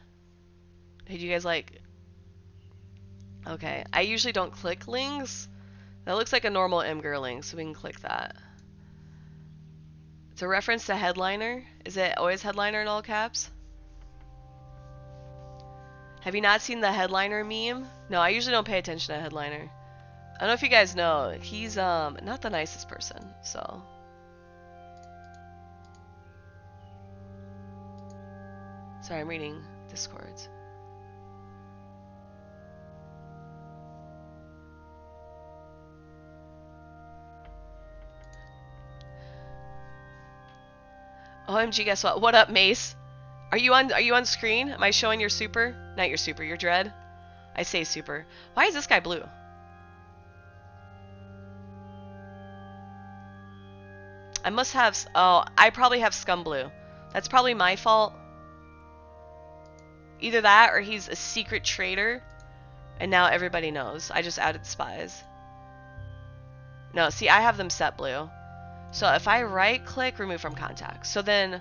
Hey, do you guys like... Okay, I usually don't click links. That looks like a normal Imgur link, so we can click that. It's a reference to headliner. Is it always headliner in all caps? Have you not seen the headliner meme? No, I usually don't pay attention to headliner. I don't know if you guys know, he's not the nicest person, so. Sorry, I'm reading Discords. OMG, guess what? What up, Mace? Are you on screen? Am I showing your super? Not your super, your dread. I say super. Why is this guy blue? I must have... Oh, I probably have scum blue. That's probably my fault. Either that or he's a secret traitor. And now everybody knows. I just added spies. No, see, I have them set blue. So if I right click, remove from contacts. So then,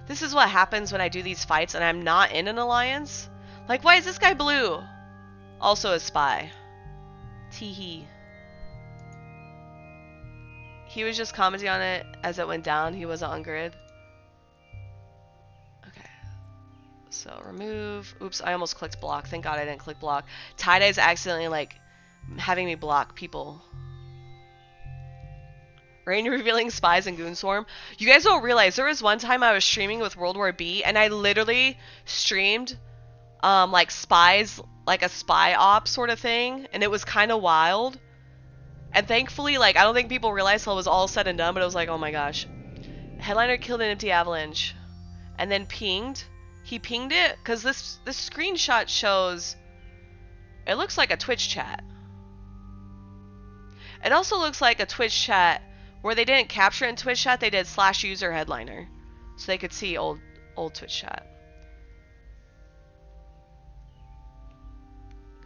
this is what happens when I do these fights and I'm not in an alliance. Like, why is this guy blue? Also a spy. Teehee. He was just commenting on it as it went down. He wasn't on grid. Okay. So remove. Oops, I almost clicked block. Thank God I didn't click block. Tie-dye's accidentally like having me block people. Rain revealing spies and goon swarm. You guys don't realize there was one time I was streaming with World War B and I literally streamed like spies, like a spy op sort of thing, and it was kind of wild. And thankfully, like, I don't think people realized till it was all said and done, but it was like, oh my gosh. Headliner killed an empty avalanche and then pinged. He pinged it because this screenshot shows it looks like a Twitch chat. It also looks like a Twitch chat where they didn't capture it in Twitch chat, they did /user headliner. So they could see old Twitch chat.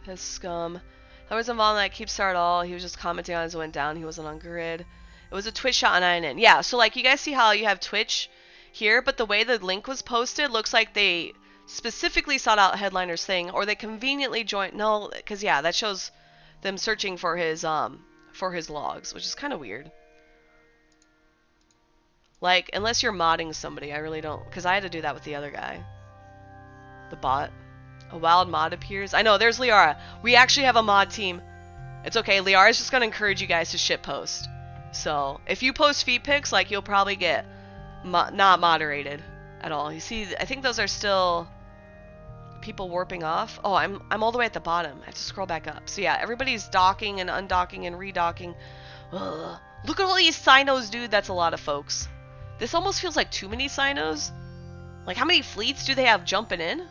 His scum. I was involved in that Keepstar at all. He was just commenting on as it went down. He wasn't on grid. It was a Twitch shot on INN. Yeah, so like you guys see how you have Twitch here, but the way the link was posted looks like they specifically sought out Headliner's thing, or they conveniently joined. No, because yeah, that shows them searching for his logs, which is kind of weird. Like, unless you're modding somebody, I really don't, because I had to do that with the other guy. The bot. A wild mod appears. I know, there's Liara. We actually have a mod team. It's okay, Liara's just going to encourage you guys to shitpost. So, if you post feed pics, like, you'll probably get not moderated at all. You see, I think those are still people warping off. Oh, I'm all the way at the bottom. I have to scroll back up. So yeah, everybody's docking and undocking and redocking. Ugh. Look at all these Sinos, dude. That's a lot of folks. This almost feels like too many Sinos. Like, how many fleets do they have jumping in?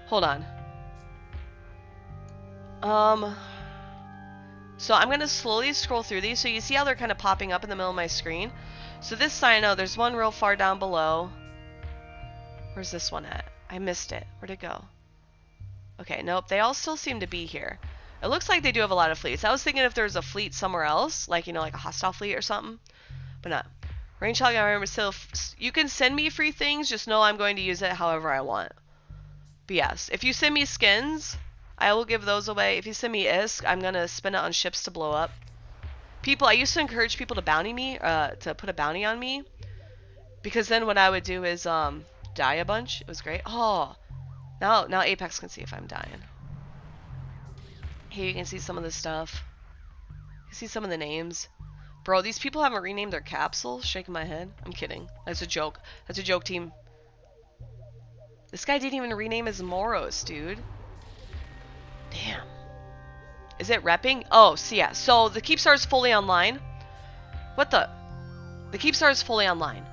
Hold on. So I'm going to slowly scroll through these. So you see how they're kind of popping up in the middle of my screen. So this Sino, there's one real far down below. Where's this one at? I missed it. Where'd it go? Okay, nope. They all still seem to be here. It looks like they do have a lot of fleets. I was thinking if there's a fleet somewhere else, like, you know, like a hostile fleet or something. But not. Range shotgun armor still. You can send me free things, just know I'm going to use it however I want. But yes, if you send me skins, I will give those away. If you send me ISK, I'm going to spend it on ships to blow up. People, I used to encourage people to bounty me, to put a bounty on me. Because then what I would do is, die a bunch. It was great. Oh, now Apex can see if I'm dying. Here you can see some of the stuff. You can see some of the names. Bro, these people haven't renamed their capsule. Shaking my head. I'm kidding. That's a joke. That's a joke, team. This guy didn't even rename his Moros, dude. Damn. Is it repping? Oh, so yeah. So the Keepstar is fully online. What the? The Keepstar is fully online.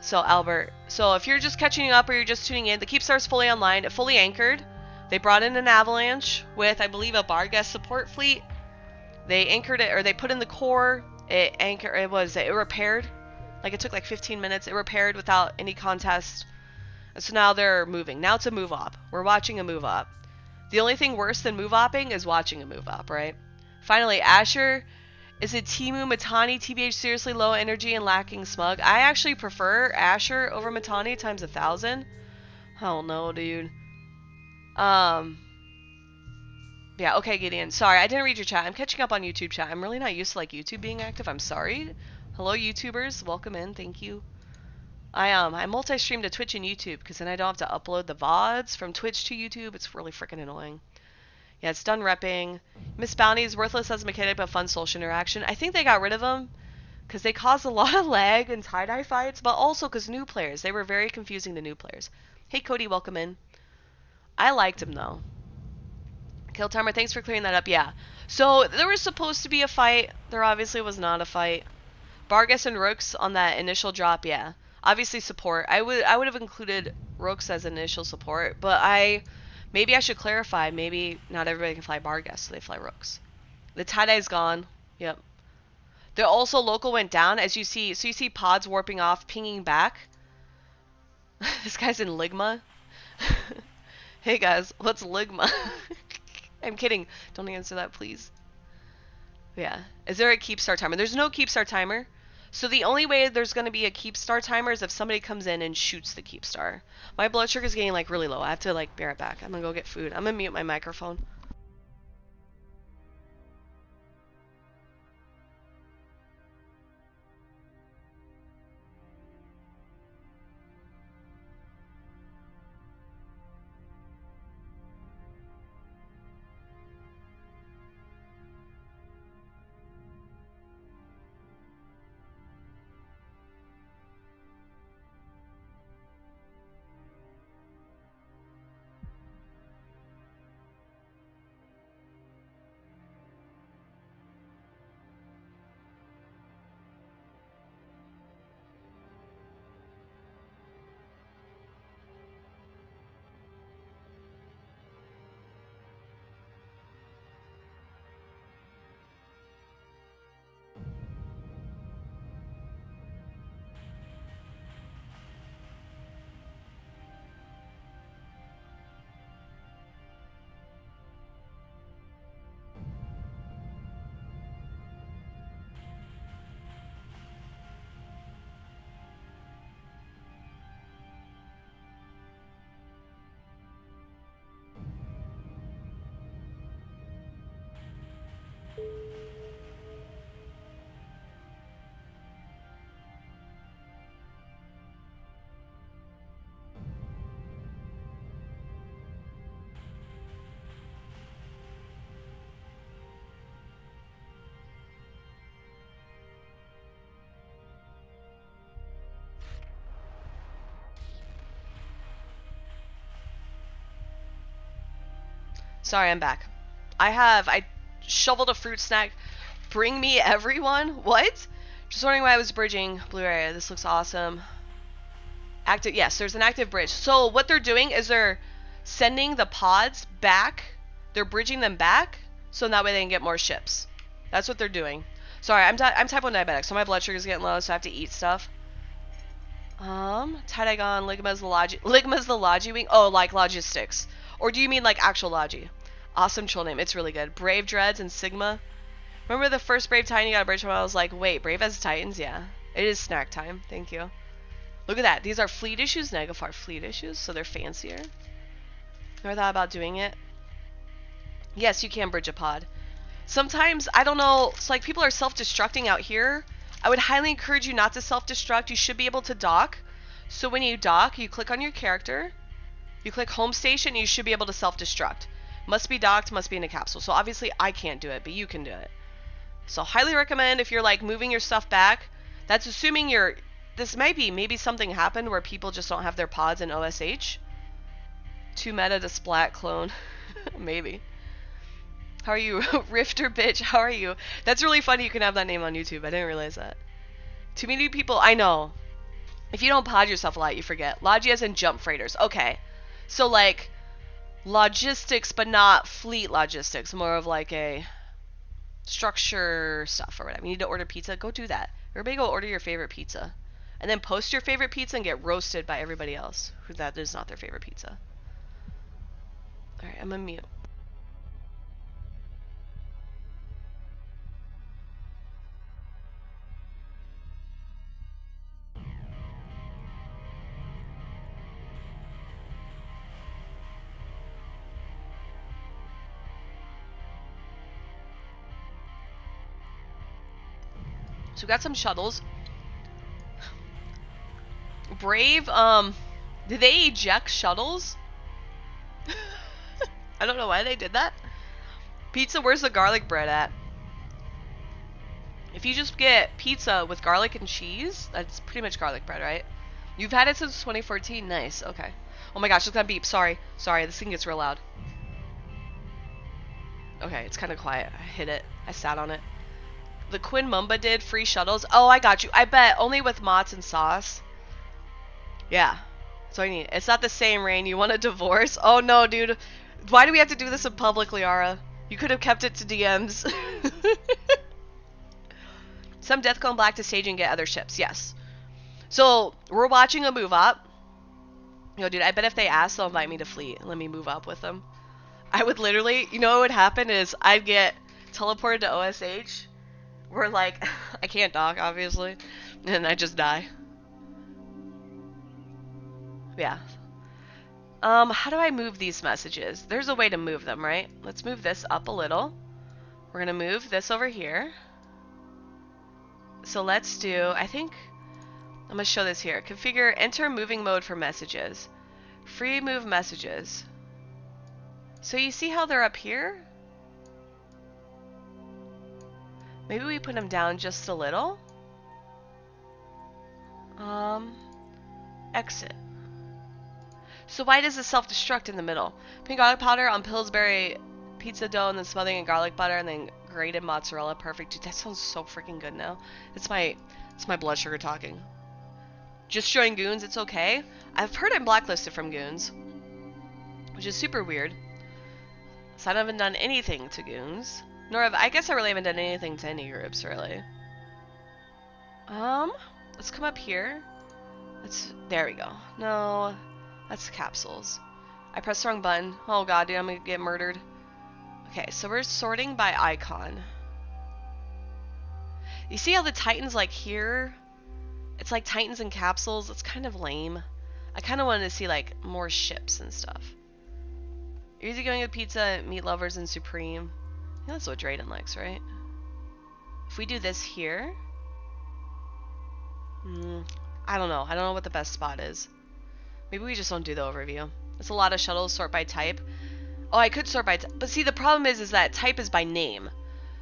So Albert, so if you're just catching up or you're just tuning in, the Keepstar is fully online, fully anchored. They brought in an avalanche with, I believe, a Bargas support fleet. They anchored it, or they put in the core. It repaired. Like, it took like 15 minutes. It repaired without any contest. And so now they're moving. Now it's a move op. We're watching a move op. The only thing worse than move opping is watching a move op, right? Finally, Asher is a Timu Matani TBH seriously low energy and lacking smug. I actually prefer Asher over Matani times 1,000. I don't know, dude. Yeah, okay, Gideon. Sorry, I didn't read your chat. I'm catching up on YouTube chat. I'm really not used to, like, YouTube being active. I'm sorry. Hello, YouTubers. Welcome in. Thank you. I multi-stream to Twitch and YouTube because then I don't have to upload the VODs from Twitch to YouTube. It's really freaking annoying. Yeah, it's done repping. Miss Bounty is worthless as a mechanic but fun social interaction. I think they got rid of them because they caused a lot of lag in tie-dye fights, but also because new players. They were very confusing to new players. Hey, Cody, welcome in. I liked him, though. Kill Timer, thanks for clearing that up. Yeah. So, there was supposed to be a fight. There obviously was not a fight. Bargas and Rooks on that initial drop, yeah. Obviously support. I would have included Rooks as initial support, but maybe I should clarify. Maybe not everybody can fly Bargas, so they fly Rooks. The tie-dye's gone. Yep. The also local went down, as you see. So you see pods warping off, pinging back. This guy's in Ligma. Hey guys, what's Ligma? I'm kidding. Don't answer that, please. Yeah. Is there a Keepstar timer? There's no Keepstar timer. So the only way there's going to be a Keepstar timer is if somebody comes in and shoots the Keepstar. My blood sugar is getting, like, really low. I have to, like, bear it back. I'm going to go get food. I'm going to mute my microphone. Sorry, I'm back. I shoveled a fruit snack. Bring me everyone? What? Just wondering why I was bridging blue area. This looks awesome. Active, yes, there's an active bridge. So what they're doing is they're sending the pods back. They're bridging them back, so that way they can get more ships. That's what they're doing. Sorry, I'm type 1 diabetic, so my blood sugar's getting low, so I have to eat stuff. Tidagon, Ligma's the Logi wing. Oh, like logistics. Or do you mean like actual Logi? Awesome troll name. It's really good. Brave Dreads and Sigma. Remember the first Brave Titan you got a bridge from? I was like, wait, Brave has Titans? Yeah. It is snack time. Thank you. Look at that. These are fleet issues. Negafar fleet issues, so they're fancier. Never thought about doing it. Yes, you can bridge a pod. Sometimes, I don't know, it's like people are self-destructing out here. I would highly encourage you not to self-destruct. You should be able to dock. So when you dock, you click on your character. You click home station, and you should be able to self-destruct. Must be docked, must be in a capsule. So obviously I can't do it, but you can do it. So highly recommend if you're like moving your stuff back. That's assuming you're... This might be, maybe something happened where people just don't have their pods in OSH. Too meta to splat clone. Maybe. How are you? Rifter bitch, how are you? That's really funny you can have that name on YouTube. I didn't realize that. Too many people, I know. If you don't pod yourself a lot, you forget. Logias and jump freighters. Okay. So like, logistics, but not fleet logistics. More of like a structure stuff or whatever. You need to order pizza, go do that. Everybody go order your favorite pizza. And then post your favorite pizza and get roasted by everybody else who that is not their favorite pizza. Alright, I'm gonna mute. So we got some shuttles. Brave, did they eject shuttles? I don't know why they did that. Pizza, where's the garlic bread at? If you just get pizza with garlic and cheese, that's pretty much garlic bread, right? You've had it since 2014. Nice, okay. Oh my gosh, it's gonna beep. Sorry, this thing gets real loud. Okay, it's kind of quiet. I hit it. I sat on it. The Quinn Mumba did free shuttles. Oh, I got you. I bet only with Mott's and sauce. Yeah. So I need. It's not the same, Rain. You want a divorce? Oh no, dude. Why do we have to do this in public, Liara? You could have kept it to DMs. Some Deathcone Black to stage and get other ships. Yes. So we're watching a move up. Yo, dude. I bet if they ask, they'll invite me to fleet. Let me move up with them. I would literally. You know what would happen is I'd get teleported to OSH. We're like, I can't dock, obviously, and I just die. Yeah. How do I move these messages? There's a way to move them, right? Let's move this up a little. We're gonna move this over here. So let's do, I think, I'm gonna show this here. Configure, enter moving mode for messages. Free move messages. So you see how they're up here? Maybe we put them down just a little. Exit. So why does it self-destruct in the middle? Pink garlic powder on Pillsbury pizza dough and then smothering in garlic butter and then grated mozzarella. Perfect. Dude, that sounds so freaking good now. It's my blood sugar talking. Just join Goons, it's okay. I've heard I'm blacklisted from Goons, which is super weird. So I haven't done anything to Goons. Nor have, I guess I really haven't done anything to any groups, really. Let's come up here. There we go. No, that's capsules. I pressed the wrong button. Oh god, dude, I'm gonna get murdered. Okay, so we're sorting by icon. You see how the Titan's like here? It's like Titans and capsules. It's kind of lame. I kind of wanted to see like more ships and stuff. Easy going with pizza, meat lovers, and supreme. Yeah, that's what Drayden likes, right? If we do this here... I don't know. I don't know what the best spot is. Maybe we just don't do the overview. It's a lot of shuttles, sort by type. Oh, I could sort by... But see, the problem is that type is by name.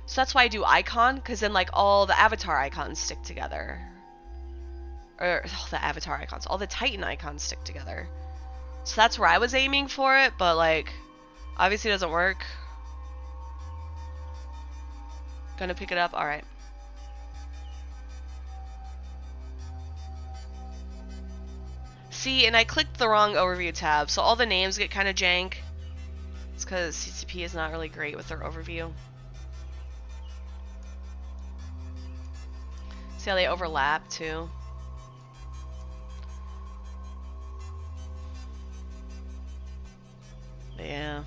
So that's why I do icon, because then, like, all the avatar icons stick together. Or, the avatar icons. All the Titan icons stick together. So that's where I was aiming for it, but, like... Obviously doesn't work. Gonna pick it up. Alright. See, and I clicked the wrong overview tab, so all the names get kind of jank. It's because CCP is not really great with their overview. See how they overlap, too? Yeah.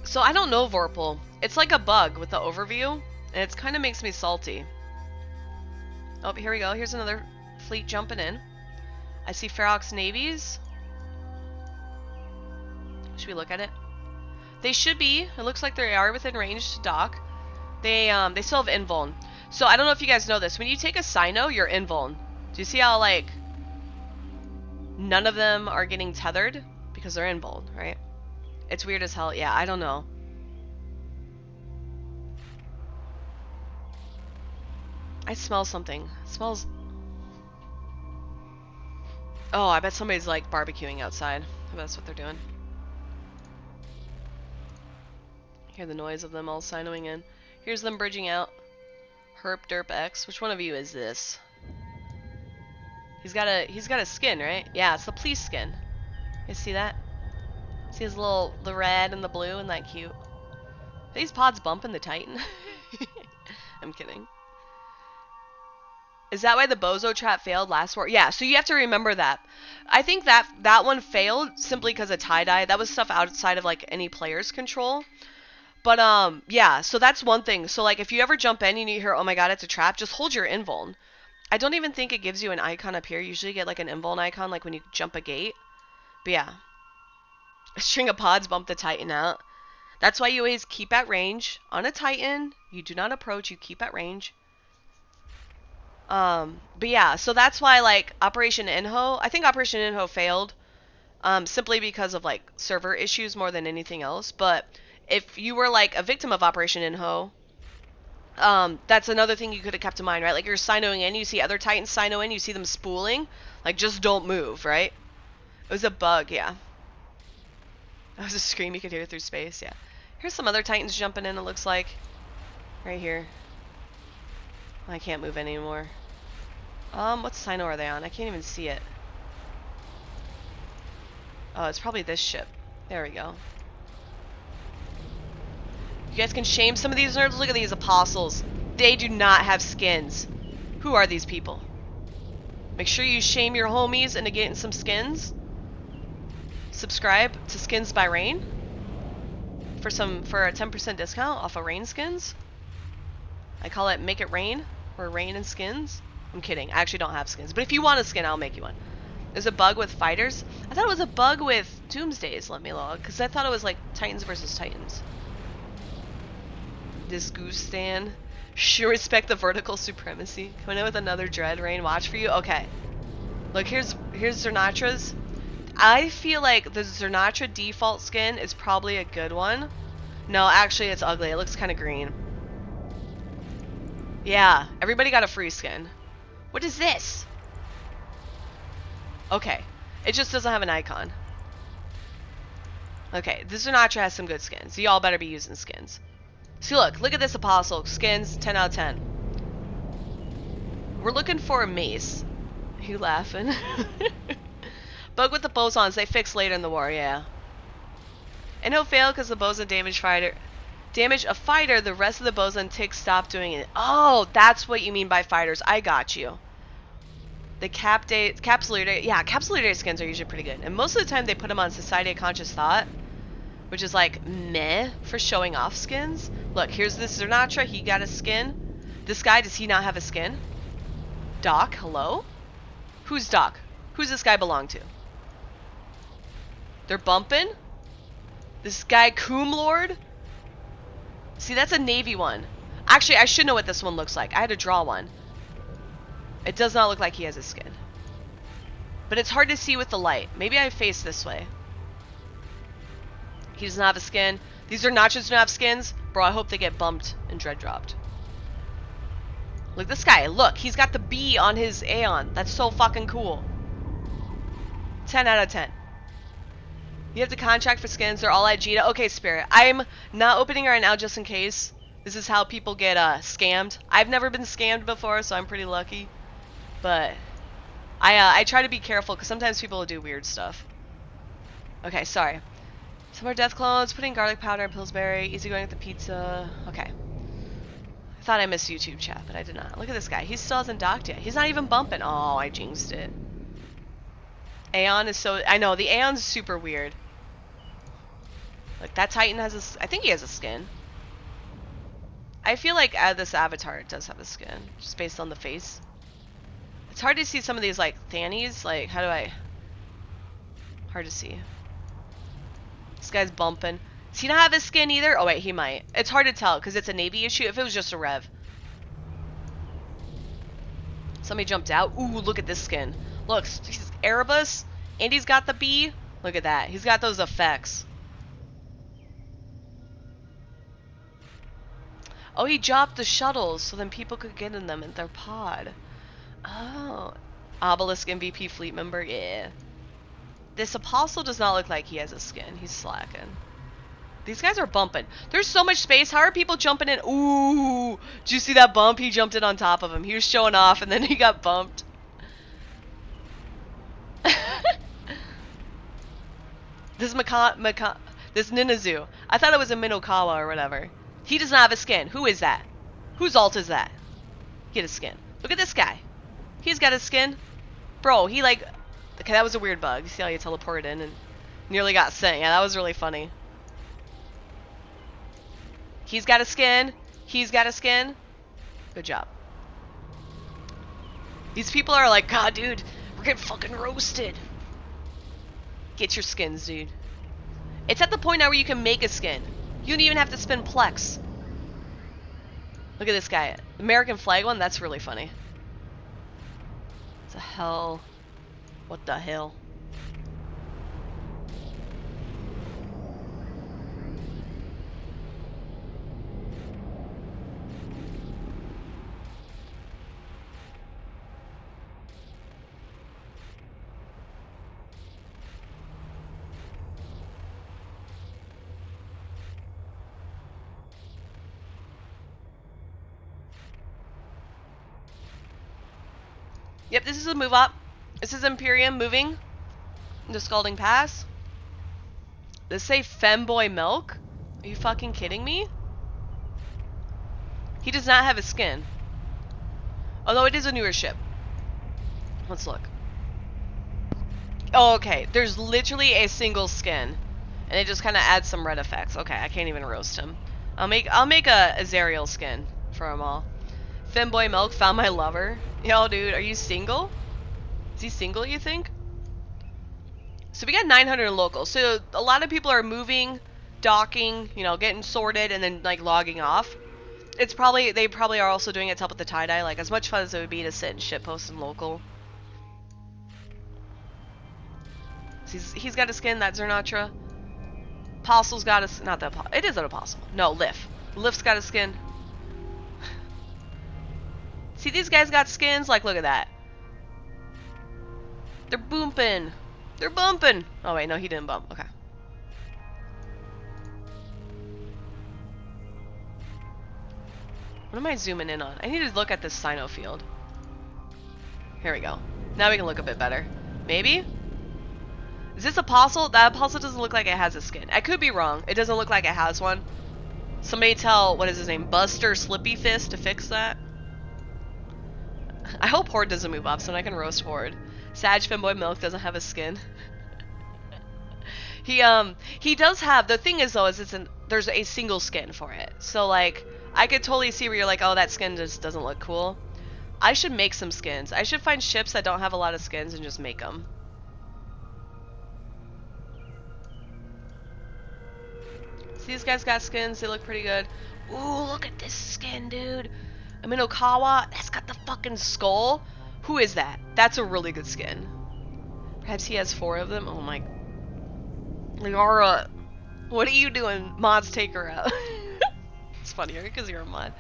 So I don't know Vorpal. It's like a bug with the overview, and it kind of makes me salty. Oh, here we go. Here's another fleet jumping in. I see Ferox navies. Should we look at it? They should be. It looks like they are within range to dock. They still have invuln. So I don't know if you guys know this. When you take a Sino, you're invuln. Do you see how like none of them are getting tethered because they're invuln, right? It's weird as hell. Yeah, I don't know. I smell something. It smells... Oh, I bet somebody's like barbecuing outside. I bet that's what they're doing. Hear the noise of them all sinoing in. Here's them bridging out. Herp Derp X. Which one of you is this? He's got a skin, right? Yeah, it's the police skin. You see that? See his little, the red and the blue, and that cute. Are these pods bumping the Titan? I'm kidding. Is that why the bozo trap failed last war? Yeah, so you have to remember that. I think that one failed simply because of tie-dye. That was stuff outside of like any player's control. But yeah, so that's one thing. So like if you ever jump in and you hear, oh my god, it's a trap, just hold your invuln. I don't even think it gives you an icon up here. You usually get like an invuln icon like when you jump a gate. But yeah. A string of pods bump the Titan out. That's why you always keep at range. On a Titan, you do not approach, you keep at range. But yeah, so that's why like Operation Inho, I think Operation Inho failed simply because of like server issues more than anything else. But if you were like a victim of Operation Inho, that's another thing you could have kept in mind, right? Like you're sinoing in, you see other Titans sino in, you see them spooling, like just don't move, right? It was a bug, yeah. That was a scream you could hear through space, yeah. Here's some other Titans jumping in, it looks like. Right here. I can't move anymore. What Sino are they on? I can't even see it. Oh, it's probably this ship. There we go. You guys can shame some of these nerds. Look at these apostles. They do not have skins. Who are these people? Make sure you shame your homies into getting some skins. Subscribe to Skins by Rain for a 10% discount off of Rain skins. I call it Make It Rain or Rain and Skins. I'm kidding. I actually don't have skins, but if you want a skin, I'll make you one. There's a bug with fighters. I thought it was a bug with Doomsdays. Let me log, because I thought it was like Titans versus Titans. This goose stand. Sure, respect the vertical supremacy. Coming in with another Dread Rain. Watch for you. Okay. Look, here's Zernatra's. I feel like the Zernatra default skin is probably a good one. No, actually it's ugly. It looks kind of green. Yeah, everybody got a free skin. What is this? Okay, it just doesn't have an icon. Okay, the Zernatra has some good skins. Y'all better be using skins. See, look at this Apostle. Skins, 10 out of 10. We're looking for a mace. You laughing? Bug with the bosons, they fixed later in the war, yeah. And he'll fail because the boson damage a fighter, the rest of the boson ticks stop doing it. Oh, that's what you mean by fighters. I got you. The Capsulator skins are usually pretty good. And most of the time they put them on Society of Conscious Thought, which is like meh for showing off skins. Look, here's this Zernatra, he got a skin. This guy, does he not have a skin? Doc, hello? Who's Doc? Who's this guy belong to? They're bumping? This guy, Coom Lord? See, that's a Navy one. Actually, I should know what this one looks like. I had to draw one. It does not look like he has a skin. But it's hard to see with the light. Maybe I face this way. He does not have a skin. These are Nachos don't have skins. Bro, I hope they get bumped and dread dropped. Look, this guy. Look, he's got the B on his Aeon. That's so fucking cool. 10 out of 10. You have to contract for skins. They're all at Jita. Okay, Spirit. I'm not opening right now just in case. This is how people get scammed. I've never been scammed before, so I'm pretty lucky. But I try to be careful because sometimes people will do weird stuff. Okay, sorry. Some more death clones. Putting garlic powder in Pillsbury. Easy going with the pizza. Okay. I thought I missed YouTube chat, but I did not. Look at this guy. He still hasn't docked yet. He's not even bumping. Oh, I jinxed it. Aeon is so... I know, the Aeon's super weird. Like, that Titan has a... I think he has a skin. I feel like this avatar does have a skin, just based on the face. It's hard to see some of these, like, Thannies. Like, how do I... Hard to see. This guy's bumping. Does he not have his skin either? Oh, wait, he might. It's hard to tell, because it's a Navy issue. If it was just a Rev. Somebody jumped out. Ooh, look at this skin. Look, he's Erebus, and he's got the B. Look at that. He's got those effects. Oh, he dropped the shuttles so then people could get in them in their pod. Oh. Obelisk MVP fleet member, yeah. This Apostle does not look like he has a skin. He's slacking. These guys are bumping. There's so much space. How are people jumping in? Ooh. Did you see that bump? He jumped in on top of him. He was showing off and then he got bumped. This this Ninazu. I thought it was a Minokawa or whatever. He does not have a skin. Who is that? Whose alt is that? Get a skin. Look at this guy. He's got a skin. Bro, he like... Okay, that was a weird bug. You see how you teleported in and nearly got sent. Yeah, that was really funny. He's got a skin. He's got a skin. Good job. These people are like, God, dude, we're getting fucking roasted. Get your skins, dude. It's at the point now where you can make a skin. You don't even have to spend Plex. Look at this guy. American flag one? That's really funny. What the hell? What the hell? Yep, this is a move up. This is Imperium moving into Scalding Pass. Does say Femboy Milk? Are you fucking kidding me? He does not have a skin. Although it is a newer ship. Let's look. Oh, okay. There's literally a single skin. And it just kind of adds some red effects. Okay, I can't even roast him. I'll make a Azariel skin for them all. Femboy Milk found my lover. Yo, dude, are you single? Is he single, you think? So we got 900 local. So a lot of people are moving, docking, you know, getting sorted, and then like logging off. It's probably they probably are also doing it to help with the tie-dye. Like as much fun as it would be to sit and shitpost in local. So he's got a skin, that Zernatra. Apostle's got a not the apostle. It is an apostle. No, Lif. Lif's got a skin. See, these guys got skins. Like, look at that. They're bumping. They're bumping. Oh, wait. No, he didn't bump. Okay. What am I zooming in on? I need to look at this Sino field. Here we go. Now we can look a bit better. Maybe? Is this Apostle? That Apostle doesn't look like it has a skin. I could be wrong. It doesn't look like it has one. Somebody tell, what is his name? Buster Slippy Fist to fix that. I hope Horde doesn't move up so I can roast Horde. Sag Femboy Milk doesn't have a skin. He does have, the thing is though, is there's a single skin for it. So like, I could totally see where you're like, oh, that skin just doesn't look cool. I should make some skins. I should find ships that don't have a lot of skins and just make them. So these guys got skins, they look pretty good. Ooh, look at this skin, dude. I'm in Okawa. That's got the fucking skull. Who is that? That's a really good skin. Perhaps he has 4 of them. Oh my. Liara, what are you doing? Mods, take her out. It's funnier because you're a mod.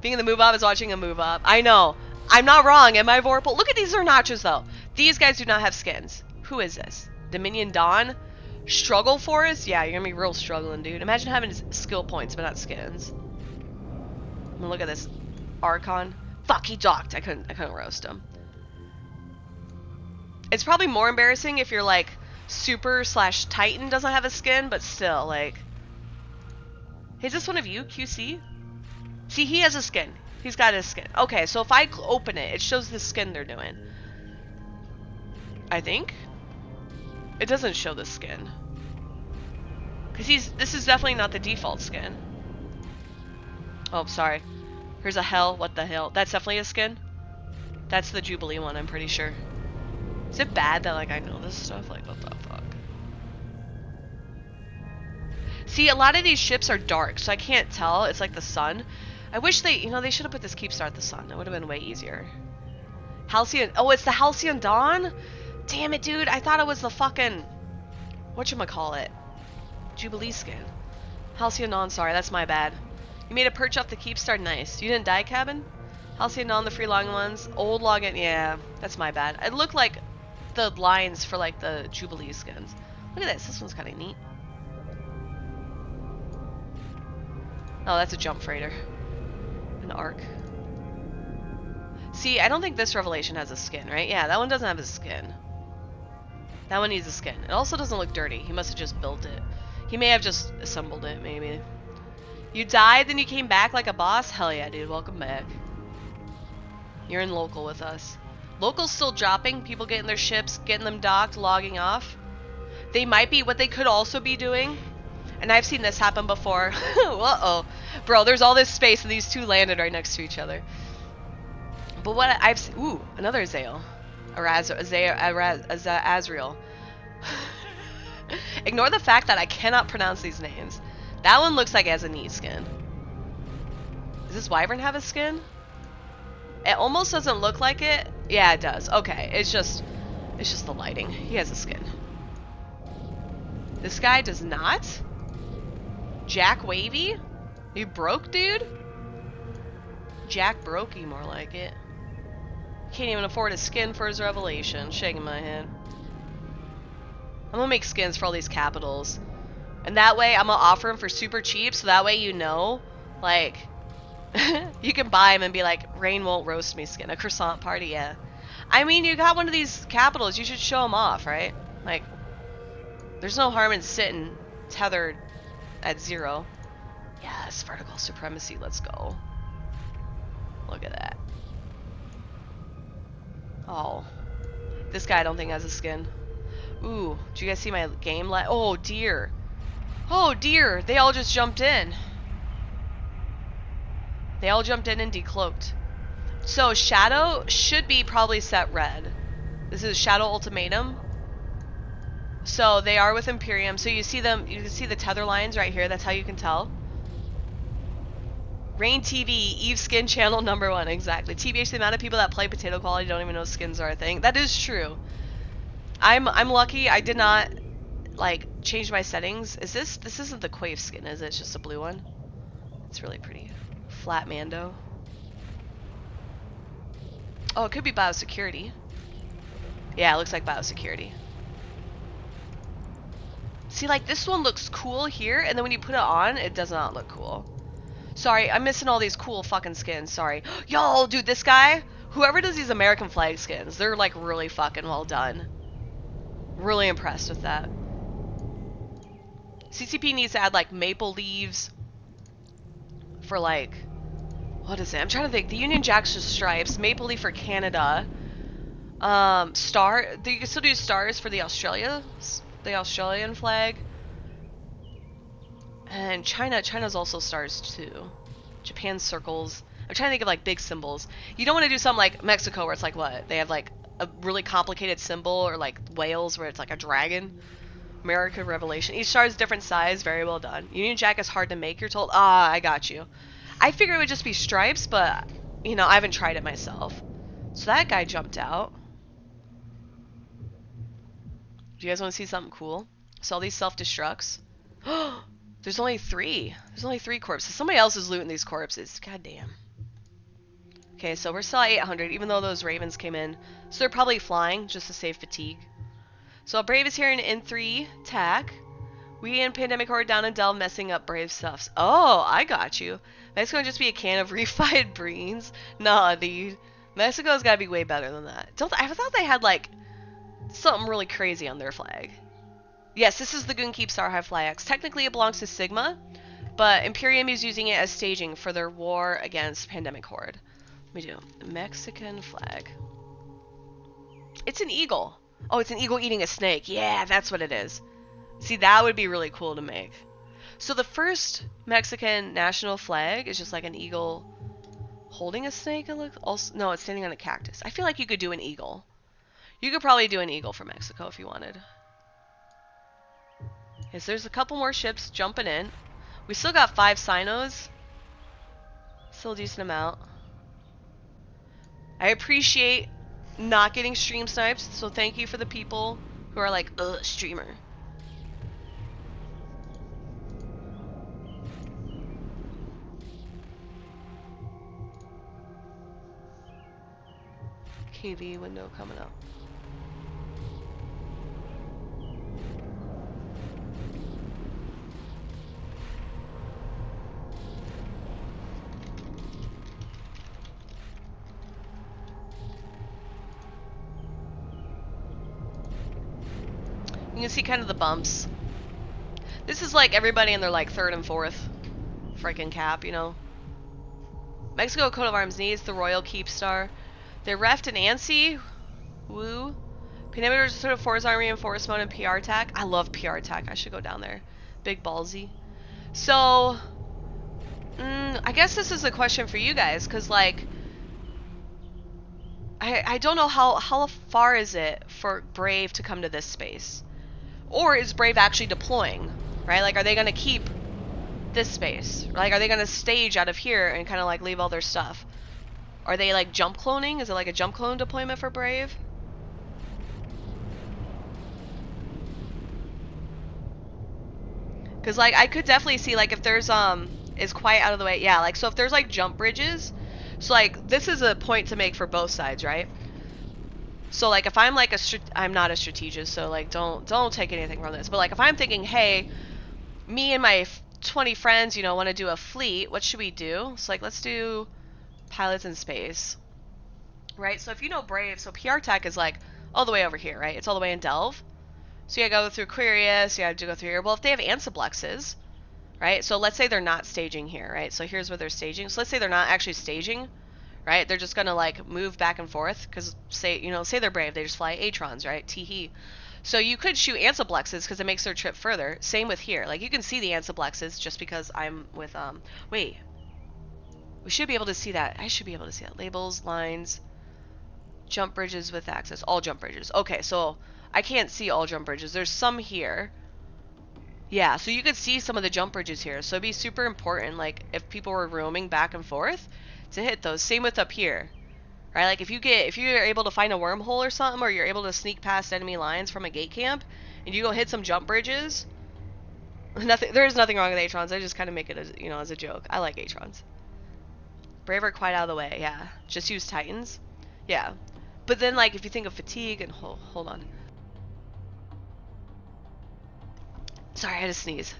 Being in the move up is watching a move up. I know. I'm not wrong. Am I Vorpal? Look at these Zernachas though. These guys do not have skins. Who is this? Dominion Dawn? Struggle Forest? Yeah, you're gonna be real struggling, dude. Imagine having skill points but not skins. I'm gonna look at this. Archon. Fuck, he docked. I couldn't roast him. It's probably more embarrassing if you're like Super / Titan doesn't have a skin, but still, like. Hey, is this one of you, QC? See, he has a skin. He's got his skin. Okay, so if I open it, it shows the skin they're doing. I think. It doesn't show the skin. Because this is definitely not the default skin. Oh, sorry. Here's a hell. What the hell? That's definitely a skin? That's the Jubilee one, I'm pretty sure. Is it bad that, like, I know this stuff? Like, what the fuck? See, a lot of these ships are dark, so I can't tell. It's like the sun. I wish they, they should have put this Keepstar at the sun. That would have been way easier. Halcyon. Oh, it's the Halcyon Dawn? Damn it, dude. I thought it was the fucking... whatchamacallit? Jubilee skin. Halcyon Dawn, sorry. That's my bad. You made a perch off the Keepstar. Nice. You didn't die, Cabin? Halcyon Dawn, the free login ones. Old login. Yeah, that's my bad. It looked like the lines for, like, the Jubilee skins. Look at this. This one's kind of neat. Oh, that's a jump freighter. An arc. See, I don't think this Revelation has a skin, right? Yeah, that one doesn't have a skin. That one needs a skin. It also doesn't look dirty. He must have just built it. He may have just assembled it, maybe. You died, then you came back like a boss? Hell yeah, dude. Welcome back. You're in local with us. Local's still dropping. People getting their ships, getting them docked, logging off. They might be, what they could also be doing, and I've seen this happen before. Uh-oh. Bro, there's all this space and these two landed right next to each other. But what I've seen... Ooh, another Azrael. Azrael. Ignore the fact that I cannot pronounce these names. That one looks like it has a neat skin. Does this Wyvern have a skin? It almost doesn't look like it. Yeah, it does. Okay, it's just the lighting. He has a skin. This guy does not? Jack Wavy? You broke, dude? Jack Brokey, more like it. Can't even afford a skin for his Revelation. Shaking my head. I'm gonna make skins for all these capitals. And that way, I'm gonna offer them for super cheap, so that way you know, like, you can buy them and be like, Rain won't roast me skin. A croissant party, yeah. I mean, you got one of these capitals, you should show them off, right? Like, there's no harm in sitting tethered at 0. Yes, vertical supremacy, let's go. Look at that. Oh. This guy I don't think has a skin. Ooh, did you guys see my game oh dear. Oh dear, they all just jumped in. They all jumped in and decloaked. So Shadow should be probably set red. This is Shadow Ultimatum. So they are with Imperium. So you see them, you can see the tether lines right here. That's how you can tell. Rain TV, Eve Skin Channel #1, exactly. TBH, the amount of people that play potato quality don't even know skins are a thing. That is true. I'm lucky. I did not like change my settings. Is this isn't the Quave skin, is it? It's just a blue one. It's really pretty. Flat Mando. Oh, it could be biosecurity. Yeah, it looks like biosecurity. See, like this one looks cool here, and then when you put it on, it does not look cool. Sorry, I'm missing all these cool fucking skins. Sorry. Yo, dude, this guy, whoever does these American flag skins, they're like really fucking well done. Really impressed with that. CCP needs to add like maple leaves for like, what is it? I'm trying to think. The Union Jack's just stripes. Maple leaf for Canada. Star. You can still do stars for the Australian flag. And China's also stars too. Japan's circles. I'm trying to think of like big symbols. You don't want to do something like Mexico where it's like what? They have like a really complicated symbol, or like Wales where it's like a dragon. American Revelation. Each star is different size. Very well done. Union Jack is hard to make, you're told. Ah, I got you. I figured it would just be stripes, but, you know, I haven't tried it myself. So that guy jumped out. Do you guys want to see something cool? So all these self-destructs. There's only 3. There's only 3 corpses. Somebody else is looting these corpses. God damn. Okay, so we're still at 800, even though those ravens came in. So they're probably flying, just to save fatigue. So Brave is here in 3 tack. We and Pandemic Horde down in Delve messing up Brave stuffs. Oh, I got you. Mexico gonna just be a can of refied beans? Nah, dude. Mexico's gotta be way better than that. I thought they had, like, something really crazy on their flag. Yes, this is the Goon Keepstar High Fly X. Technically it belongs to Sigma, but Imperium is using it as staging for their war against Pandemic Horde. Let me do Mexican flag. It's an eagle. Oh, it's an eagle eating a snake. Yeah, that's what it is. See, that would be really cool to make. So the first Mexican national flag is just like an eagle holding a snake. It looks also, no, it's standing on a cactus. I feel like you could do an eagle. You could probably do an eagle for Mexico if you wanted. Yes, there's a couple more ships jumping in. We still got 5 Sinos. Still a decent amount. I appreciate not getting stream snipes, so thank you for the people who are like, ugh, streamer. KV window coming up. You can see kind of the bumps. This is like everybody in their like 3rd and 4th freaking cap, you know. Mexico coat of arms needs the Royal Keepstar. They're reft and ANSI. Woo. Pandemic sort of Force Army and Force Mode and PR Tac. I love PR Tac. I should go down there. Big ballsy. So, I guess this is a question for you guys, because like, I don't know how far is it for Brave to come to this space? Or is Brave actually deploying, right? Like, are they going to keep this space? Like, are they going to stage out of here and kind of, like, leave all their stuff? Are they, like, jump cloning? Is it, like, a jump clone deployment for Brave? Because, like, I could definitely see, like, if there's, is quite out of the way. Yeah, like, so if there's, like, jump bridges, so, like, this is a point to make for both sides, right? So, like, if I'm, like, I'm not a strategist, so, like, don't take anything from this. But, like, if I'm thinking, hey, me and my 20 friends, you know, want to do a fleet, what should we do? So, like, let's do pilots in space. Right? So, if you know Brave, so PR Tech is, like, all the way over here, right? It's all the way in Delve. So, you gotta go through Aquarius, you have to go through here. Well, if they have Ansiblexes, right? So, let's say they're not staging here, right? So, here's where they're staging. So, let's say they're not actually staging. Right? They're just gonna like move back and forth because say they're Brave, they just fly Atrons, right? Teehee. So you could shoot Ansiblexes because it makes their trip further. Same with here. Like you can see the Ansiblexes just because I'm with wait. We should be able to see that. I should be able to see that. Labels, lines, jump bridges with access. All jump bridges. Okay, so I can't see all jump bridges. There's some here. Yeah, so you could see some of the jump bridges here. So it'd be super important, like if people were roaming back and forth, to hit those. Same with up here, right? Like if you're able to find a wormhole or something, or you're able to sneak past enemy lines from a gate camp, and you go hit some jump bridges. There's nothing wrong with Atrons. I just kind of make it as as a joke. I like Atrons. Brave are quite out of the way. Yeah, just use Titans. Yeah, but then like if you think of fatigue and hold on. Sorry, I had to sneeze.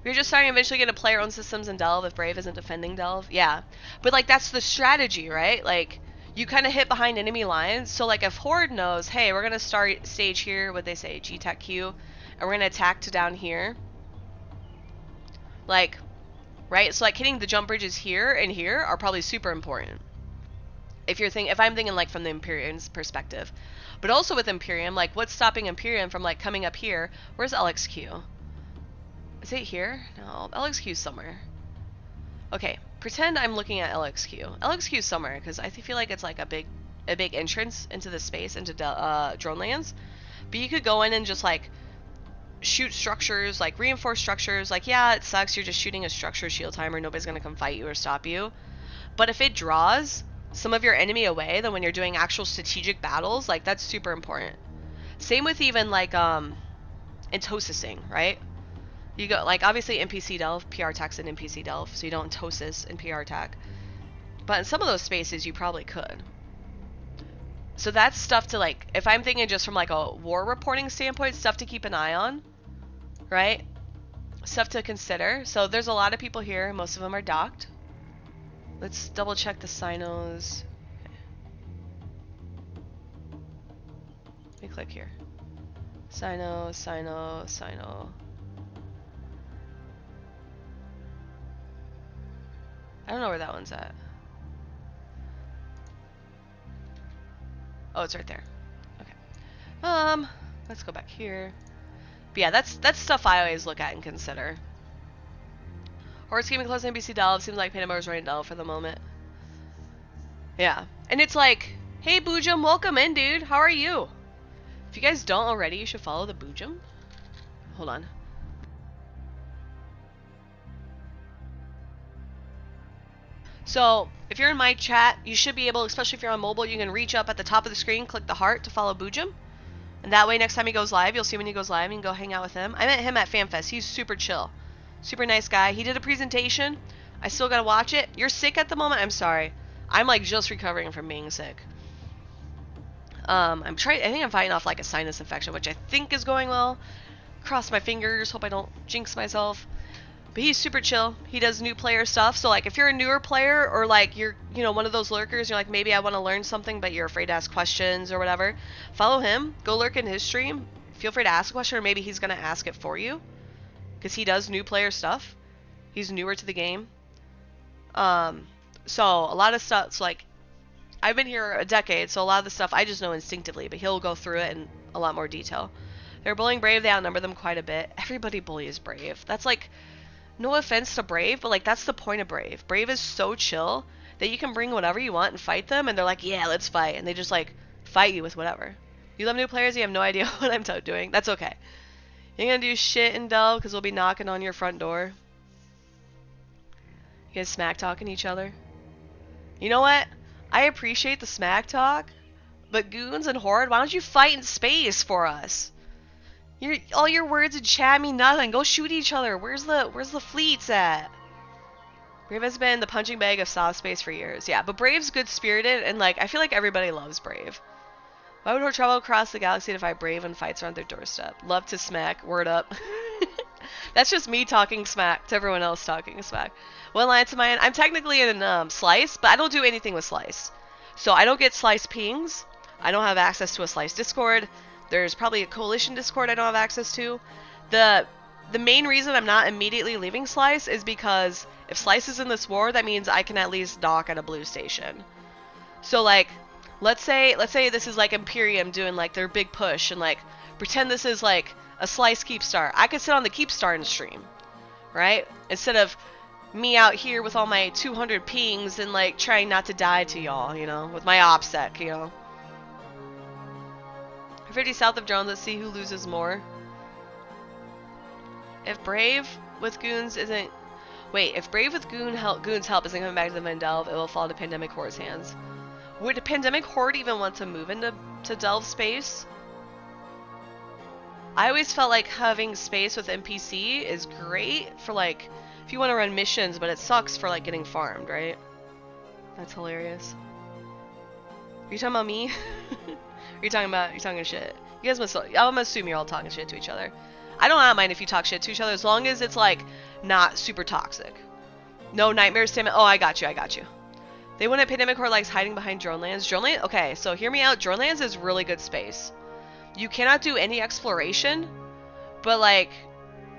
We're just starting to eventually get to play our own systems in Delve if Brave isn't defending Delve. Yeah. But, like, that's the strategy, right? Like, you kind of hit behind enemy lines. So, like, if Horde knows, hey, we're going to start stage here, what they say, G-Tech Q, and we're going to attack to down here. Like, right? So, like, hitting the jump bridges here and here are probably super important. If I'm thinking, like, from the Imperium's perspective. But also with Imperium, like, what's stopping Imperium from, like, coming up here? Where's LXQ? Is it here? No, LXQ's somewhere. Okay, pretend I'm looking at LXQ. LXQ's somewhere, because I feel like it's like a big entrance into the space, into drone lands. But you could go in and just like shoot structures, like reinforced structures. Like, yeah, it sucks. You're just shooting a structure shield timer. Nobody's gonna come fight you or stop you. But if it draws some of your enemy away, then when you're doing actual strategic battles, like that's super important. Same with even like intosising, right? You go like obviously NPC delve, PR attack's an NPC delve, so you don't intosis in PR attack. But in some of those spaces you probably could. So that's stuff to like, if I'm thinking just from like a war reporting standpoint, stuff to keep an eye on, right? Stuff to consider. So there's a lot of people here, most of them are docked. Let's double check the sinos. Okay. Let me click here. Sino, Sino, Sino. I don't know where that one's at. Oh, it's right there. Okay. Let's go back here. But yeah, that's stuff I always look at and consider. Horse keeping close to NPC delve. Seems like Panama's running delve for the moment. Yeah. And it's like, hey Boojum, welcome in, dude. How are you? If you guys don't already, you should follow the Boojum. Hold on. So, if you're in my chat, you should be able, especially if you're on mobile, you can reach up at the top of the screen, click the heart to follow Boojum. And that way, next time he goes live, you'll see when he goes live, you can go hang out with him. I met him at FanFest. He's super chill. Super nice guy. He did a presentation. I still gotta watch it. You're sick at the moment? I'm sorry. I'm like just recovering from being sick. I think I'm fighting off like a sinus infection, which I think is going well. Cross my fingers, hope I don't jinx myself. But he's super chill. He does new player stuff. So like if you're a newer player or like you're, you know, one of those lurkers, you're like maybe I want to learn something but you're afraid to ask questions or whatever, follow him. Go lurk in his stream. Feel free to ask a question or maybe he's going to ask it for you. Because he does new player stuff. He's newer to the game. So a lot of stuff, like, I've been here a decade, so a lot of the stuff I just know instinctively, but he'll go through it in a lot more detail. They're bullying Brave, they outnumber them quite a bit. Everybody bullies Brave. That's like, no offense to Brave, but like, that's the point of Brave. Brave is so chill that you can bring whatever you want and fight them, and they're like, yeah, let's fight. And they just like, fight you with whatever. You love new players, you have no idea what I'm doing. That's okay. You ain't gonna do shit in Delve because we'll be knocking on your front door. You guys smack talking each other. You know what? I appreciate the smack talk, but Goons and Horde, why don't you fight in space for us? All your words in chat mean nothing. Go shoot each other. Where's the fleets at? Brave has been the punching bag of soft space for years. Yeah, but Brave's good spirited and like I feel like everybody loves Brave. Why would Horde travel across the galaxy to fight Brave when fights are on their doorstep? Love to smack. Word up. That's just me talking smack to everyone else talking smack. One line to my end. I'm technically in Slice, but I don't do anything with Slice. So I don't get Slice pings. I don't have access to a Slice Discord. There's probably a Coalition Discord I don't have access to. The main reason I'm not immediately leaving Slice is because if Slice is in this war, that means I can at least dock at a blue station. So like, let's say this is like Imperium doing like their big push and like pretend this is like a Slice Keepstar. I could sit on the Keepstar and stream, right? Instead of me out here with all my 200 pings and like trying not to die to y'all, you know, with my OPSEC, you know. 50 south of drones, let's see who loses more. If Brave with Goons isn't... Wait, if Brave with Goons help isn't coming back to the Vendelve, it will fall to Pandemic Horde's hands. Would Pandemic Horde even want to move into Delve space? I always felt like having space with NPC is great for like, if you want to run missions, but it sucks for like getting farmed, right? That's hilarious. Are you talking about me? You're talking shit. You guys must, I'm gonna assume you're all talking shit to each other. I don't mind if you talk shit to each other as long as it's like not super toxic. No nightmares, Tim. Oh, I got you. They wouldn't Pandemic Horde likes hiding behind drone lands. Drone land, okay, so hear me out. Drone lands is really good space. You cannot do any exploration, but like,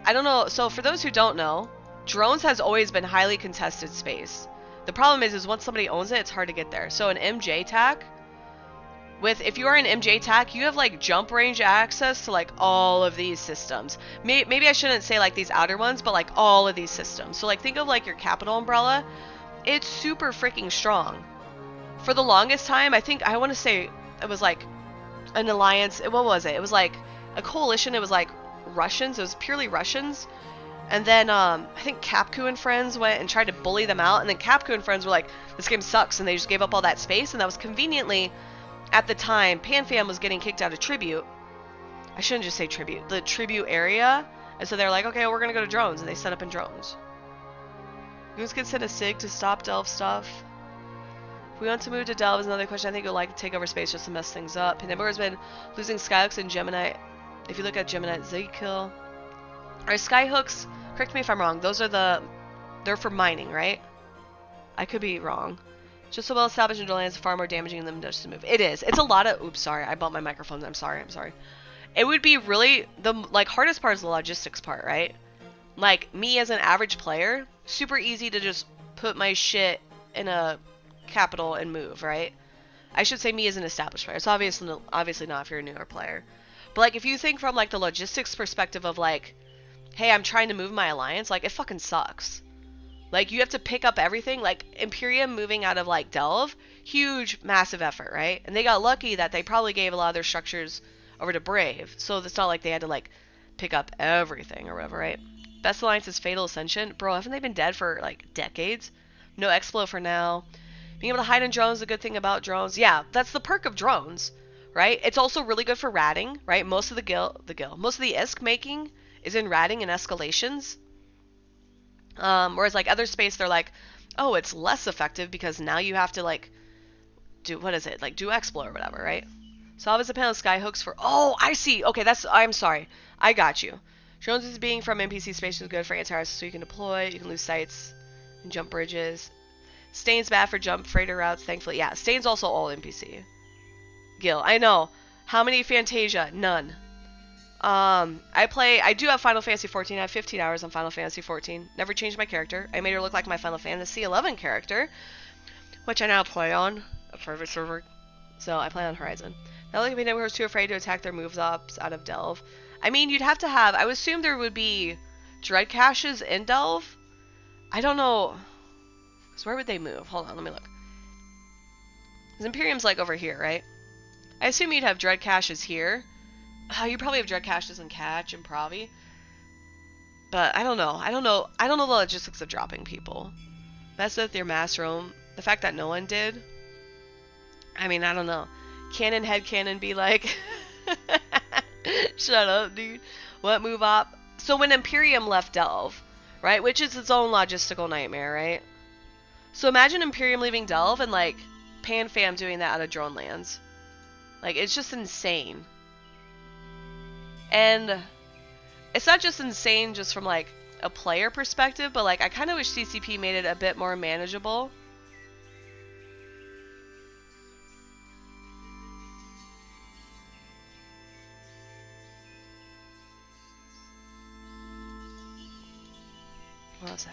I don't know. So for those who don't know, drones has always been highly contested space. The problem is once somebody owns it, it's hard to get there. So an MJ tac, if you are an MJ tac, you have like jump range access to like all of these systems. Maybe I shouldn't say like these outer ones, but like all of these systems. So like think of like your capital umbrella. It's super freaking strong. For the longest time, I want to say it was like an alliance. What was it? It was like a coalition. It was like Russians. It was purely Russians. And then I think Capcom and friends went and tried to bully them out. And then Capcom and friends were like, this game sucks. And they just gave up all that space. And that was conveniently, at the time, PanFam was getting kicked out of Tribute. I shouldn't just say Tribute. The Tribute area. And so they're like, okay, well, we're going to go to Drones. And they set up in Drones. Goose could send a SIG to stop Delve stuff. If we want to move to Delve is another question. I think you'll like to take over space just to mess things up. Pandember has been losing Skyhooks and Gemini. If you look at Gemini, Zigkill. Are Skyhooks, correct me if I'm wrong, those are they're for mining, right? I could be wrong. Just so well established in lands, far more damaging than just to move. It is. It's a lot of, oops, sorry. I bumped my microphone. I'm sorry. It would be really, the hardest part is the logistics part, right? Like, me as an average player, super easy to just put my shit in a capital and move, right? I should say me as an established player. It's obviously not if you're a newer player. But, like, if you think from, like, the logistics perspective of, like, hey, I'm trying to move my alliance, like, it fucking sucks. Like, you have to pick up everything. Like, Imperium moving out of, like, Delve, huge, massive effort, right? And they got lucky that they probably gave a lot of their structures over to Brave. So it's not like they had to, like, pick up everything or whatever, right? Best alliance is Fatal Ascension. Bro, haven't they been dead for, like, decades? No Explo for now. Being able to hide in drones is a good thing about drones. Yeah, that's the perk of drones, right? It's also really good for ratting, right? Most of most of the ISK making is in ratting and escalations. Whereas, like, other space, they're like, oh, it's less effective because now you have to, like, do Explo or whatever, right? So I was a panel of Skyhooks for, oh, I see. Okay, I'm sorry. I got you. Drones is being from NPC space is good for anti-terrorists, so you can deploy, you can lose sights, and jump bridges. Stain's bad for jump freighter routes, thankfully. Yeah, Stain's also all NPC. Gil, I know. How many Fantasia? None. I do have Final Fantasy 14. I have 15 hours on Final Fantasy 14. Never changed my character. I made her look like my Final Fantasy 11 character, which I now play on a private server. So I play on Horizon. Now look at me, was too afraid to attack their moves ops out of Delve. I mean, you'd have to have, I would assume there would be Dread Caches in Delve. I don't know. So where would they move? Hold on, let me look. Because Imperium's like over here, right? I assume you'd have Dread Caches here. You probably have Dread Caches in Catch and Provi. But I don't know. I don't know the logistics of dropping people. That's with your mass roam. The fact that no one did. I mean, I don't know. Cannon headcanon be like... Shut up, dude. What move op? So when Imperium left Delve, right? Which is its own logistical nightmare, right? So imagine Imperium leaving Delve and, like, PanFam doing that out of drone lands. Like, it's just insane. And it's not just insane just from, like, a player perspective, but, like, I kind of wish CCP made it a bit more manageable. One sec.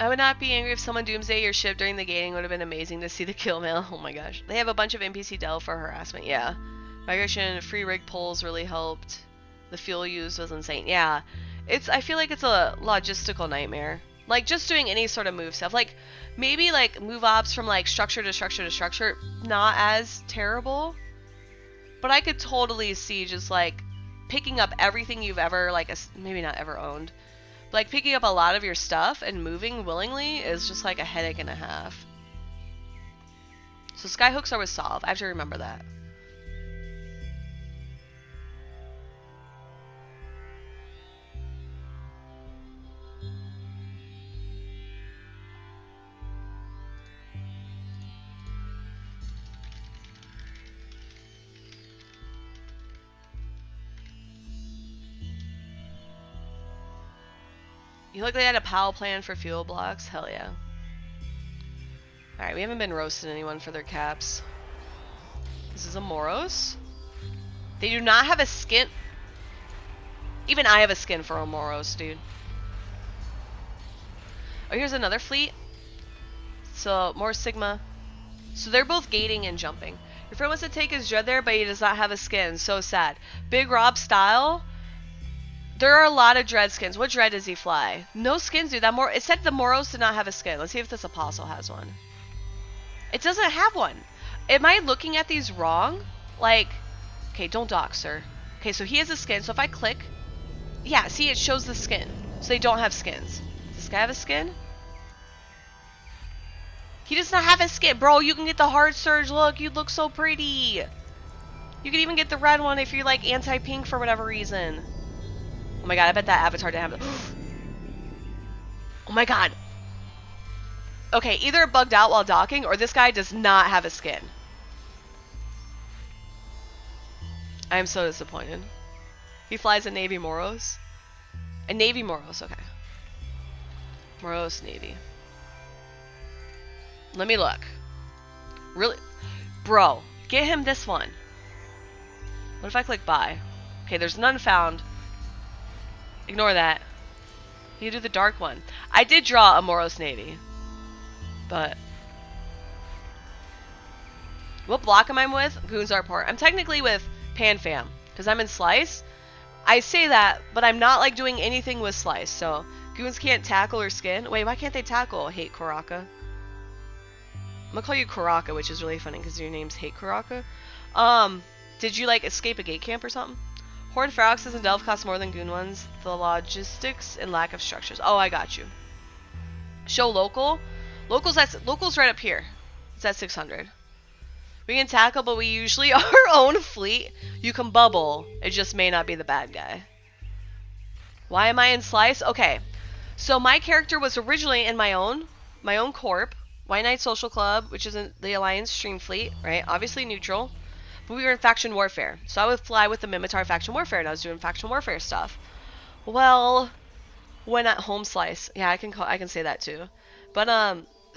I would not be angry if someone doomsday your ship during the gating. Would have been amazing to see the kill mail. Oh my gosh. They have a bunch of NPC Delve for harassment. Yeah. Migration, free rig pulls really helped. The fuel used was insane. Yeah. I feel like it's a logistical nightmare. Like, just doing any sort of move stuff. Like, maybe, like, move ops from, like, structure to structure to structure, not as terrible. But I could totally see just, like, picking up everything you've ever, like, maybe not ever owned. But, like, picking up a lot of your stuff and moving willingly is just, like, a headache and a half. So Skyhooks are with Solve. I have to remember that. You look like they had a POW plan for fuel blocks? Hell yeah. Alright, we haven't been roasting anyone for their caps. This is a Moros. They do not have a skin. Even I have a skin for a Moros, dude. Oh, here's another fleet. So, more Sigma. So they're both gating and jumping. Your friend wants to take his Dread there, but he does not have a skin. So sad. Big Rob style. There are a lot of dread skins. What dread does he fly? No skins, dude. It said the Moros did not have a skin. Let's see if this apostle has one. It doesn't have one. Am I looking at these wrong? Like, okay, don't dock, sir. Okay, so he has a skin. So if I click, yeah, see, it shows the skin. So they don't have skins. Does this guy have a skin? He does not have a skin. Bro, you can get the Heart Surge. Look, you look so pretty. You can even get the red one if you're like anti-pink for whatever reason. Oh my god, I bet that avatar didn't have the... Oh my god. Okay, either it bugged out while docking, or this guy does not have a skin. I am so disappointed. He flies a Navy Moros. A Navy Moros, okay. Moros Navy. Let me look. Really? Bro, get him this one. What if I click buy? Okay, there's none found. Ignore that. You do the dark one. I did draw a Moros Navy. But what block am I with? Goonsar Port. I'm technically with PanFam because I'm in Slice. I say that, but I'm not like doing anything with Slice. So Goons can't tackle or skin. Wait, why can't they tackle? Hate Karaka. I'm gonna call you Karaka, which is really funny because your name's Hate Karaka. Did you like escape a gate camp or something? Horde Feroxes and Delve cost more than Goon ones. The logistics and lack of structures. Oh, I got you. Show local. Local's right up here. It's at 600. We can tackle, but we usually are our own fleet. You can bubble. It just may not be the bad guy. Why am I in Slice? Okay. So my character was originally in my own corp. White Knight Social Club, which is in the Alliance Stream Fleet, right? Obviously neutral. But we were in faction warfare. So I would fly with the Mimitar faction warfare, and I was doing faction warfare stuff. Well, when at home Slice. Yeah, I can say that too. But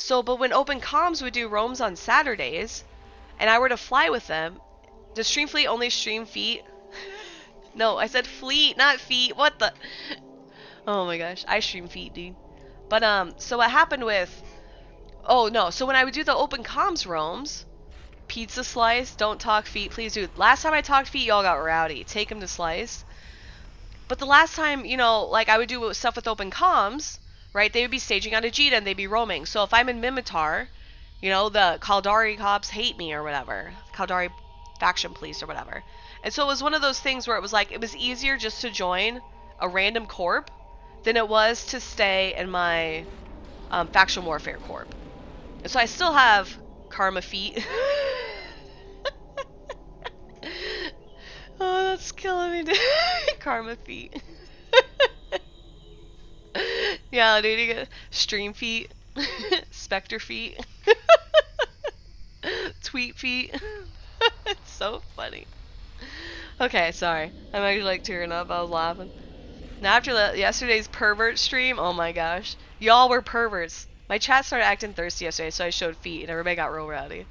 but when Open Comms would do roams on Saturdays, and I were to fly with them, does Stream Fleet only stream feet? No, I said fleet, not feet. What the? Oh my gosh, I stream feet, dude. But so what happened with? Oh no, so when I would do the Open Comms roams, Pizza Slice, don't talk feet, please, dude. Last time I talked feet, y'all got rowdy. Take him to Slice. But the last time, you know, like I would do stuff with Open Comms. Right, they would be staging on Ajita and they'd be roaming. So if I'm in Mimitar, you know, the Kaldari cops hate me or whatever. Kaldari faction police or whatever. And so it was one of those things where it was like, it was easier just to join a random corp than it was to stay in my faction warfare corp. And so I still have Karma feet. Oh, that's killing me, dude. Karma feet. Yeah, dude, you get stream feet, specter feet, tweet feet. It's so funny. Okay, sorry. I'm actually like tearing up. I was laughing. Now after yesterday's pervert stream, oh my gosh, y'all were perverts. My chat started acting thirsty yesterday, so I showed feet, and everybody got real rowdy.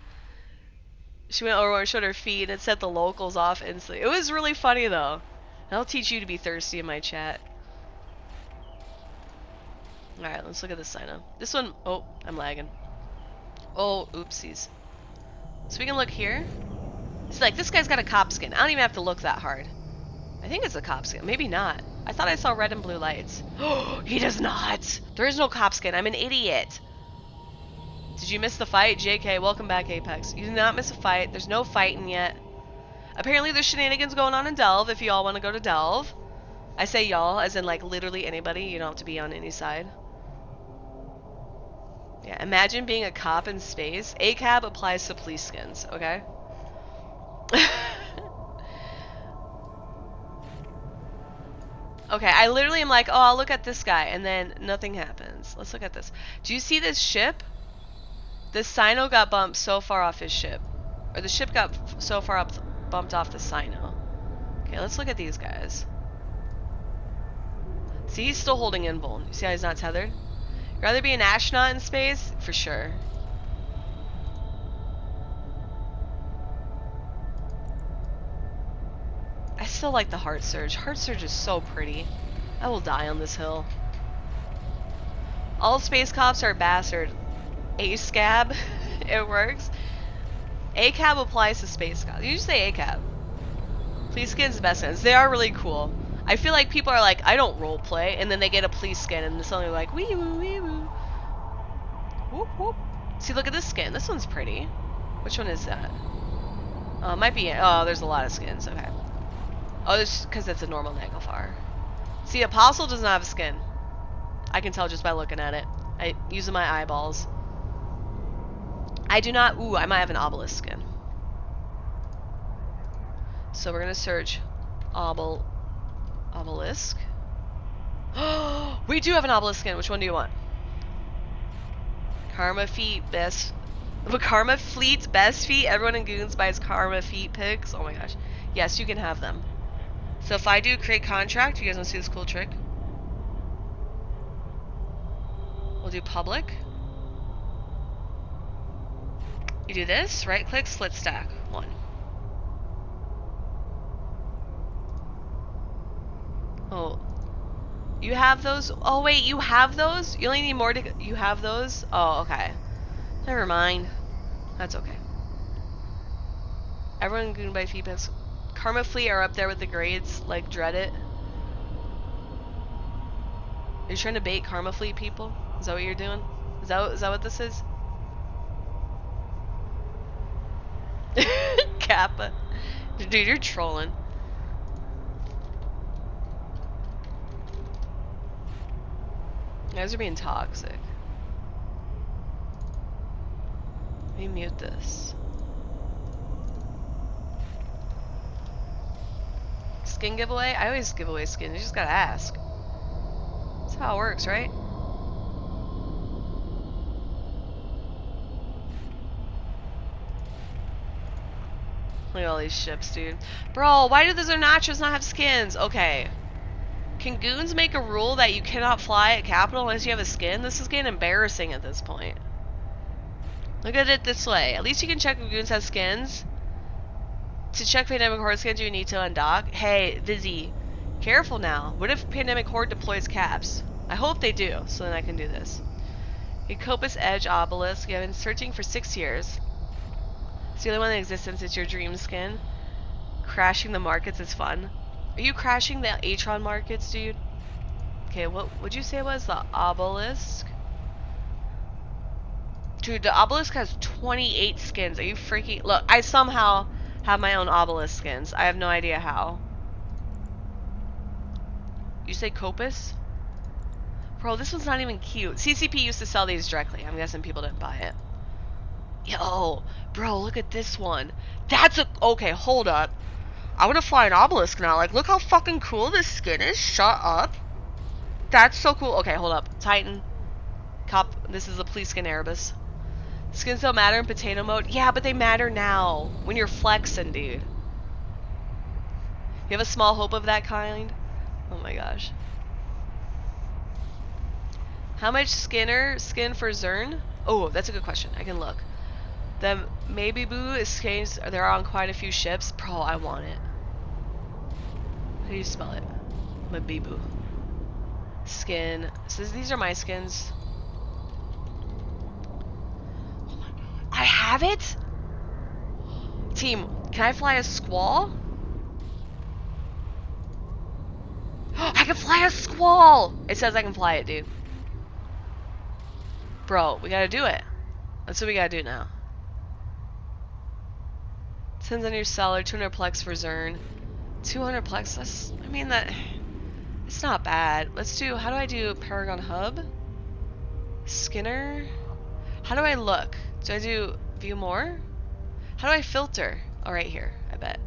She went over and showed her feet, and it set the locals off instantly. It was really funny though. I'll teach you to be thirsty in my chat. Alright, let's look at this sign up. This one, oh, I'm lagging. Oh, oopsies. So we can look here. It's like, this guy's got a cop skin. I don't even have to look that hard. I think it's a cop skin. Maybe not. I thought I saw red and blue lights. Oh, he does not. There is no cop skin. I'm an idiot. Did you miss the fight? JK, welcome back, Apex. You did not miss a fight. There's no fighting yet. Apparently there's shenanigans going on in Delve if y'all want to go to Delve. I say y'all, as in like literally anybody. You don't have to be on any side. Yeah, imagine being a cop in space. ACAB applies to police skins, okay? Okay, I literally am like, oh, I'll look at this guy, and then nothing happens. Let's look at this. Do you see this ship? This Sino got bumped so far off his ship. Or the ship got so far up, bumped off the Sino. Okay, let's look at these guys. See, he's still holding invul. You see how he's not tethered? You'd rather be an astronaut in space? For sure. I still like the Heart Surge. Heart Surge is so pretty. I will die on this hill. All space cops are bastard. A-scab. It works. A-cab applies to space cops. You just say A-cab. Police skins, best skins. They are really cool. I feel like people are like, I don't role play, and then they get a police skin, and suddenly they're like, wee woo, wee woo. Whoop whoop. See, look at this skin. This one's pretty. Which one is that? Oh, it might be. Oh, there's a lot of skins. Okay. Oh, this because it's a normal Naglfar. See, Apostle does not have a skin. I can tell just by looking at it. Using my eyeballs. I do not. Ooh, I might have an obelisk skin. So we're gonna search obelisk. We do have an obelisk skin. Which one do you want? Karma feet best. Karma fleet's best feet. Everyone in Goons buys Karma feet pics. Oh my gosh. Yes, you can have them. So if I do create contract, you guys want to see this cool trick? We'll do public. You do this, right click, split stack. 1. Oh. You have those? Oh wait, you have those? You only need more to... You have those? Oh, okay. Never mind. That's okay. Everyone can buy feedbacks. Karma Fleet are up there with the grades, like Dread It. Are you trying to bait Karma Fleet people? Is that what you're doing? Is that what this is? Kappa. Dude, you're trolling. You guys are being toxic. Let me mute this. Skin giveaway? I always give away skins. You just gotta ask. That's how it works, right? Look at all these ships, dude. Bro, why do the Zernachos not have skins? Okay. Can Goons make a rule that you cannot fly at Capital unless you have a skin? This is getting embarrassing at this point. Look at it this way. At least you can check if Goons has skins. To check Pandemic Horde skins, you need to undock. Hey, Vizzy, careful now. What if Pandemic Horde deploys caps? I hope they do, so then I can do this. Ecopus Edge Obelisk. You've been searching for 6 years. It's the only one that exists since it's your dream skin. Crashing the markets is fun. Are you crashing the Atron markets, dude? Okay, what would you say was the obelisk? Dude, the obelisk has 28 skins. Are you freaking... Look, I somehow have my own obelisk skins. I have no idea how. You say Copus? Bro, this one's not even cute. CCP used to sell these directly. I'm guessing people didn't buy it. Yo, bro, look at this one. That's a... Okay, hold up. I want to fly an obelisk now. Like, look how fucking cool this skin is. Shut up. That's so cool. Okay, hold up. Titan. Cop. This is a police skin Erebus. Skins don't matter in potato mode. Yeah, but they matter now. When you're flexing, dude. You have a small hope of that kind? Oh my gosh. How much skin for Zern? Oh, that's a good question. I can look. The Maybe Boo is changed. They're on quite a few ships. Bro, I want it. How do you spell it? Mabibu. Skin. So these are my skins. Oh my god. I have it? Team, can I fly a squall? I can fly a squall! It says I can fly it, dude. Bro, we gotta do it. That's what we gotta do now. Sends on your seller, 200 plex for Zern. 200 plex, that's, I mean, that, it's not bad. Let's do, how do I do Paragon Hub? Skinner? How do I look? Do I do view more? How do I filter? Oh, right here, I bet.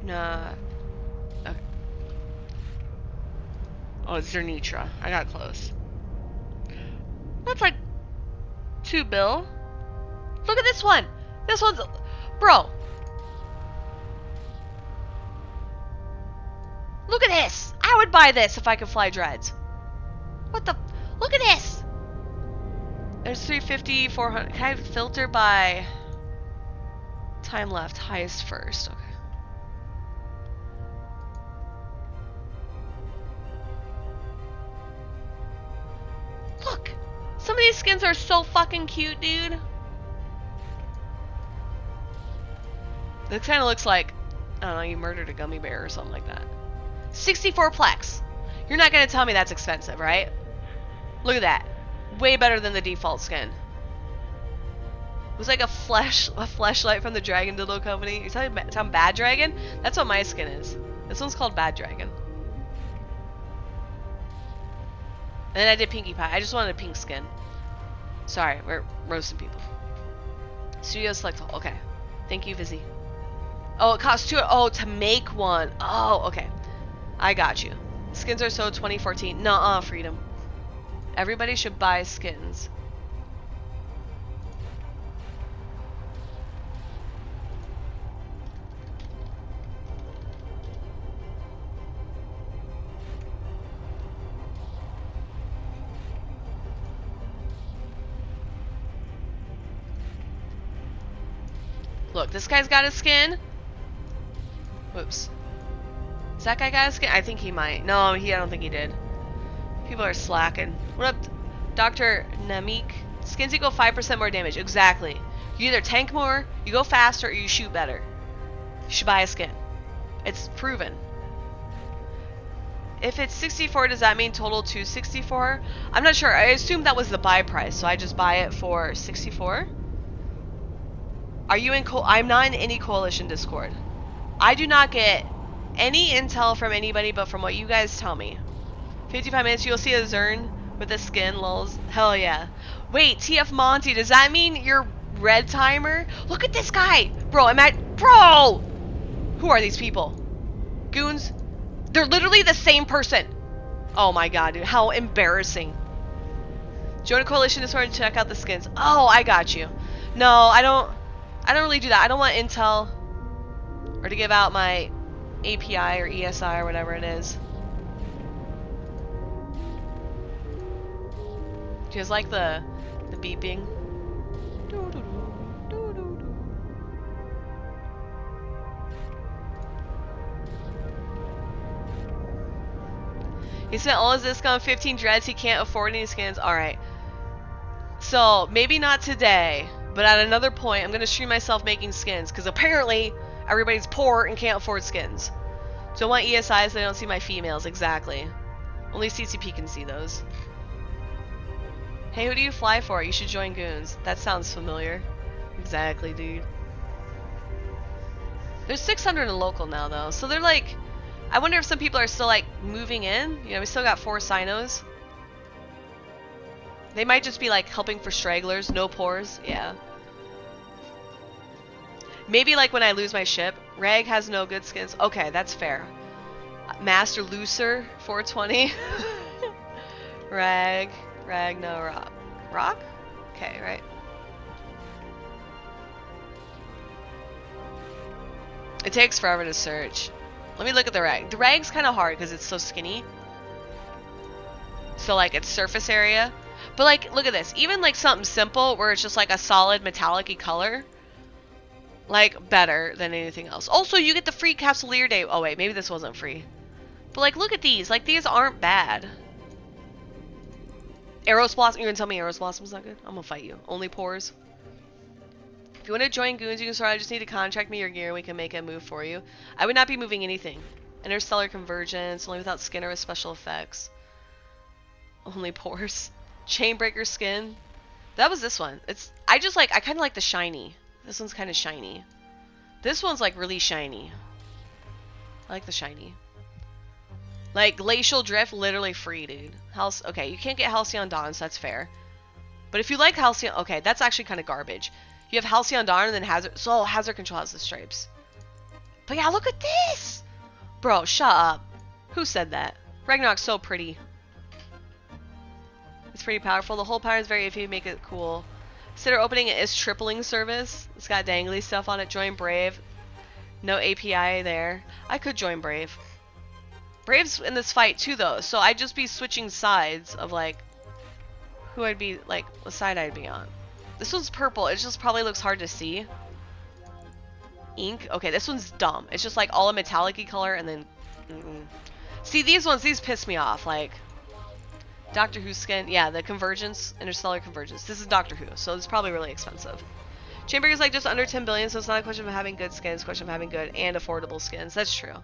Nah. Okay. Oh, it's Zernitra. I got close. That's like 2 bill. Look at this one. This one's... Bro. Look at this. I would buy this if I could fly dreads. What the... Look at this. There's 350, 400. Can I filter by... Time left. Highest first. Okay. Look! Some of these skins are so fucking cute, dude. This kind of looks like, I don't know, you murdered a gummy bear or something like that. 64 plex. You're not going to tell me that's expensive, right? Look at that. Way better than the default skin. It was like a flashlight from the Dragon Dildo Company. You talking Bad Dragon? That's what my skin is. This one's called Bad Dragon. And then I did Pinkie Pie. I just wanted a pink skin. Sorry, we're roasting people. Studio select all. Okay. Thank you, Vizzy. Oh, it costs $2. Oh, to make one. Oh, okay. I got you. Skins are so 2014. Nuh-uh, Freedom. Everybody should buy skins. Look, this guy's got a skin. Whoops. Does that guy got a skin? I think he might. No, I don't think he did. People are slacking. What up, Dr. Namik? Skins equal 5% more damage. Exactly. You either tank more, you go faster, or you shoot better. You should buy a skin. It's proven. If it's 64, does that mean total 264? I'm not sure. I assume that was the buy price, so I just buy it for 64. Are you in I'm not in any coalition Discord. I do not get any intel from anybody but from what you guys tell me. 55 minutes, you'll see a Zern with a skin, lols. Hell yeah. Wait, TF Monty, does that mean you're red timer? Look at this guy! Bro, Bro! Who are these people? Goons? They're literally the same person. Oh my god, dude. How embarrassing. Join a coalition Discord and check out the skins. Oh, I got you. No, I don't really do that. I don't want intel or to give out my API or ESI or whatever it is. Do you guys like the beeping? He spent all his discount 15 dreads. He can't afford any skins. Alright. So, maybe not today, but at another point, I'm going to stream myself making skins, because apparently everybody's poor and can't afford skins. Don't want ESIs, they don't see my females. Exactly. Only CCP can see those. Hey, who do you fly for? You should join Goons. That sounds familiar. Exactly, dude. There's 600 in local now, though, so they're like... I wonder if some people are still, like, moving in. You know, we still got 4 Sinos. They might just be, like, helping for stragglers. No pores. Yeah. Maybe, like, when I lose my ship. Rag has no good skins. Okay, that's fair. Master Looser, 420. Rag, no rock. Rock? Okay, right. It takes forever to search. Let me look at the rag. The rag's kind of hard because it's so skinny. So, like, it's surface area. But, like, look at this. Even, like, something simple where it's just, like, a solid metallic-y color. Like, better than anything else. Also, you get the free Capsuleer Day. Oh, wait. Maybe this wasn't free. But, like, look at these. Like, these aren't bad. Eros Blossom. You're going to tell me Eros Blossom's not good? I'm going to fight you. Only pores. If you want to join Goons, you can start. I just need to contract me your gear and we can make a move for you. I would not be moving anything. Interstellar Convergence, only without skin or with special effects. Only pores. Chainbreaker skin. That was this one. I kind of like the shiny. This one's kind of shiny. This one's like really shiny. I like the shiny. Like Glacial Drift, literally free, dude. Okay, you can't get Halcyon Dawn, so that's fair. But if you like Halcyon, okay, that's actually kind of garbage. You have Halcyon Dawn and then Hazard. So Hazard Control has the stripes. But yeah, look at this! Bro, shut up. Who said that? Ragnarok's so pretty. It's pretty powerful. The whole pattern is very iffy. Make it cool. Consider opening it as tripling service. It's got dangly stuff on it. Join Brave. No API there. I could join Brave. Brave's in this fight too, though. So I'd just be switching sides of like who I'd be like, what side I'd be on. This one's purple. It just probably looks hard to see. Ink. Okay, this one's dumb. It's just like all a metallic-y color and then... See, these ones, these piss me off. Like, Doctor Who skin. Yeah, the Convergence, Interstellar Convergence. This is Doctor Who, so it's probably really expensive. Chamberlain is like just under 10 billion, so it's not a question of having good skins, it's a question of having good and affordable skins. That's true.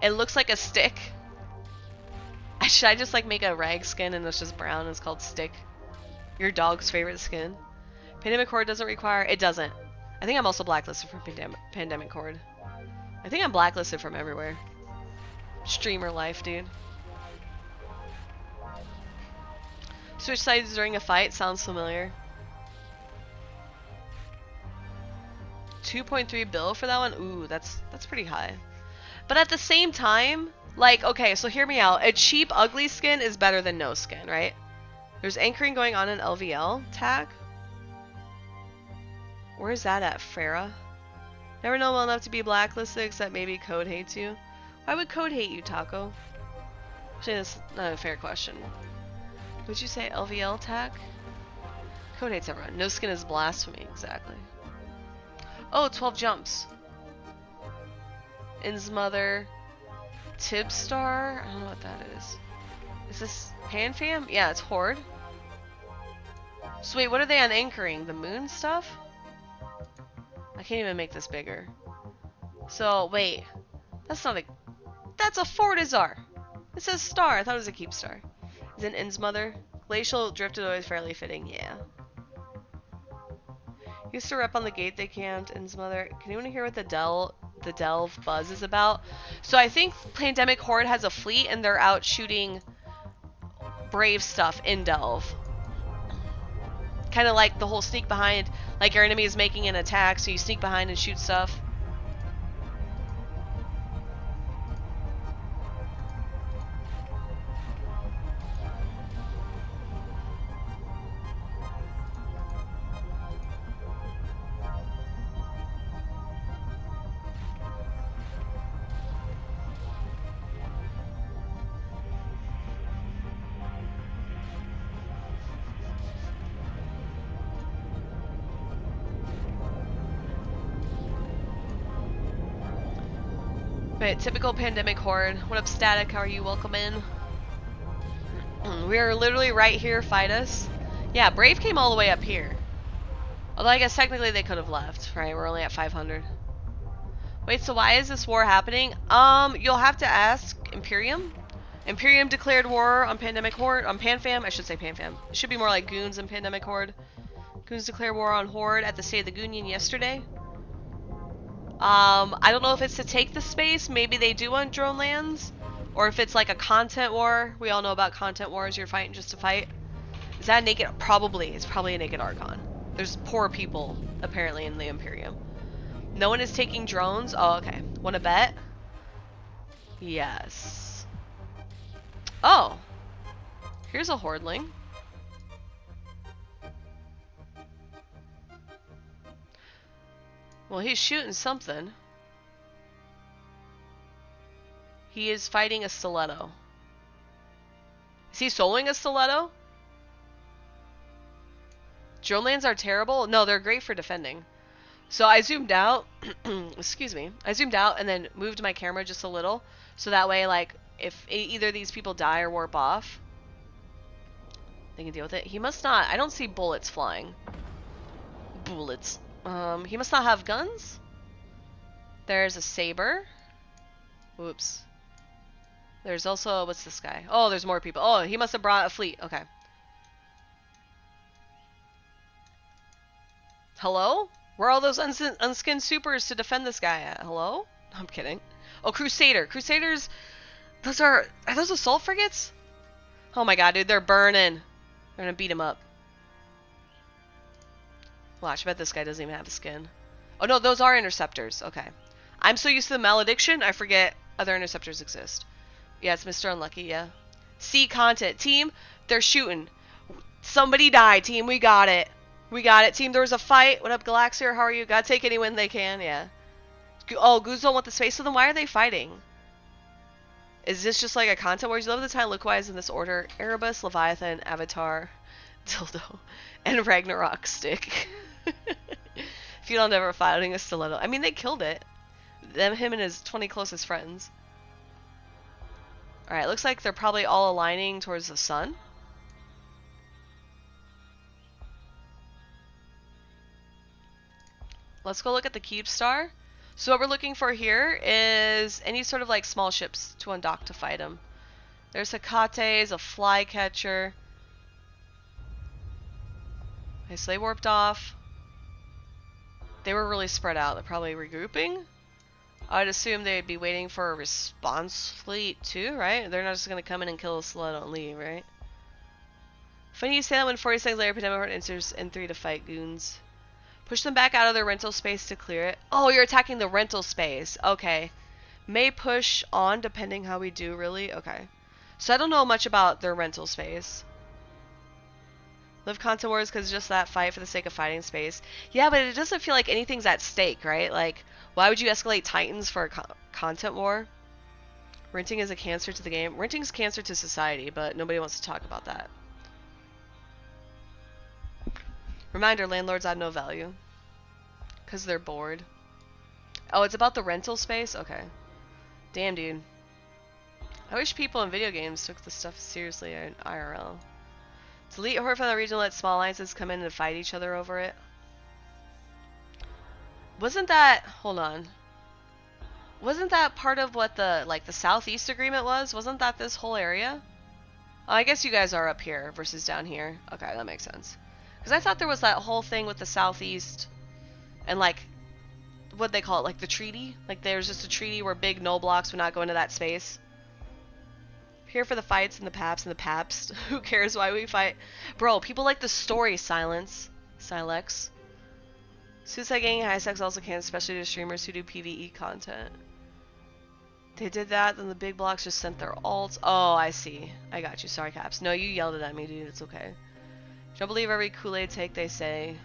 It looks like a stick. Should I just like make a rag skin and it's just brown and it's called Stick? Your dog's favorite skin. Pandemic Horde doesn't require... It doesn't. I think I'm also blacklisted from Pandemic Horde. I think I'm blacklisted from everywhere. Streamer life, dude. Switch sides during a fight sounds familiar. 2.3 bill for that one? Ooh, that's pretty high. But at the same time, like, okay, so hear me out. A cheap, ugly skin is better than no skin, right? There's anchoring going on in LVL tag. Where is that at, Farah? Never know well enough to be blacklisted, except maybe Code hates you. Why would Code hate you, Taco? Actually, that's not a fair question. Would you say LVL tag? Code hates everyone. No skin is blasphemy, exactly. Oh, 12 jumps. In's mother. Keepstar? I don't know what that is. Is this PanFam? Yeah, it's Horde. So wait, what are they on anchoring? The moon stuff? I can't even make this bigger. So, wait. That's not a... That's a Fortizar! It says star. I thought it was a Keepstar. Is it In's mother? Glacial drifted always fairly fitting, yeah. Used to rep on the gate they camped. In's mother. Can anyone hear what the Delve buzz is about? So I think Pandemic Horde has a fleet and they're out shooting Brave stuff in Delve. Kind of like the whole sneak behind, like your enemy is making an attack, so you sneak behind and shoot stuff. But typical Pandemic Horde. What up, Static? How are you? Welcome in. We are literally right here. Fight us. Yeah, Brave came all the way up here. Although I guess technically they could have left, right? We're only at 500. Wait, so why is this war happening? You'll have to ask Imperium. Imperium declared war on Pandemic Horde, on PanFam. I should say PanFam. It should be more like Goons and Pandemic Horde. Goons declared war on Horde at the State of the Goonion yesterday. I don't know if it's to take the space. Maybe they do want drone lands. Or if it's like a content war. We all know about content wars. You're fighting just to fight. Is that a naked? Probably. It's probably a naked Archon. There's poor people, apparently, in the Imperium. No one is taking drones? Oh, okay. Want to bet? Yes. Oh. Here's a Hordeling. Well, he's shooting something. He is fighting a stiletto. Is he soloing a stiletto? Drone lands are terrible? No, they're great for defending. So I zoomed out. Excuse me. I zoomed out and then moved my camera just a little. So that way, like, if either of these people die or warp off, they can deal with it. He must not... I don't see bullets flying. Bullets. He must not have guns. There's a saber. Whoops. There's also, what's this guy? Oh, there's more people. Oh, he must have brought a fleet. Okay. Hello? Where are all those unskinned supers to defend this guy at? Hello? I'm kidding. Oh, Crusader. Crusaders, are those assault frigates? Oh my god, dude, they're burning. They're gonna beat him up. Watch, I bet this guy doesn't even have a skin. Oh no, those are interceptors. Okay. I'm so used to the malediction, I forget other interceptors exist. Yeah, it's Mr. Unlucky, yeah. See content. Team, they're shooting. Somebody died, team. We got it. We got it, team. There was a fight. What up, Galaxier? How are you? Gotta take any win they can, yeah. Oh, Goose don't want the space, so then why are they fighting? Is this just like a content where you love the time look-wise in this order? Erebus, Leviathan, Avatar, Dildo, and Ragnarok Stick. If you don't ever fighting a stiletto. I mean, they killed it. Him and his 20 closest friends. Alright, looks like they're probably all aligning towards the sun. Let's go look at the Keepstar. So what we're looking for here is any sort of like small ships to undock to fight them. There's Hecates, a flycatcher. Okay, so they warped off. They were really spread out. They're probably regrouping. I'd assume they'd be waiting for a response fleet too, right? They're not just gonna come in and kill us so they don't leave, right? Funny you say that when 40 seconds later, Pandemic Horde enters N3 to fight goons. Push them back out of their rental space to clear it. Oh, you're attacking the rental space. Okay. May push on depending how we do, really? Okay. So I don't know much about their rental space. Live content wars because just that fight for the sake of fighting space. Yeah, but it doesn't feel like anything's at stake, right? Like, why would you escalate Titans for a content war? Renting is a cancer to the game. Renting's cancer to society, but nobody wants to talk about that. Reminder, landlords add no value. Because they're bored. Oh, it's about the rental space? Okay. Damn, dude. I wish people in video games took this stuff seriously in IRL. Delete Horde from the region, let small alliances come in and fight each other over it. Wasn't that... Hold on. Wasn't that part of what the, like, the Southeast Agreement was? Wasn't that this whole area? Oh, I guess you guys are up here versus down here. Okay, that makes sense. Because I thought there was that whole thing with the Southeast and, like, what'd they call it? Like, the treaty? Like, there's just a treaty where big no blocks would not go into that space. Here for the fights and the paps and the paps. Who cares why we fight? Bro, people like the story, Silex. Suicide Gang and High Sex also can, especially to streamers who do PvE content. They did that, then the big blocks just sent their alts. Oh, I see. I got you. Sorry, Caps. No, you yelled it at me, dude. It's okay. Don't believe every Kool-Aid take they say.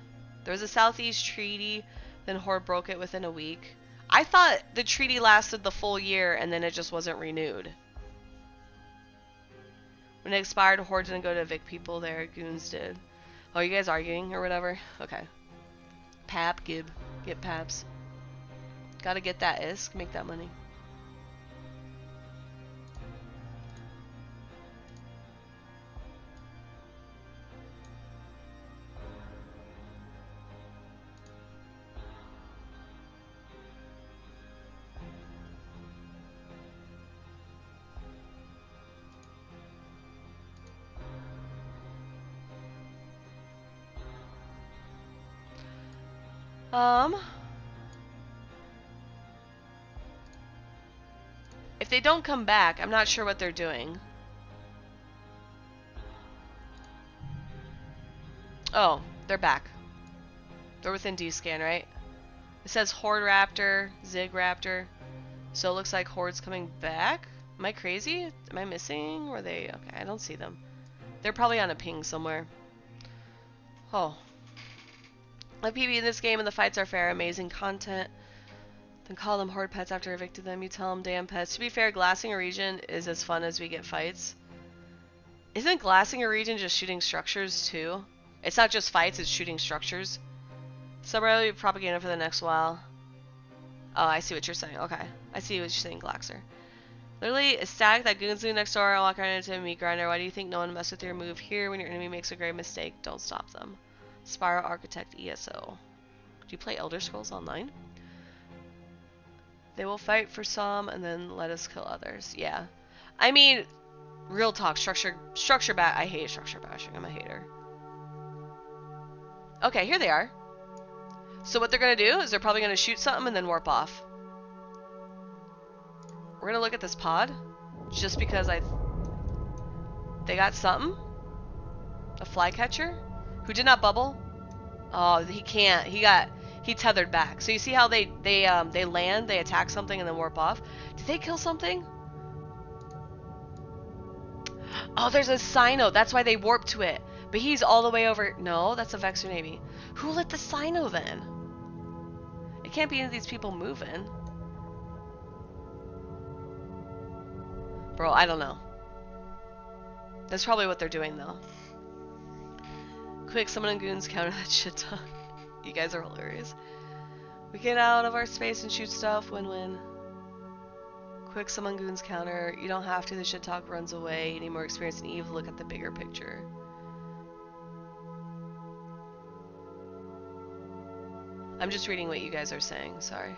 There was a Southeast treaty, then Horde broke it within a week. I thought the treaty lasted the full year and then it just wasn't renewed. When it expired, Horde didn't go to evict people there. Goons did. Oh, you guys arguing or whatever? Okay. Pap, Gib. Get Paps. Gotta get that ISK. Make that money. If they don't come back, I'm not sure what they're doing. Oh, they're back. They're within D-scan, right? It says Horde Raptor, Zig Raptor. So it looks like Horde's coming back. Am I crazy? Am I missing? Were they? Okay, I don't see them. They're probably on a ping somewhere. Oh. Let PB in this game and the fights are fair. Amazing content. Then call them Horde pets after evicted them. You tell them damn pets. To be fair, glassing a region is as fun as we get fights. Isn't glassing a region just shooting structures too? It's not just fights, it's shooting structures. Suburb will be propaganda for the next while. Oh, I see what you're saying. Okay. I see what you're saying, Glaxer. Literally, a stack that goons do next door and walk right into a meat grinder. Why do you think no one mess with your move here when your enemy makes a grave mistake? Don't stop them. Spiral Architect ESO. Do you play Elder Scrolls Online? They will fight for some and then let us kill others. Yeah. I mean, real talk, structure I hate structure bashing. I'm a hater. Okay, here they are. So what they're gonna do is they're probably gonna shoot something and then warp off. We're gonna look at this pod, just because they got something. A flycatcher, who did not bubble. Oh, he can't. He tethered back. So you see how they land, they attack something and then warp off. Did they kill something? Oh, there's a Sino. That's why they warped to it. But he's all the way over. No, that's a Vexer Navy. Who lit the Sino then? It can't be any of these people moving. Bro, I don't know. That's probably what they're doing though. Quick, someone in goons counter that shit talk. You guys are hilarious. We get out of our space and shoot stuff. Win-win. Quick, someone goons counter. You don't have to. The shit talk runs away. You need more experience than Eve. Look at the bigger picture. I'm just reading what you guys are saying, sorry.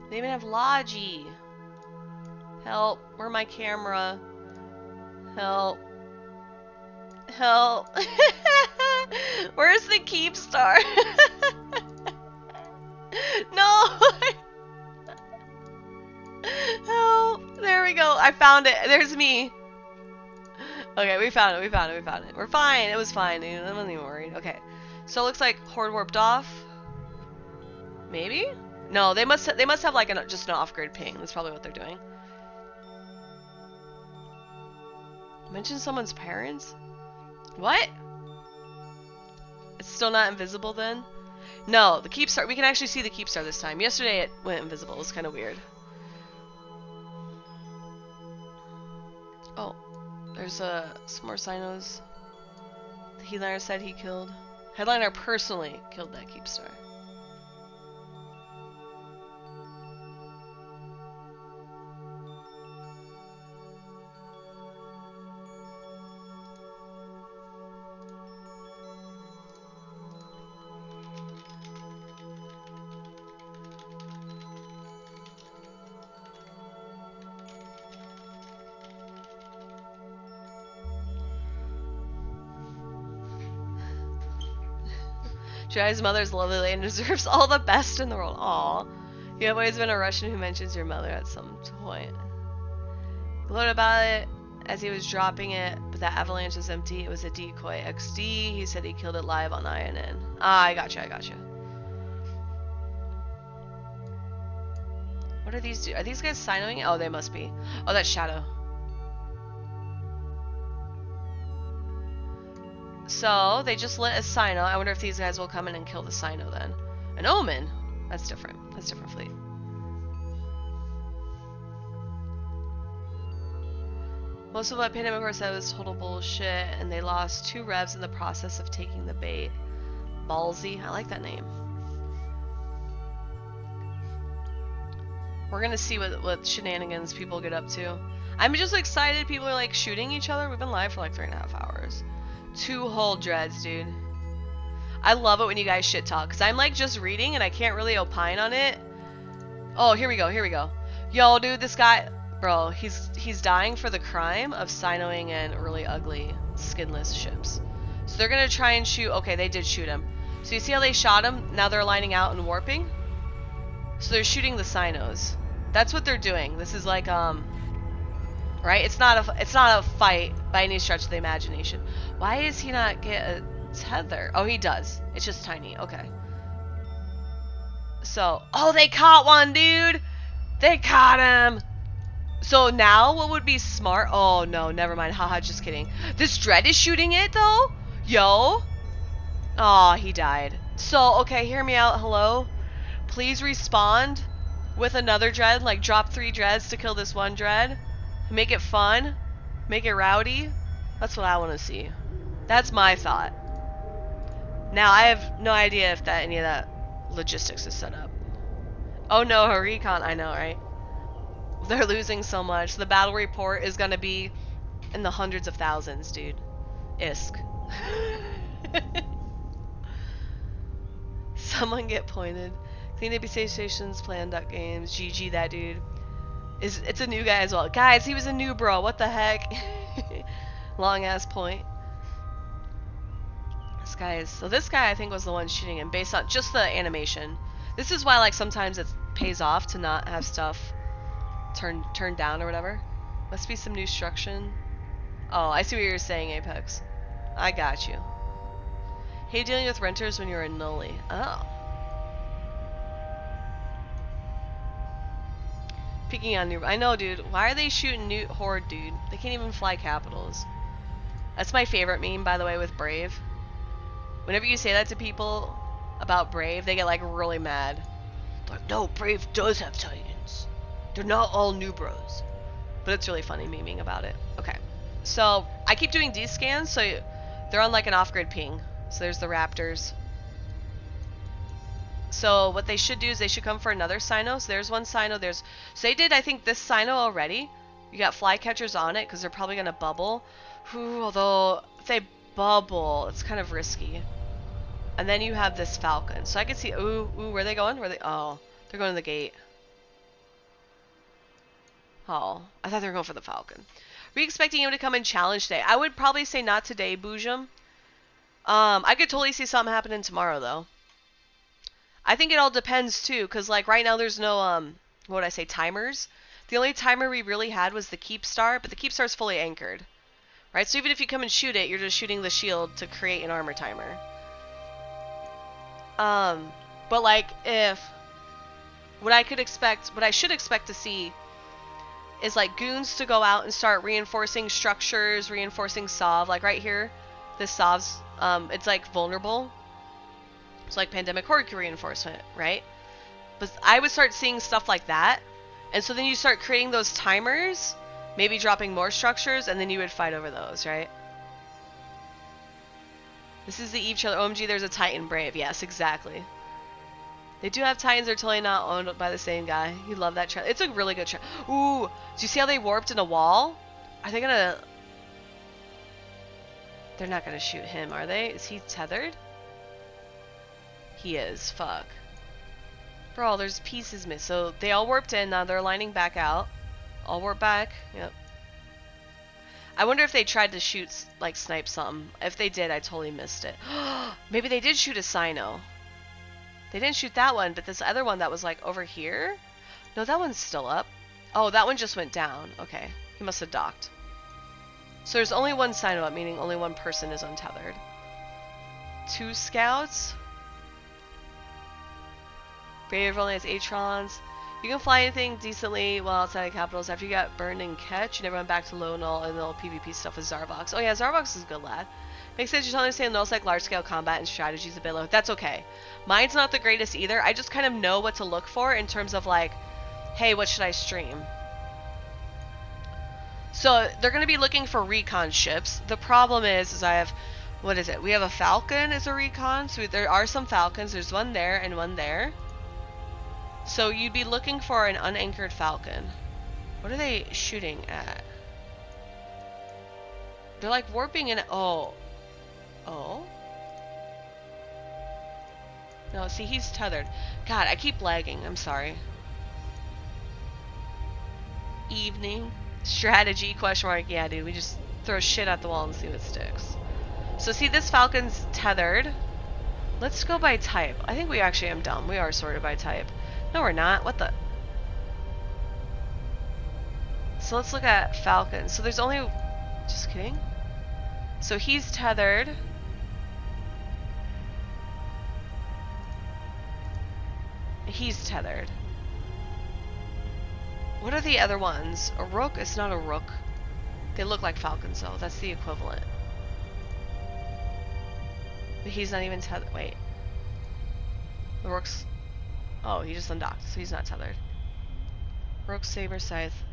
They even have Logi. Help. Where's my camera? Help. Help. Where's the Keepstar? No! Help. There we go. I found it. There's me. Okay, we found it. We found it. We found it. We're fine. It was fine. I wasn't even worried. Okay. So it looks like Horde warped off. Maybe? No, they must have like just an off-grid ping. That's probably what they're doing. Mention someone's parents? What? It's still not invisible then? No, the Keepstar. We can actually see the Keepstar this time. Yesterday it went invisible. It was kind of weird. Oh, there's some more Sinos. The Headliner said he killed. Headliner personally killed that Keepstar. Jai's mother's lovely lady and deserves all the best in the world. Aww. You have always been a Russian who mentions your mother at some point. He wrote about it as he was dropping it, but that avalanche was empty. It was a decoy. XD, he said he killed it live on INN. Ah, I gotcha, I gotcha. What are these do? Are these guys sinoing? Oh, they must be. Oh, that's Shadow. So, they just lit a Sino. I wonder if these guys will come in and kill the Sino then. An Omen? That's different. That's a different fleet. Most of what Pandemic Horse said was total bullshit, and they lost 2 revs in the process of taking the bait. Ballsy. I like that name. We're gonna see what shenanigans people get up to. I'm just excited people are like shooting each other. We've been live for like 3.5 hours. 2 whole dreads, dude. I love it when you guys shit talk, because I'm like just reading and I can't really opine on it. Oh, here we go, here we go. Yo, dude, this guy, bro, he's dying for the crime of sinoing in really ugly, skinless ships. So they're gonna try and shoot, okay, they did shoot him. So you see how they shot him? Now they're lining out and warping? So they're shooting the Sinos. That's what they're doing. This is like, right? It's not a fight by any stretch of the imagination. Why does he not get a tether? Oh, he does. It's just tiny. Okay. So, oh, they caught one, dude. They caught him. So now what would be smart? Oh, no, never mind. Haha, just kidding. This dread is shooting it, though? Yo. Oh, he died. So, okay, hear me out. Hello? Please respond with another dread. Like, drop 3 dreads to kill this one dread. Make it fun. Make it rowdy. That's what I want to see. That's my thought. Now, I have no idea if any of that logistics is set up. Oh no, her recon. I know, right? They're losing so much. The battle report is going to be in the hundreds of thousands, dude. ISK. Someone get pointed. Clean AB safe stations, plan duck games. GG that dude. It's a new guy as well. Guys, he was a new bro. What the heck? Long ass point. This guy I think was the one shooting him based on just the animation. This is why like sometimes it pays off to not have stuff turned down or whatever. Must be some new struction. Oh, I see what you're saying, Apex. I got you. Hate dealing with renters when you're a nully. Oh. Picking on new. I know, dude. Why are they shooting new Horde, dude? They can't even fly capitals. That's my favorite meme, by the way, with Brave. Whenever you say that to people about Brave, they get like really mad. Like, no, Brave does have Titans. They're not all new bros. But it's really funny memeing about it. Okay. So, I keep doing D scans, so they're on like an off-grid ping. So there's the Raptors. So what they should do is they should come for another Sino. So there's one Sino. So they did, I think, this Sino already. You got flycatchers on it because they're probably going to bubble. Ooh, although if they bubble, it's kind of risky. And then you have this falcon. So I can see, ooh, where are they going? Oh, they're going to the gate. Oh, I thought they were going for the falcon. Were you expecting him to come and challenge today? I would probably say not today, Boojum. I could totally see something happening tomorrow, though. I think it all depends, too, because, like, right now there's no, what would I say, timers? The only timer we really had was the Keepstar, but the Keepstar is fully anchored. Right? So even if you come and shoot it, you're just shooting the shield to create an armor timer. But, like, if... what I should expect to see is, like, goons to go out and start reinforcing structures, reinforcing Sov. Like, right here, this Sov's, it's, like, vulnerable. It's like Pandemic Horde reinforcement, right? But I would start seeing stuff like that. And so then you start creating those timers, maybe dropping more structures, and then you would fight over those, right? This is the Eve trailer. OMG, there's a Titan Brave. Yes, exactly. They do have Titans. They're totally not owned by the same guy. You love that trailer. It's a really good trailer. Ooh, do you see how they warped in a wall? Are they gonna... they're not gonna shoot him, are they? Is he tethered? He is. Fuck. Bro, there's pieces missed. So they all warped in. Now they're lining back out. All warp back. Yep. I wonder if they tried to shoot, like, snipe something. If they did, I totally missed it. Maybe they did shoot a Sino. They didn't shoot that one, but this other one that was, like, over here? No, that one's still up. Oh, that one just went down. Okay. He must have docked. So there's only one Sino up, meaning only one person is untethered. 2 scouts. Brave only has Atrons. You can fly anything decently while outside of capitals. After you got burned and catch, you never went back to low null and all PvP stuff with Zarvox. Oh yeah, Zarvox is a good lad. Makes sense. You totally understand null's like large scale combat and strategies a bit low. That's okay. Mine's not the greatest either. I just kind of know what to look for in terms of like, hey, what should I stream? So they're going to be looking for recon ships. The problem is I have, what is it? We have a Falcon as a recon. So there are some Falcons. There's one there and one there. So you'd be looking for an unanchored Falcon. What are they shooting at? They're like warping in. Oh. Oh. No, see, he's tethered. God, I keep lagging. I'm sorry. Evening. Strategy, question mark. Yeah, dude, we just throw shit at the wall and see what sticks. So see, this Falcon's tethered. Let's go by type. I think we actually am dumb. We are sorted by type. No, we're not. What the? So let's look at Falcon. So there's only... just kidding. So he's tethered. He's tethered. What are the other ones? A Rook? It's not a Rook. They look like Falcons, though. That's the equivalent. But he's not even tethered. Wait. The Rook's... oh, he just undocked, so he's not tethered. Rook, Saber, Scythe.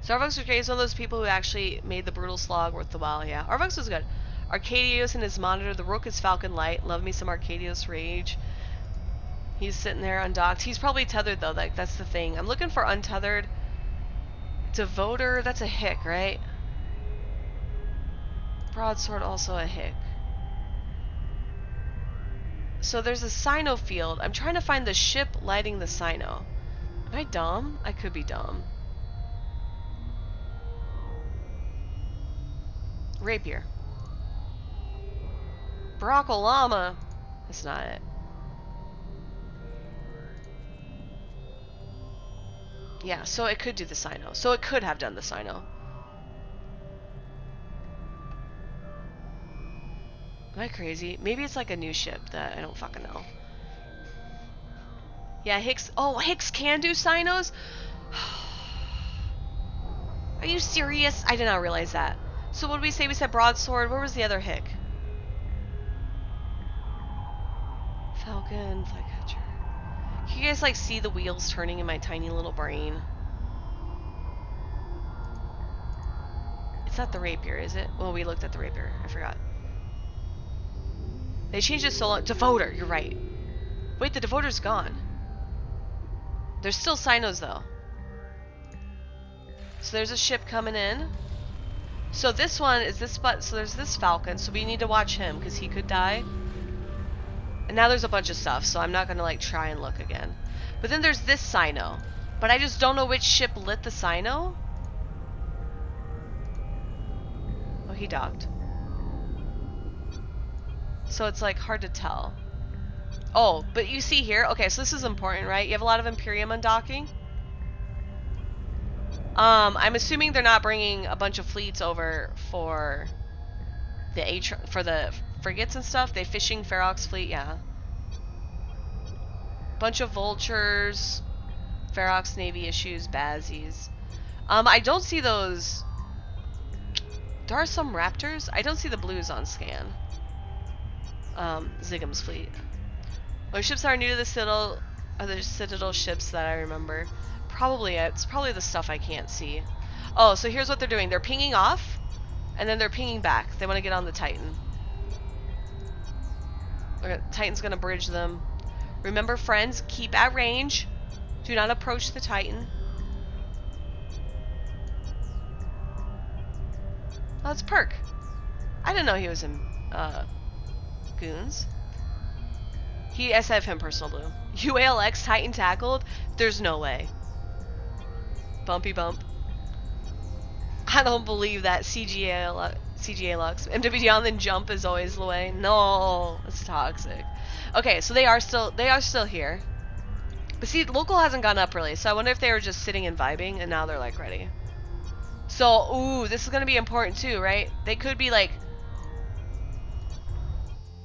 So Arvox was great. He's one of those people who actually made the Brutal Slog worth the while, yeah. Arvox was good. Arcadios and his monitor. The Rook is Falcon Light. Love me some Arcadios Rage. He's sitting there undocked. He's probably tethered, though. Like, that's the thing. I'm looking for untethered. Devoter, that's a Hick, right? Broadsword, also a Hick. So there's a Sino field. I'm trying to find the ship lighting the Sino. Am I dumb? I could be dumb. Rapier. Barack Obama. That's not it. Yeah, so it could do the Sino. So it could have done the Sino. Am I crazy? Maybe it's like a new ship that I don't fucking know. Yeah, Hicks. Oh, Hicks can do Sinos? Are you serious? I did not realize that. So what did we say? We said Broadsword. Where was the other Hick? Falcon, Flycatcher. Can you guys like see the wheels turning in my tiny little brain? It's not the Rapier, is it? Well, we looked at the Rapier. I forgot. They changed it so long. Devoter, you're right. Wait, the Devoter's gone. There's still Sinos though. So there's a ship coming in. So this one is this spot. So there's this Falcon. So we need to watch him because he could die. And now there's a bunch of stuff. So I'm not gonna like try and look again. But then there's this Sino. But I just don't know which ship lit the Sino. Oh, he docked. So it's like hard to tell. Oh, but you see here. Okay, so this is important, right? You have a lot of Imperium undocking. I'm assuming they're not bringing a bunch of fleets over for the frigates and stuff. They fishing Ferox fleet, yeah. Bunch of vultures, Ferox Navy issues, Bazzies. I don't see those. There are some Raptors. I don't see the blues on scan. Zigham's fleet. What ships are new to the Citadel are the Citadel ships that I remember. Probably it's probably the stuff I can't see. Oh, so here's what they're doing. They're pinging off, and then they're pinging back. They want to get on the Titan. Titan's gonna bridge them. Remember, friends, keep at range. Do not approach the Titan. Oh, it's Perk. I didn't know he was in Goons. I have him personal blue. UALX Titan tackled? There's no way. Bumpy bump. I don't believe that. CGA Lux. MWD on then jump is always the way. No, it's toxic. Okay, so they are still here. But see, local hasn't gone up really, so I wonder if they were just sitting and vibing and now they're like ready. So, ooh, this is gonna be important too, right? They could be like,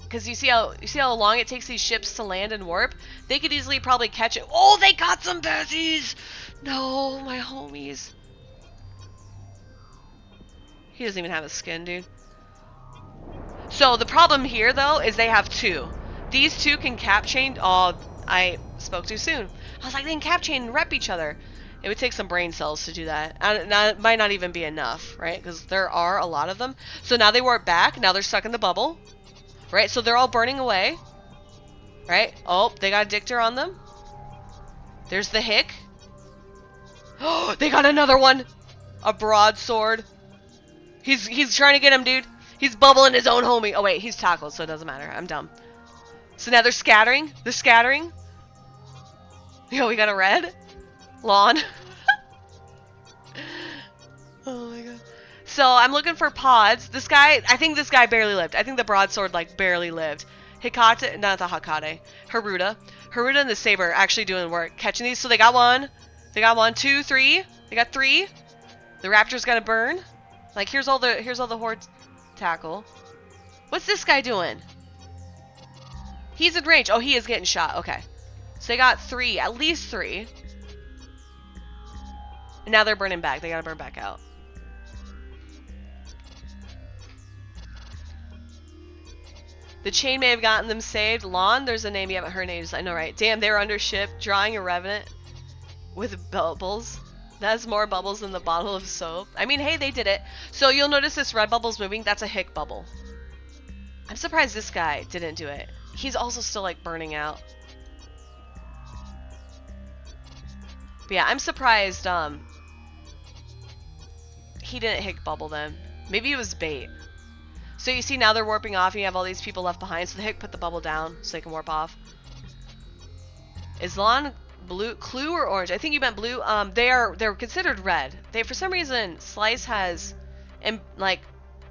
because you see how long it takes these ships to land and warp. They could easily probably catch it. Oh, they got some Bazzies! No, my homies. He doesn't even have a skin, dude. So the problem here, though, is they have two. These two can cap chain. Oh, I spoke too soon. I was like, they can cap chain and rep each other. It would take some brain cells to do that. And it might not even be enough, right? Because there are a lot of them. So now they warp back. Now they're stuck in the bubble. Right? So they're all burning away. Right? Oh, they got a Dictor on them. There's the Hick. Oh, they got another one. A broadsword. He's trying to get him, dude. He's bubbling his own homie. Oh, wait. He's tackled, so it doesn't matter. I'm dumb. So now they're scattering. They're scattering. Yo, we got a red. Lawn. Oh, my God. So I'm looking for pods. This guy, I think this guy barely lived. I think the broadsword, like, barely lived. Hikate, not the Hakate. Haruda. Haruda and the Saber actually doing work. Catching these. So they got one. They got 1, 2, 3. They got 3. The Raptor's gonna burn. Like, here's all the horde tackle. What's this guy doing? He's in range. Oh, he is getting shot. Okay. So they got 3. At least 3. And now they're burning back. They gotta burn back out. The chain may have gotten them saved. Lawn, there's a name you haven't heard names. I know, right? Damn, they were under ship, drawing a revenant with bubbles. That's more bubbles than the bottle of soap. I mean, hey, they did it. So you'll notice this red bubble's moving. That's a Hick bubble. I'm surprised this guy didn't do it. He's also still, like, burning out. But yeah, I'm surprised, he didn't Hick bubble them. Maybe it was bait. So you see now they're warping off and you have all these people left behind. So the Hick put the bubble down so they can warp off. Is Lawn blue, clue or orange? I think you meant blue. They're considered red. They, for some reason, Slice has like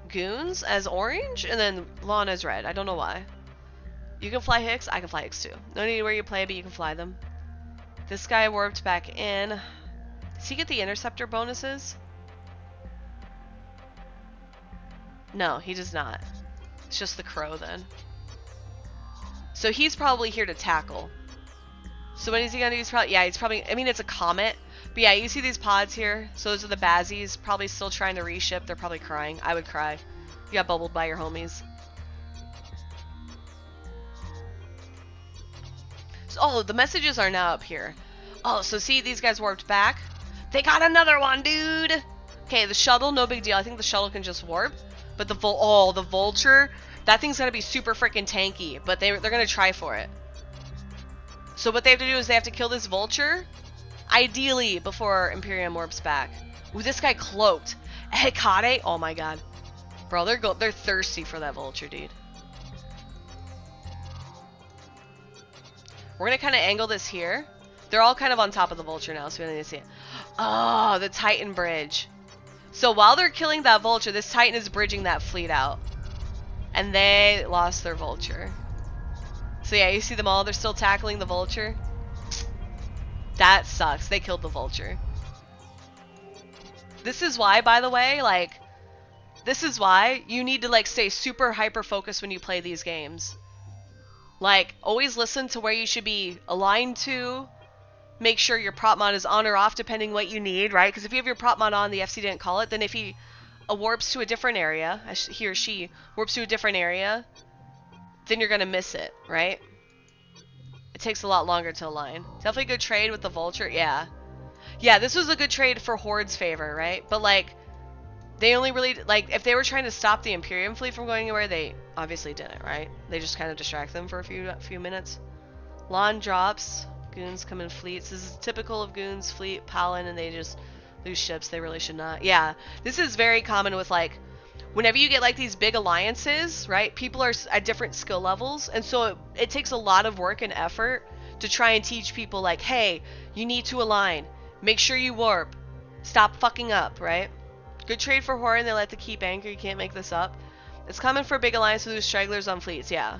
goons as orange and then Lawn as red. I don't know why. You can fly Hicks. I can fly Hicks too. No need where you play, but you can fly them. This guy warped back in. Does he get the interceptor bonuses? No, he does not. It's just the crow then. So he's probably here to tackle. So what is he gonna do? He's probably, I mean, it's a comet. But yeah, you see these pods here? So those are the Bazzies, probably still trying to reship. They're probably crying. I would cry. You got bubbled by your homies. So, oh, the messages are now up here. Oh, so see, these guys warped back. They got another one, dude! Okay, the shuttle, no big deal. I think the shuttle can just warp. But the Vulture, That thing's gonna be super freaking tanky, but they're gonna try for it. So what they have to do is they have to kill this vulture, ideally before Imperium warps back. Ooh, this guy cloaked. Hecate? Oh my god. Bro, they're thirsty for that vulture, dude. We're gonna kind of angle this here. They're all kind of on top of the vulture now, so we don't need to see it. Oh, the Titan bridge. So while they're killing that vulture, this Titan is bridging that fleet out. And they lost their vulture. So yeah, you see them all, they're still tackling the vulture. That sucks. They killed the vulture. This is why, by the way, like, this is why you need to, like, stay super hyper-focused when you play these games. Like, always listen to where you should be aligned to. Make sure your prop mod is on or off depending what you need, right? Because if you have your prop mod on, the FC didn't call it, then if he warps to a different area, he or she warps to a different area, then you're going to miss it, right? It takes a lot longer to align. Definitely a good trade with the vulture, yeah. Yeah, this was a good trade for Horde's favor, right? But, like, they only really, like, if they were trying to stop the Imperium fleet from going anywhere, they obviously didn't, right? They just kind of distract them for a few minutes. Lawn drops. Goons come in fleets. This is typical of Goons fleet, Palin, and they just lose ships. They really should not. Yeah, this is very common with, like, whenever you get, like, these big alliances, right? People are at different skill levels, and so it takes a lot of work and effort to try and teach people, like, hey, you need to align. Make sure you warp. Stop fucking up, right? Good trade for Horde, and they let the keep anchor. You can't make this up. It's common for big alliance to lose stragglers on fleets, yeah.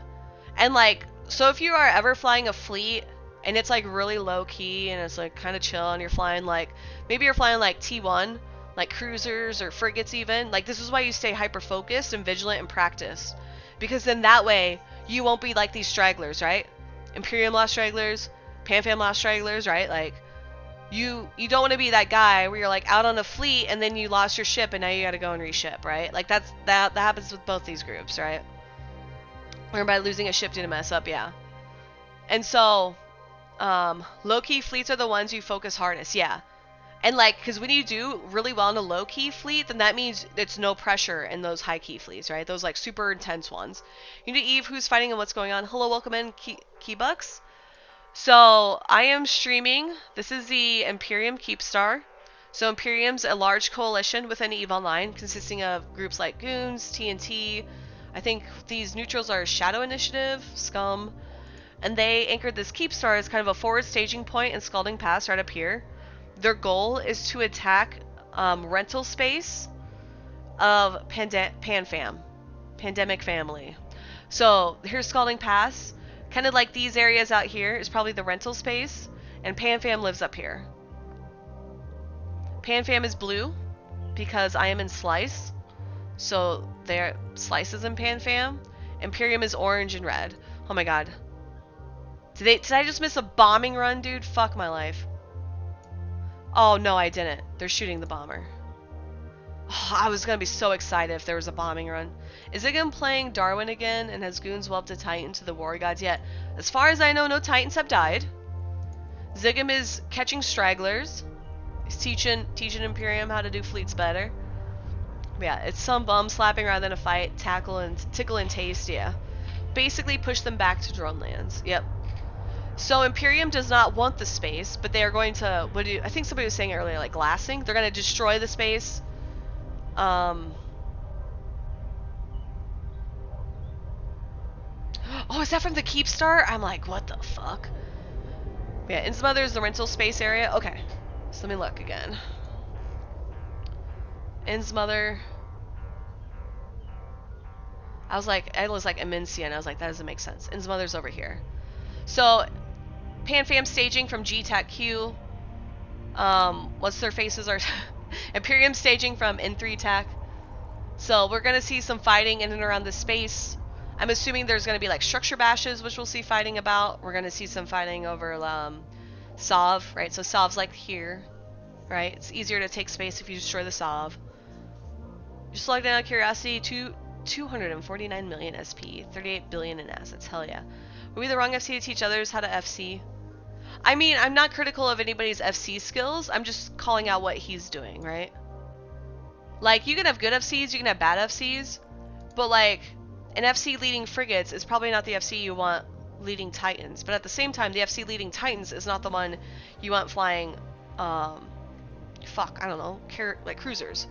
And, like, so if you are ever flying a fleet and it's, like, really low-key and it's, like, kind of chill and you're flying, like, maybe you're flying, like, T1, like cruisers or frigates even, like, this is why you stay hyper-focused and vigilant and practice. Because then that way, you won't be like these stragglers, right? Imperium lost stragglers, PanFam lost stragglers, right? Like, you don't want to be that guy where you're, like, out on a fleet and then you lost your ship and now you gotta go and reship, right? Like, that happens with both these groups, right? Or by losing a ship due to mess up, yeah. And so, low-key fleets are the ones you focus hardest, yeah. And, like, because when you do really well in a low-key fleet, then that means it's no pressure in those high-key fleets, right? Those, like, super intense ones. You know Eve, who's fighting and what's going on. Hello, welcome in, Keybucks. So, I am streaming. This is the Imperium Keepstar. So, Imperium's a large coalition within EVE Online, consisting of groups like Goons, TNT. I think these neutrals are Shadow Initiative, Scum. And they anchored this Keepstar as kind of a forward staging point in Scalding Pass right up here. Their goal is to attack rental space of PanFam, Pandemic Family. So here's Scalding Pass. Kind of like these areas out here is probably the rental space, and PanFam lives up here. PanFam is blue because I am in Slice, so their Slice is in PanFam. Imperium is orange and red. Oh my god. Did I just miss a bombing run, dude? Fuck my life. Oh, no, I didn't. They're shooting the bomber. Oh, I was going to be so excited if there was a bombing run. Is Ziggum playing Darwin again and has Goons whelped a Titan to the War Gods yet? As far as I know, no Titans have died. Ziggum is catching stragglers. He's teaching Imperium how to do fleets better. But yeah, it's some bum slapping rather than a fight. Tickle and taste, yeah. Basically push them back to drone lands. Yep. So Imperium does not want the space, but they are going to, I think somebody was saying earlier, like glassing. They're going to destroy the space. Oh, is that from the Keepstar? I'm like, what the fuck? Yeah, Innsmother is the rental space area. Okay, so let me look again. Innsmother. I was like Amencia, and I was like, that doesn't make sense. Innsmother's over here. So, PanFam staging from GTAC-Q. What's their faces are? Imperium staging from N3 TAC. So we're going to see some fighting in and around this space. I'm assuming there's going to be like structure bashes, which we'll see fighting about. We're going to see some fighting over Sov, right? So Sov's like here, right? It's easier to take space if you destroy the Sov. Just log down out of curiosity, 249 million SP, 38 billion in assets. Hell yeah. Were we the wrong FC to teach others how to FC? I mean, I'm not critical of anybody's FC skills. I'm just calling out what he's doing, right? Like, you can have good FCs, you can have bad FCs, but, like, an FC leading frigates is probably not the FC you want leading Titans, but at the same time, the FC leading Titans is not the one you want flying, I don't know, like cruisers.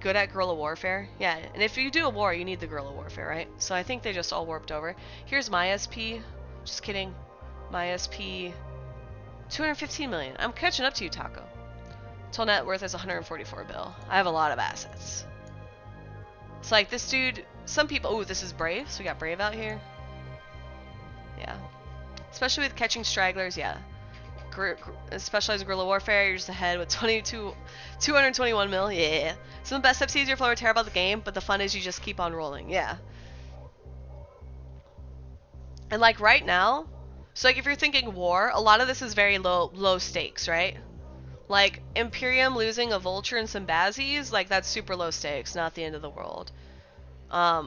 Good at guerrilla warfare? Yeah, and if you do a war, you need the guerrilla warfare, right? So I think they just all warped over. Here's my SP. Just kidding. My SP, 215 million. I'm catching up to you, Taco. Total net worth is 144 bill. I have a lot of assets. It's like this dude, some people, oh, this is Brave, so we got Brave out here. Yeah. Especially with catching stragglers, yeah. Specialized in guerrilla warfare, you're just ahead with 221 mil, yeah. Some of the best FCs your flow are terrible at the game, but the fun is you just keep on rolling, yeah. And like right now, so like if you're thinking war, a lot of this is very low stakes, right? Like Imperium losing a Vulture and some Bazzies, like that's super low stakes, not the end of the world. A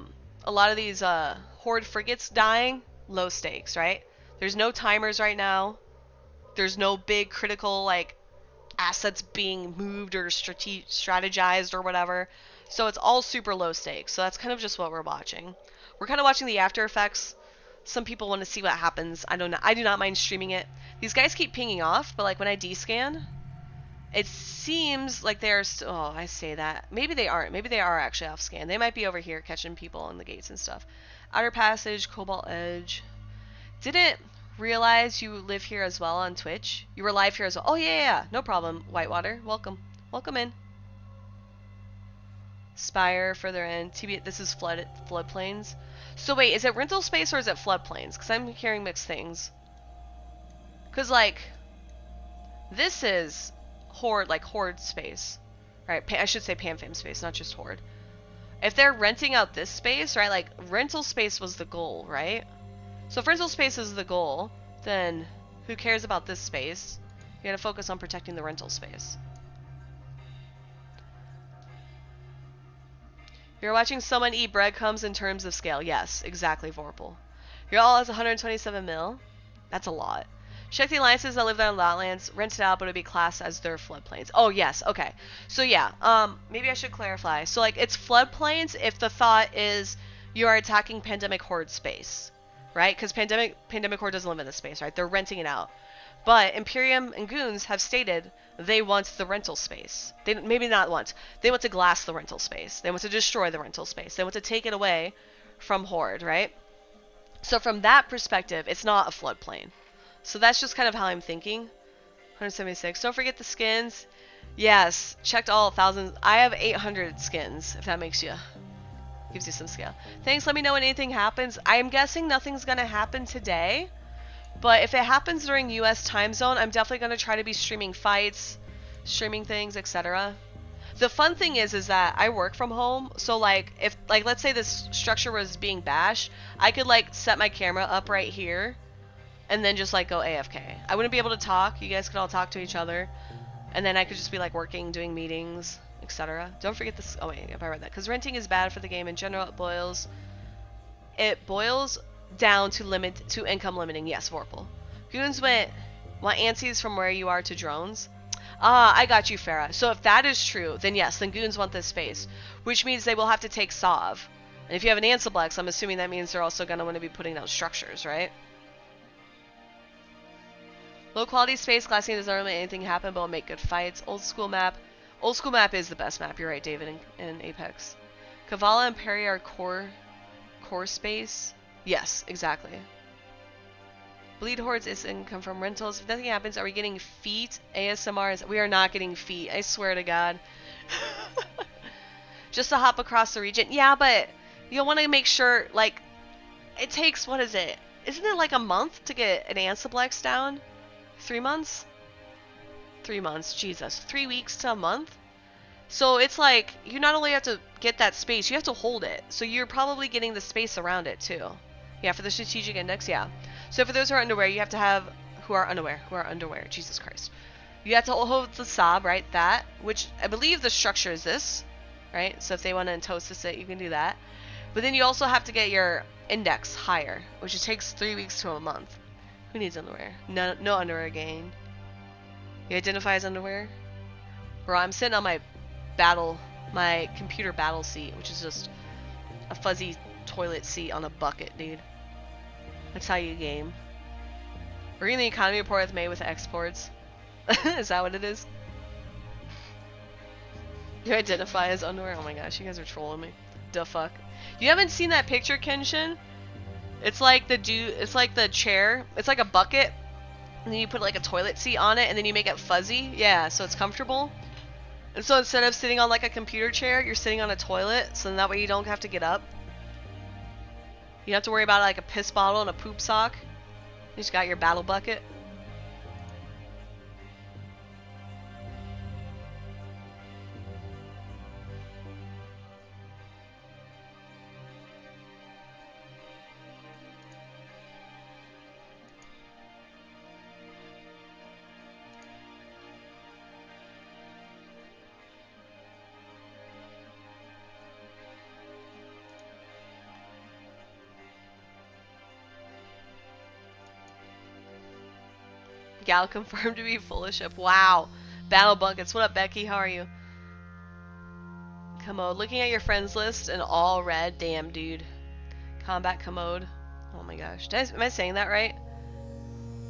lot of these Horde frigates dying, low stakes, right? There's no timers right now. There's no big critical like assets being moved or strategized or whatever. So it's all super low stakes. So that's kind of just what we're watching. We're kind of watching the after effects. Some people want to see what happens. I don't know. I do not mind streaming it. These guys keep pinging off, but like when I descan, it seems like they're oh, I say that. Maybe they aren't. Maybe they are actually off scan. They might be over here catching people on the gates and stuff. Outer Passage, Cobalt Edge. Didn't realize you live here as well on Twitch. You were live here as well. Oh yeah, no problem. Whitewater, welcome in. Spire further in. TB, this is floodplains. So wait, is it rental space or is it floodplains? Because I'm hearing mixed things. Because like this is horde space, right? I should say PanFam space, not just horde. If they're renting out this space, right? Like rental space was the goal, right? So if rental space is the goal, then who cares about this space? You gotta focus on protecting the rental space. You're watching someone eat breadcrumbs in terms of scale. Yes, exactly, Vorpal. Your all has 127 mil. That's a lot. Check the alliances that live there on Outlands. Rent it out, but it would be classed as their floodplains. Oh, yes. Okay. So, yeah. Maybe I should clarify. So, like, it's floodplains if the thought is you are attacking Pandemic Horde space. Right? Because Pandemic Horde doesn't live in this space, right? They're renting it out. But Imperium and Goons have stated they want the rental space. They maybe not want. They want to glass the rental space. They want to destroy the rental space. They want to take it away from Horde, right? So from that perspective, it's not a floodplain. So that's just kind of how I'm thinking. 176. Don't forget the skins. Yes, checked all thousands. I have 800 skins, if that makes you... gives you some scale. Thanks, let me know when anything happens. I am guessing nothing's gonna happen today, but if it happens during US time zone, I'm definitely gonna try to be streaming fights, streaming things, etc. The fun thing is that I work from home, so like if like let's say this structure was being bashed, I could like set my camera up right here and then just like go AFK. I wouldn't be able to talk. You guys could all talk to each other, and then I could just be like working, doing meetings, etc. Don't forget this. Oh wait, if I read that, because renting is bad for the game in general. It boils down to income limiting. Yes, Vorpal. Goons want ansies from where you are to drones. Ah, I got you, Farah. So if that is true, then yes, then Goons want this space, which means they will have to take Sov. And if you have an Ansiblex, I'm assuming that means they're also going to want to be putting out structures, right? Low quality space classing doesn't really make anything happen, but will make good fights. Old school map. Old school map is the best map. You're right, David, in Apex. Kavala and Perry are core space. Yes, exactly. Bleed hordes is income from rentals. If nothing happens, are we getting feet? ASMRs? We are not getting feet. I swear to God. Just to hop across the region. Yeah, but you'll want to make sure, like, it takes, what is it? Isn't it like a month to get an Ansiblex down? 3 months? 3 months, Jesus. 3 weeks to a month? So it's like, you not only have to get that space, you have to hold it. So you're probably getting the space around it too. Yeah, for the strategic index, yeah. So for those who are unaware, you have to have, who are unaware, Jesus Christ. You have to hold the sob, right, that, which I believe the structure is this, right? So if they want to toast it, you can do that. But then you also have to get your index higher, which it takes 3 weeks to a month. Who needs underwear? No underwear gain. You identify as underwear? Bro, I'm sitting on my computer battle seat, which is just a fuzzy toilet seat on a bucket, dude. That's how you game. Reading the economy report with made with exports. Is that what it is? You identify as underwear? Oh my gosh, you guys are trolling me. The fuck. You haven't seen that picture, Kenshin? It's like the it's like the chair. It's like a bucket. And then you put like a toilet seat on it and then you make it fuzzy. Yeah, so it's comfortable. And so instead of sitting on like a computer chair, you're sitting on a toilet. So then that way you don't have to get up. You don't have to worry about like a piss bottle and a poop sock. You just got your battle bucket. Gal confirmed to be full of ship. Wow. Battle buckets. What up, Becky? How are you? Commode. Looking at your friends list and all red. Damn, dude. Combat commode. Oh my gosh. Am I saying that right?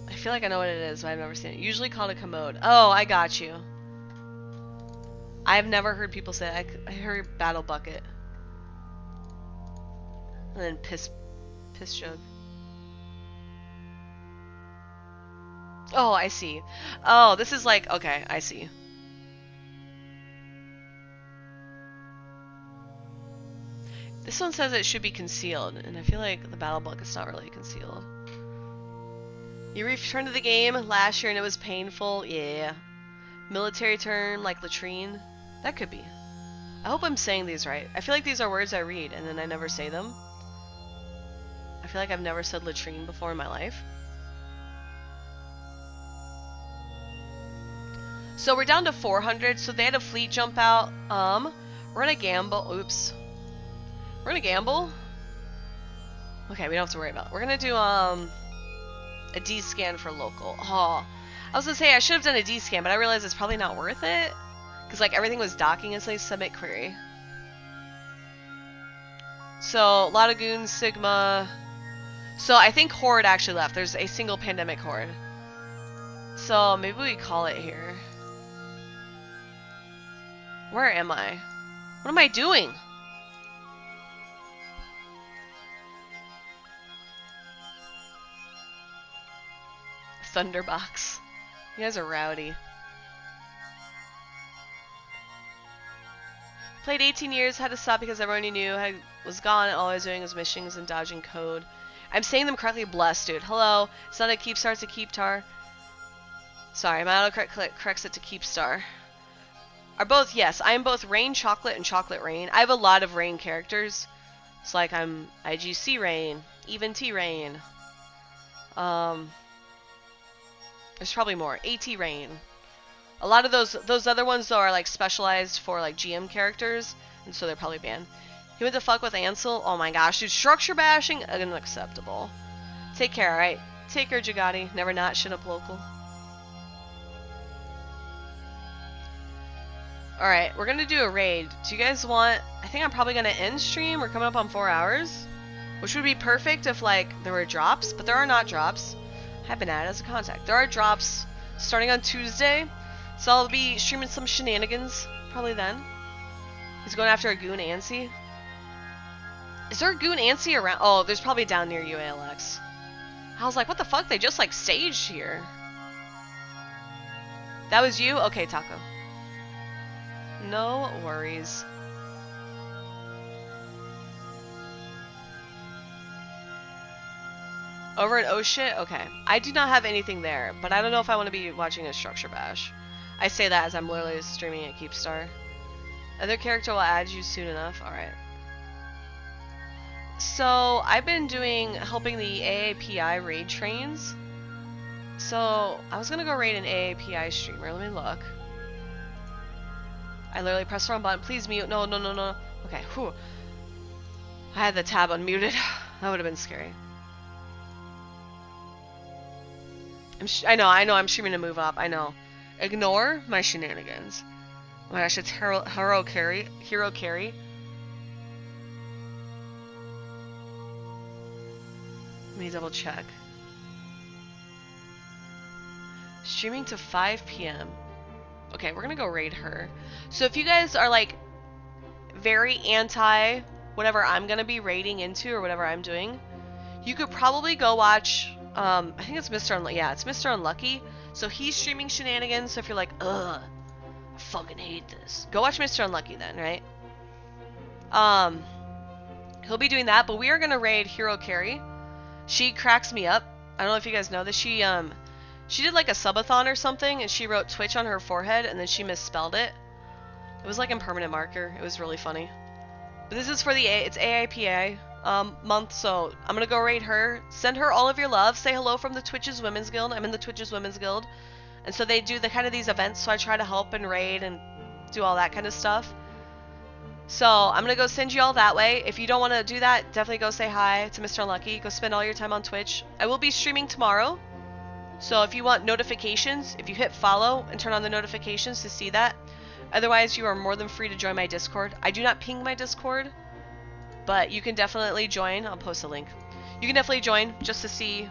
I feel like I know what it is, but I've never seen it. Usually called a commode. Oh, I got you. I've never heard people say it. I heard battle bucket. And then piss jug. Oh, I see. Oh, this is like, okay, I see. This one says it should be concealed, and I feel like the battle bucket's not really concealed. You returned to the game last year and it was painful. Yeah. Military term like latrine. That could be. I hope I'm saying these right. I feel like these are words I read and then I never say them. I feel like I've never said latrine before in my life. So we're down to 400, so they had a fleet jump out. We're gonna gamble. Oops. We're gonna gamble. Okay, we don't have to worry about it. We're gonna do a D scan for local. Oh, I was gonna say I should have done a D scan, but I realized it's probably not worth it because like everything was docking as they submit query. So Lagoon Sigma. So I think Horde actually left. There's a single pandemic Horde. So maybe we call it here. Where am I? What am I doing? Thunderbox. You guys are rowdy. Played 18 years, had to stop because everyone you knew was gone and all I was doing was missions and dodging code. I'm saying them correctly, blessed, dude. Hello. It's not a Keepstar, it's a Keeptar. Sorry, my autocorrect corrects it to Keepstar. Are both, yes, I am both Rain Chocolate and Chocolate Rain. I have a lot of Rain characters. It's like I'm IGC Rain, Even T Rain. There's probably more. AT Rain. A lot of those other ones though are like specialized for like GM characters, and so they're probably banned. He went to fuck with Ansel. Oh my gosh, dude, structure bashing unacceptable. Take care, alright? Take care, Jagati. Never not shit up local. Alright, we're gonna do a raid. Do you guys want... I think I'm probably gonna end stream. We're coming up on 4 hours. Which would be perfect if, like, there were drops. But there are not drops. I have been added as a contact. There are drops starting on Tuesday. So I'll be streaming some shenanigans. Probably then. He's going after a goon Ansi. Is there a goon Ansi around? Oh, there's probably down near you, ALX. I was like, what the fuck? They just, like, staged here. That was you? Okay, Taco. No worries. Over in oh shit? Okay. I do not have anything there, but I don't know if I want to be watching a structure bash. I say that as I'm literally streaming at Keepstar. Other character will add you soon enough. Alright. So, I've been helping the AAPI raid trains. So, I was gonna go raid an AAPI streamer. Let me look. I literally pressed the wrong button. Please mute. No, no, no, no. Okay, whew. I had the tab unmuted. That would have been scary. I know, I'm streaming to move up. I know. Ignore my shenanigans. Oh my gosh, it's hero carry. Let me double check. Streaming to 5 p.m. Okay, we're gonna go raid her. So if you guys are like very anti whatever I'm gonna be raiding into or whatever I'm doing, you could probably go watch. I think it's Mr. Unlucky. Yeah, it's Mr. Unlucky. So he's streaming shenanigans. So if you're like, ugh, I fucking hate this, go watch Mr. Unlucky then, right? He'll be doing that. But we are gonna raid Hero Carry. She cracks me up. I don't know if you guys know this. She did like a subathon or something, and she wrote Twitch on her forehead, and then she misspelled it. It was like in permanent marker. It was really funny. But this is for it's AIPA month, so I'm gonna go raid her. Send her all of your love. Say hello from the Twitch's Women's Guild. I'm in the Twitch's Women's Guild, and so they do the kind of these events. So I try to help and raid and do all that kind of stuff. So I'm gonna go send you all that way. If you don't want to do that, definitely go say hi to Mr. Unlucky. Go spend all your time on Twitch. I will be streaming tomorrow. So if you want notifications, if you hit follow and turn on the notifications to see that. Otherwise, you are more than free to join my Discord. I do not ping my Discord, but you can definitely join. I'll post a link. You can definitely join just to see,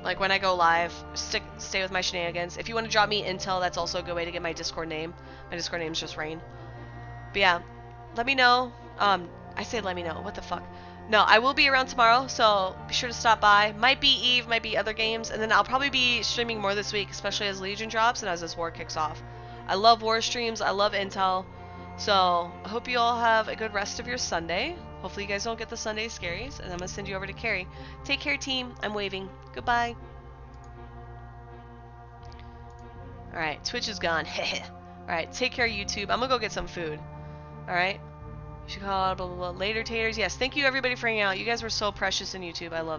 like, when I go live, stay with my shenanigans. If you want to drop me intel, that's also a good way to get my Discord name. My Discord name is just Rain. But yeah, let me know. I say let me know. What the fuck? No, I will be around tomorrow, so be sure to stop by. Might be Eve, might be other games, and then I'll probably be streaming more this week, especially as Legion drops and as this war kicks off. I love war streams. I love intel. So I hope you all have a good rest of your Sunday. Hopefully you guys don't get the Sunday scaries, and I'm gonna send you over to Carrie. Take care, team. I'm waving. Goodbye. All right, Twitch is gone. All right, take care, YouTube. I'm gonna go get some food. All right. You should call it blah, blah, blah. Later, taters. Yes, thank you everybody for hanging out. You guys were so precious in YouTube. I love it.